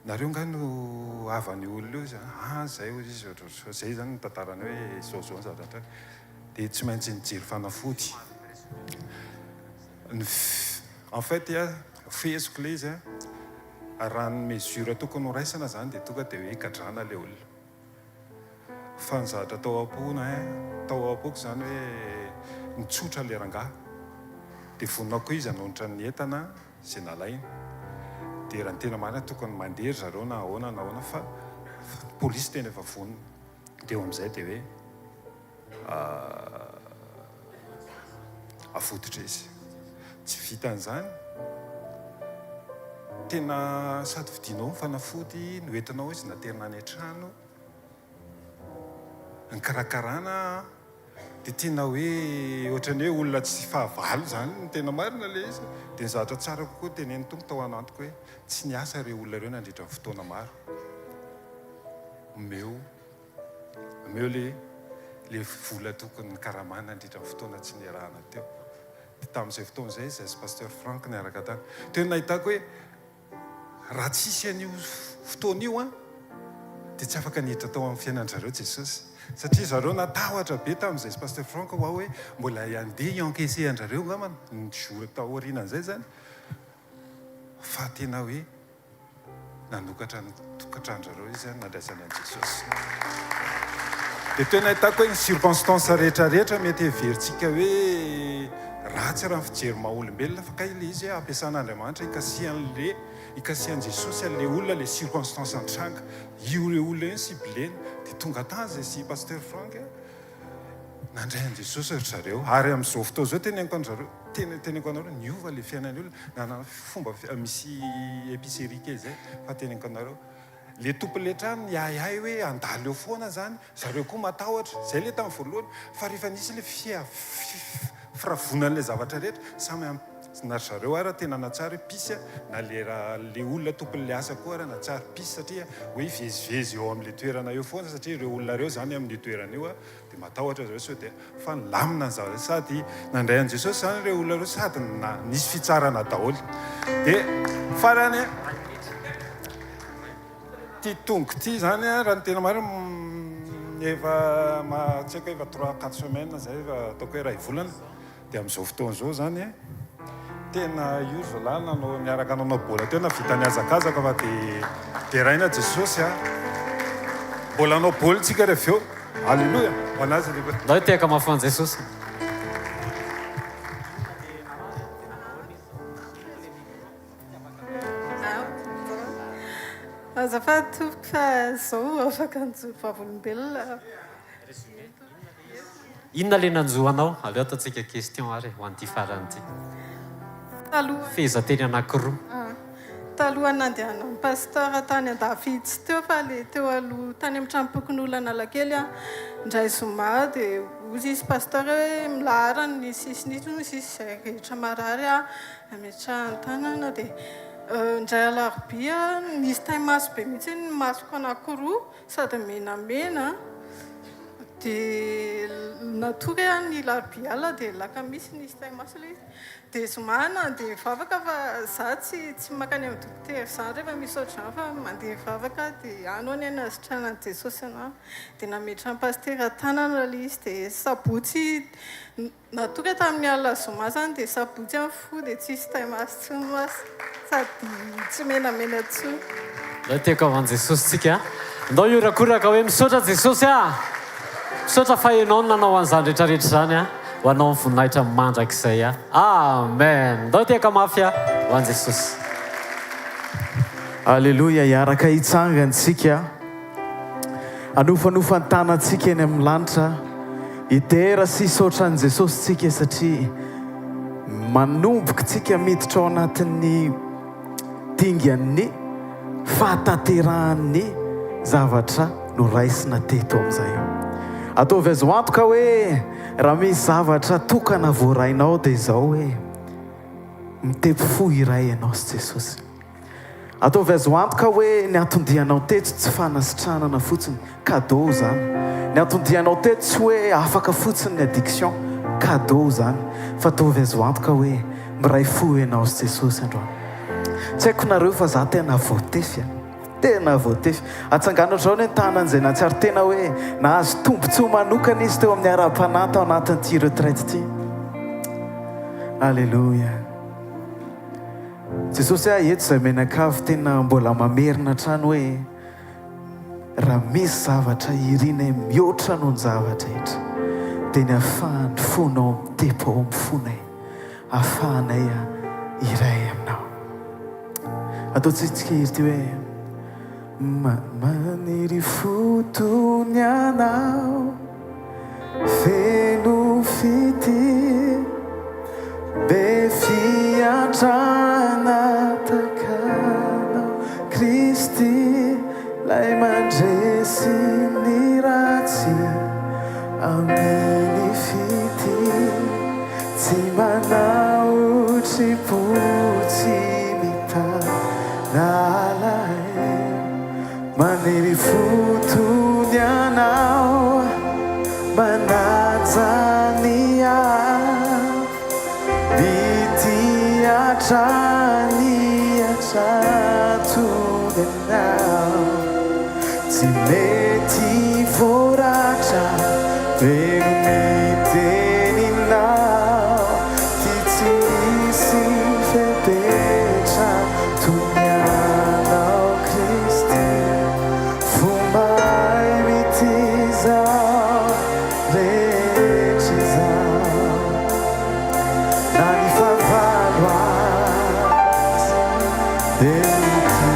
nareo nga no avany olona io zany zay hoy izy ohatrao zay zany ny tantarany hoe zaozao ny zavatra dia tsy maintsy nijery fanafody en fait fihesiko le izy raha ny mesure tokony ho raisana zany dia tonga dia hoe ikadrana le olona fa ny zavatra tao am-poko zany hoe nitsotra le rangahy dia vonona koa izy hanonitra ny entana izay nalainy dia raha ny tena marina tokony mandery zareo na ahoana fa pôlisy tena efa vonona dia eo amin'izay dia hoe afototra izy tsy vitan'izany tena sady vidinao fanafody noentinao izy naterina any an-trano ny karakarana dia tena hoe ohatrany hoe olona tsy fahavalo zany ny tena marina le izy dia ny zavatra tsara kokoa teneny tompo tao anatiko hoe tsy niasa ireo olona ireo nandritra ny fotoana maro meo le vola tokony karamana nandritra ny fotoana tsy niarahana teo dia tamin'izay fotoana izay zay sy pasteur Frank niaraka tany teo nahitako hoe raha tsisy an'io fotoana io a dia tsy afaka niditra tao amin'ny fiainan-jareo Jesosy satria zareo natahotra be tamin'izay sy pasteur Frank hoa hoe mbola andeha iencaisser-anjareo ngamba ny jour tao aorianan'izay zany fa tena hoe nanokatra ny tokatranjareo izy nandraisany an Jesosy dia teo nahitako hoe ny circonstance rehetrarehetra mety heverintsika hoe ratsy raha ny fijery maha-olombelona fa ka ile izy ampiasan'Andriamanitra ikasihan Jesosy an'le olona le circonstance antranga io le olona io sibleny dia tonga tany zay sy pasteur Frank nandray an Jesosy ry zareo ary amin'izao fotoa zao teneniko anareo niova le fiainan'ny olona fomba misy épicerie kely zay fa teneniko anareo le tompony le trano niahiahy hoe andalo eo foana zany zareo koa matahotra zay le tamin'ny voalohany fa rehefa nisy le firavonan'le zavatra rehetra samy na zareo ara tena natsara pisy na le olona tompony le asa koa ara natsara pisy satria hoe vezivezy eo amin'le toerana eo foana satria ireo olona reo zany amin'le toerana io dia matahotra zareo sao dia fa nilamina ny zavatra sady nandray an Jesosy zany ireo olona reo sady nisy fitsarana daholo dia farany ty tongo ty zany a raha ny tena marina efa tsy haiko efa 3-4 semaines zay efa ataoko hoe ray volana dia amin'izao fotoan'izao zany tena io zalahy nanao miaraka nanao bola teo na vita niazakazaka fa dia raina Jesosy mbola anao bola tsika rehefa eo alleluia ho anazy lehibe ndao tiaka mafana Jesosy azafady tompoko fa zao afaka anjoy vavolombelona inona le nanjoanao aleo ataontsika question ary ho an'ity faran'ity fezateny anankiroa taloha nandehanana ny pasteur tany an-davidy teo fa le teo aloha tany amin'ny tranopokon'olona Analakely ndray zoma dia ozy izy pasteur hoe milahara ny sisiny sisy zay rehetra marary ametrahany tanana dia ndray alarobia nisy tay maso be mihitsy ny masoko anankiroa sady menamena dia natory ny larobia ala dia laka misy nisy tay maso le izy dia zomana dia vavaka fa za tsy makany amin'ny dokotera zany rehefa misy ohatr'izany fa mandeha vavaka dia anao ny anasitrana ny Jesosy anao dia nametra ny pasteur tanana le izy dia sabotsy natory tamin'ny alina zoma zany dia sabotsy amin'ny fo dia tsisy tay maso tsy maso sady tsy menamena tsony ndao tiaka ho an'i Jesosy tsika ndao iorakoraka hoe misaotra Jesosy misaotra fa ianao nanao an'izany rehetrarehetra zany ho anao voninahitra mandrakizay amen ndao tiaka mafy ho an'i Jesosy alleluia iaraka hitsangantsika anofanofany tanantsika eny amin'ny lanitra idera sisy ohatran'i Jesosy tsika satria manomboka tsika miditra ao anatin'ny dingan'ny fahatanterahany zavatra no raisina teto amin'izay ataovy azo antoka hoe raha misy zavatra tokana voarainao dia izao hoe mitepy fo iray ianao sy Jesosy ataovy azo antoka hoe ny atondianao teto tsy fanasitranana fotsiny cadeau zany ny atondianao teto tsy hoe afaka fotsiny ny addiction cadeau zany fa ataovy azo antoka hoe miray fo ianao sy Jesosy androany tsy haiko nareo fa za tena voatefy tena voatefy atsanganatra ao ny tanan'izay natsiary tena hoe nahazo tombontsoa manokana izy teo amin'ny ara-pananta ao anatin'ity retraite ity alleluia Jesosy eto izay menakavy tena mbola mamerina trano hoe raha misy zavatra irina mihoatra noho ny zavatra etra dia ny ahafahany fonao mitepo ao amin'ny fonay ahafahanay iray aminao ataontsika izy ty hoe maniry fotony anao feno fity be fiantrana takanao Kristy lay mandresy ny ratsy amin'ny fity tsy manaotry potsy mitanalay maniry fotony anao manajany vity atrany atratony anao tsy mety voratra veno miteninao ty tsy misy fepetra tonianao Kristy fombai mity zao rehetra izao na ny favalo azy dia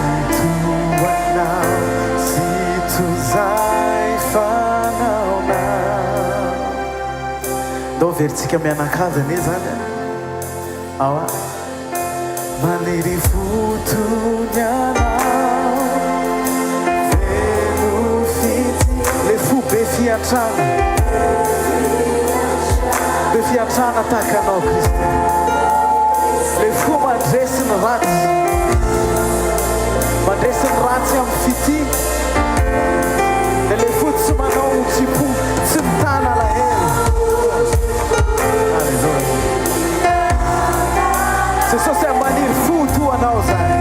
mititoanao sy tozay fanaonao ndao veritsika mianakavy ane zany aoa maniry fotony anao feno fity le fo be fiantrana takanao Kristy le fo mandresy ny ratsy amin'ny fity dia le fo tsy manao otsipo tsy mitana alahelo alleluia Jesosy maniry fo to anao zany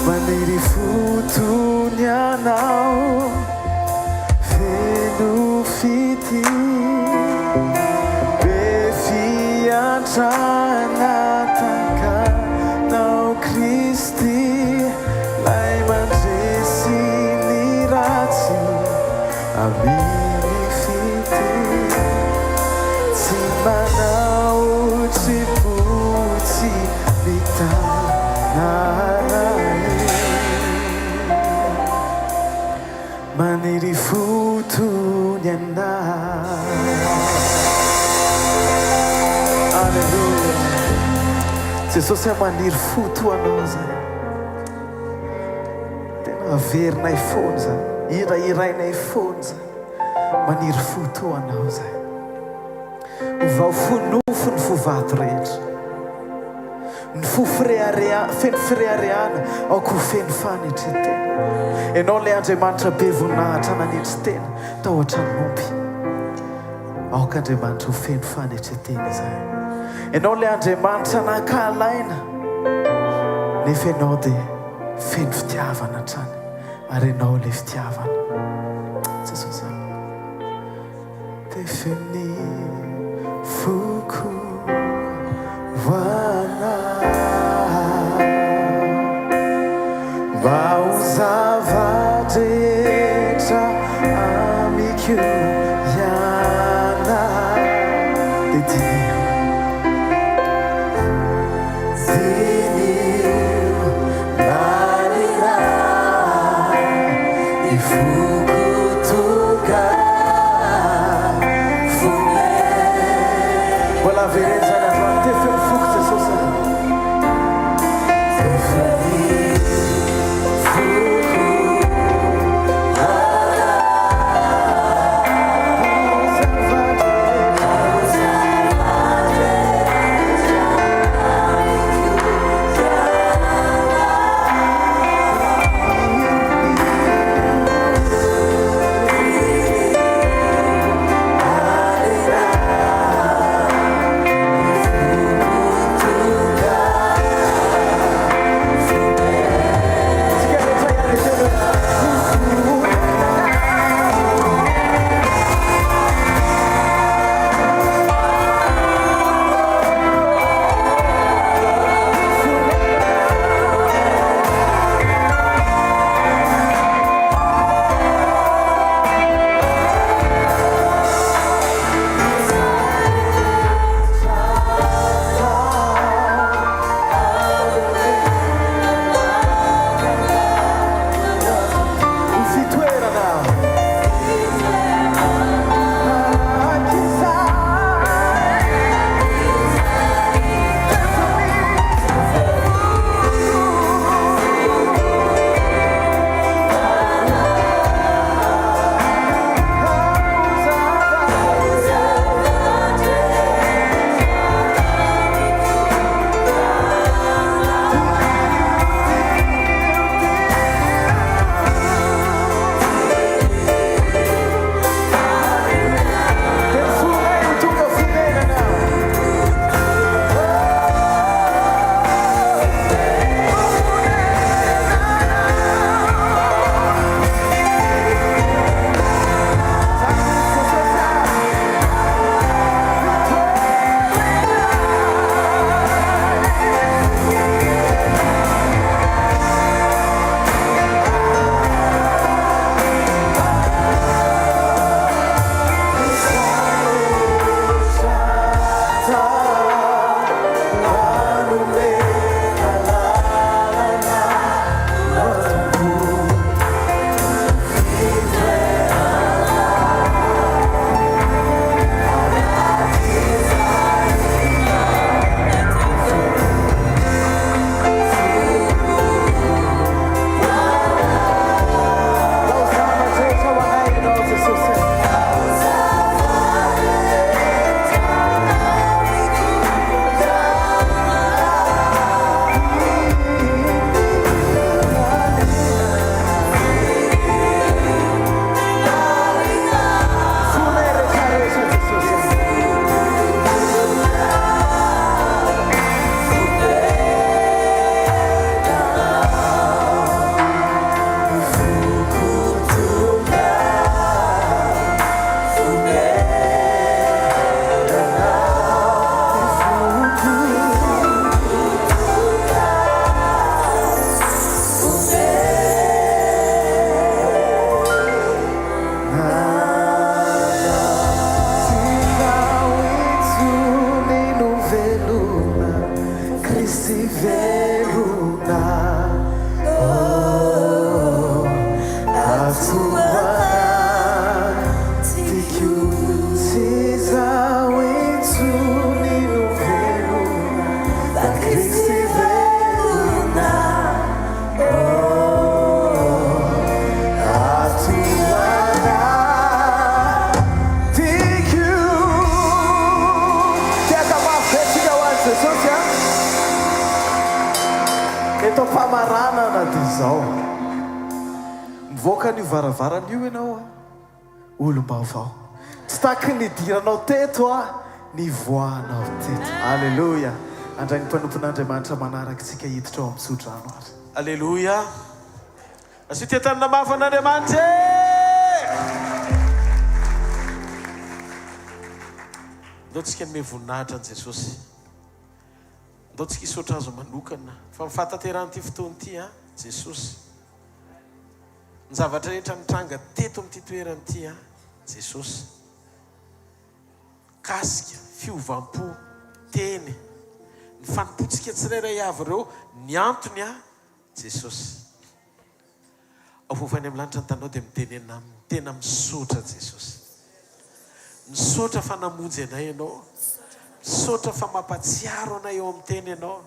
maniry fotony anao feno fity be fiantrana takanao Kristy lay mandresy ny ratsy aminy fity tsy manao tsipotsy mitananay maniry fotony anay. Alleluia. Jesosy maniry foto anao zay tena averinay foana zay irahirainay foana zay maniry foto anao zay ovao fonofo ny fovato rehetra ny fo feno firehareana aoko feno fanetretena ianao le Andriamanitra be voninahitra nanetry tena tao an-tranompy aoka Andriamanitra ho feno fanetretena izay ianao le Andriamanitra nankalaina nefa ianao dia feno fitiavana hatrany ary ianao le fitiavana Jesosy dia feny foko hoana mba ho zava-drehetra amiko ihana dia dinio manira i foko toka fome mbola vereza ny androany te feno foko Jesosy voana dia izao mivoaka n'io varavarana io ianao a olom-baovao tsy taky nidiranao teto a ny voanao teto alleloia andray ny mpanompon'andriamanitra manaraka tsika hiditra ao amin'ny sodrano ary alleloia asio tetanina mafan'andriamanitra ndao tsika nome voninahitra an jesosy ndao tsika hisotra azo manokana fa mifatanteranyity fotoanyity a jesosy ny zavatra rehetra nitranga teto amin'ity toeranyity a jesosy kasika fiovampo teny ny fanompotsika tsirairay avy ireo ny antony a jesosy avovany amin'ny lanitra ny tanao dia mitenena aminy tena misotra jesosy misotra fa namonjy anay ianao misotra fa mampatsiaro anay eo amin'ny teny ianao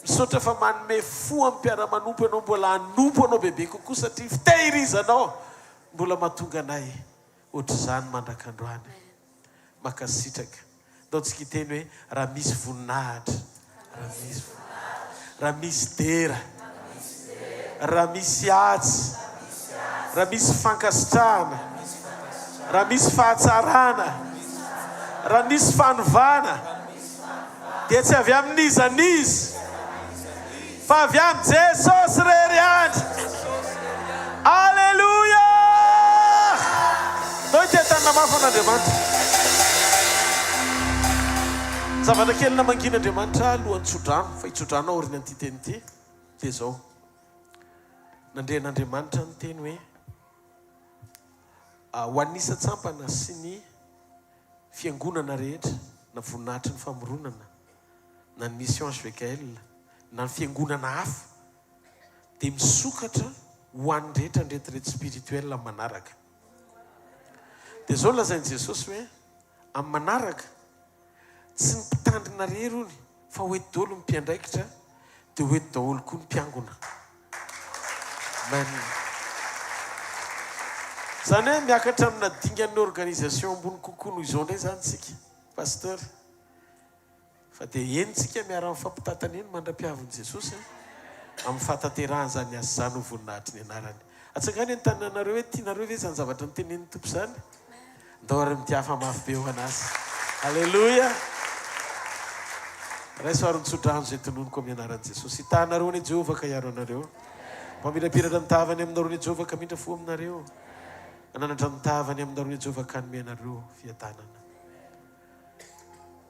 misotra fa manome fo amin'ny mpiara-manompo ianao mbola hanompo anao bebe kokoa satria fitehirizanao mbola mahatonga anay ohatr'izany mandrakandroany makasitraka ndao tsika hiteny hoe raha misy voninahitra raha misy dera raha misy atsy raha misy fankasitrahana raha misy fahatsarana raha misy fanovana dia tsy avy amin'izanizy fa avy amin'ny jesosy rery andry alleluia ndao hitetana mafan'andriamanitra zavatra kely namangin'andriamanitra alohan'ny tsodrano fa hitsodrano aoriny an'ity teny ity dia zao nandrehan'andriamanitra ny teny hoe ho anisatsampana sy ny fiangonana rehetra na voninahitra ny famoronana na ny mission hvkl na ny fiangonana hafa dia misokatra ho an'ny rehetra ny retraite spirituel amin'ny manaraka dia zao lazain'i jesosy hoe amin'ny manaraka tsy ny mpitandrina rerony fa hoety daholo ny mpiandraikitra dia hoety daholo koa ny mpiangona amen zany hoe miakatra amina dingan'ny organisation ambony kokoa noho izao ndray zany tsika pasteur fa dia enitsika miara mifampitatana eny mandra-piavin'i jesosy amin'ny fahatanterahany zany asa zany ho voninahitry ny anarany atsangany ny tananareo hoe tianareo ve zany zavatra nytenen'ny tompo zany ndao ary mitiafa mafy be ho anazy alleloia raisoary nitsodrano zay tononoko amin'ny anaran'i jesosy hitanareo ny jehovah ka hiaro anareo mpamirapiratra nitavany aminareo ny jehovah ka mindra fo aminareo ananatra nitavany aminareo ny jehovah ka nome anareo fiatanana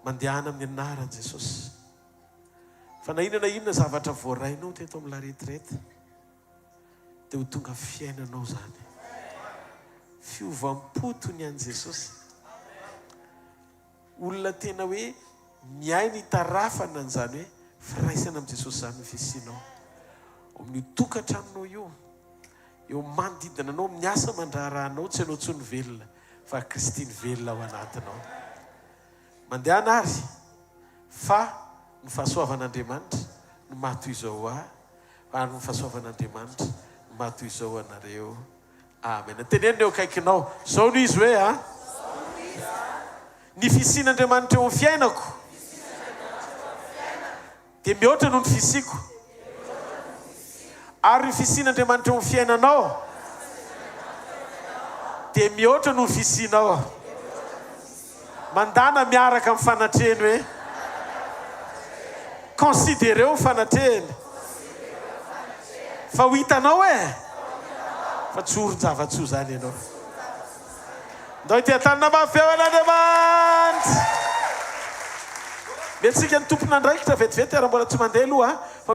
mandehana amin'ny anaran'i jesosy fa na inona zavatra voarainao teto amin'ny la retraite dia ho tonga fiainanao zany fiovampoto ny an' jesosy olona tena hoe miainy hitarafana an'izany hoe firaisana amin'i jesosy zany ny fisianao amin'ny tokantranonao io eo manodidina anao miasa mandraharahanao tsy anao tsony velona fa Kristy ny velona ao anatinao mandeha anary fa ny fahasoavan'andriamanitra no mahatoy izao ary ny fahasoavan'andriamanitra no mahatoy izao anareo amen tenenina eo akaikinao zao no izy hoe ny fisian'andriamanitra eo amin'ny fiainako dia mihoatra noho ny fisiko ary ny fisian'andriamanitra eo amin'ny fiainanao dia mihoatra noho ny fisianao mandana miaraka amin'ny fanatrehany hoe considéreo ny fanatrehany fa ho hitanao fa tsy oron-javatsoa zany ianao ndao hitiatanina mafeo an'andriamanitra metsika ny tompon'andraikitra vetivety ary mbola tsy mandeha aloha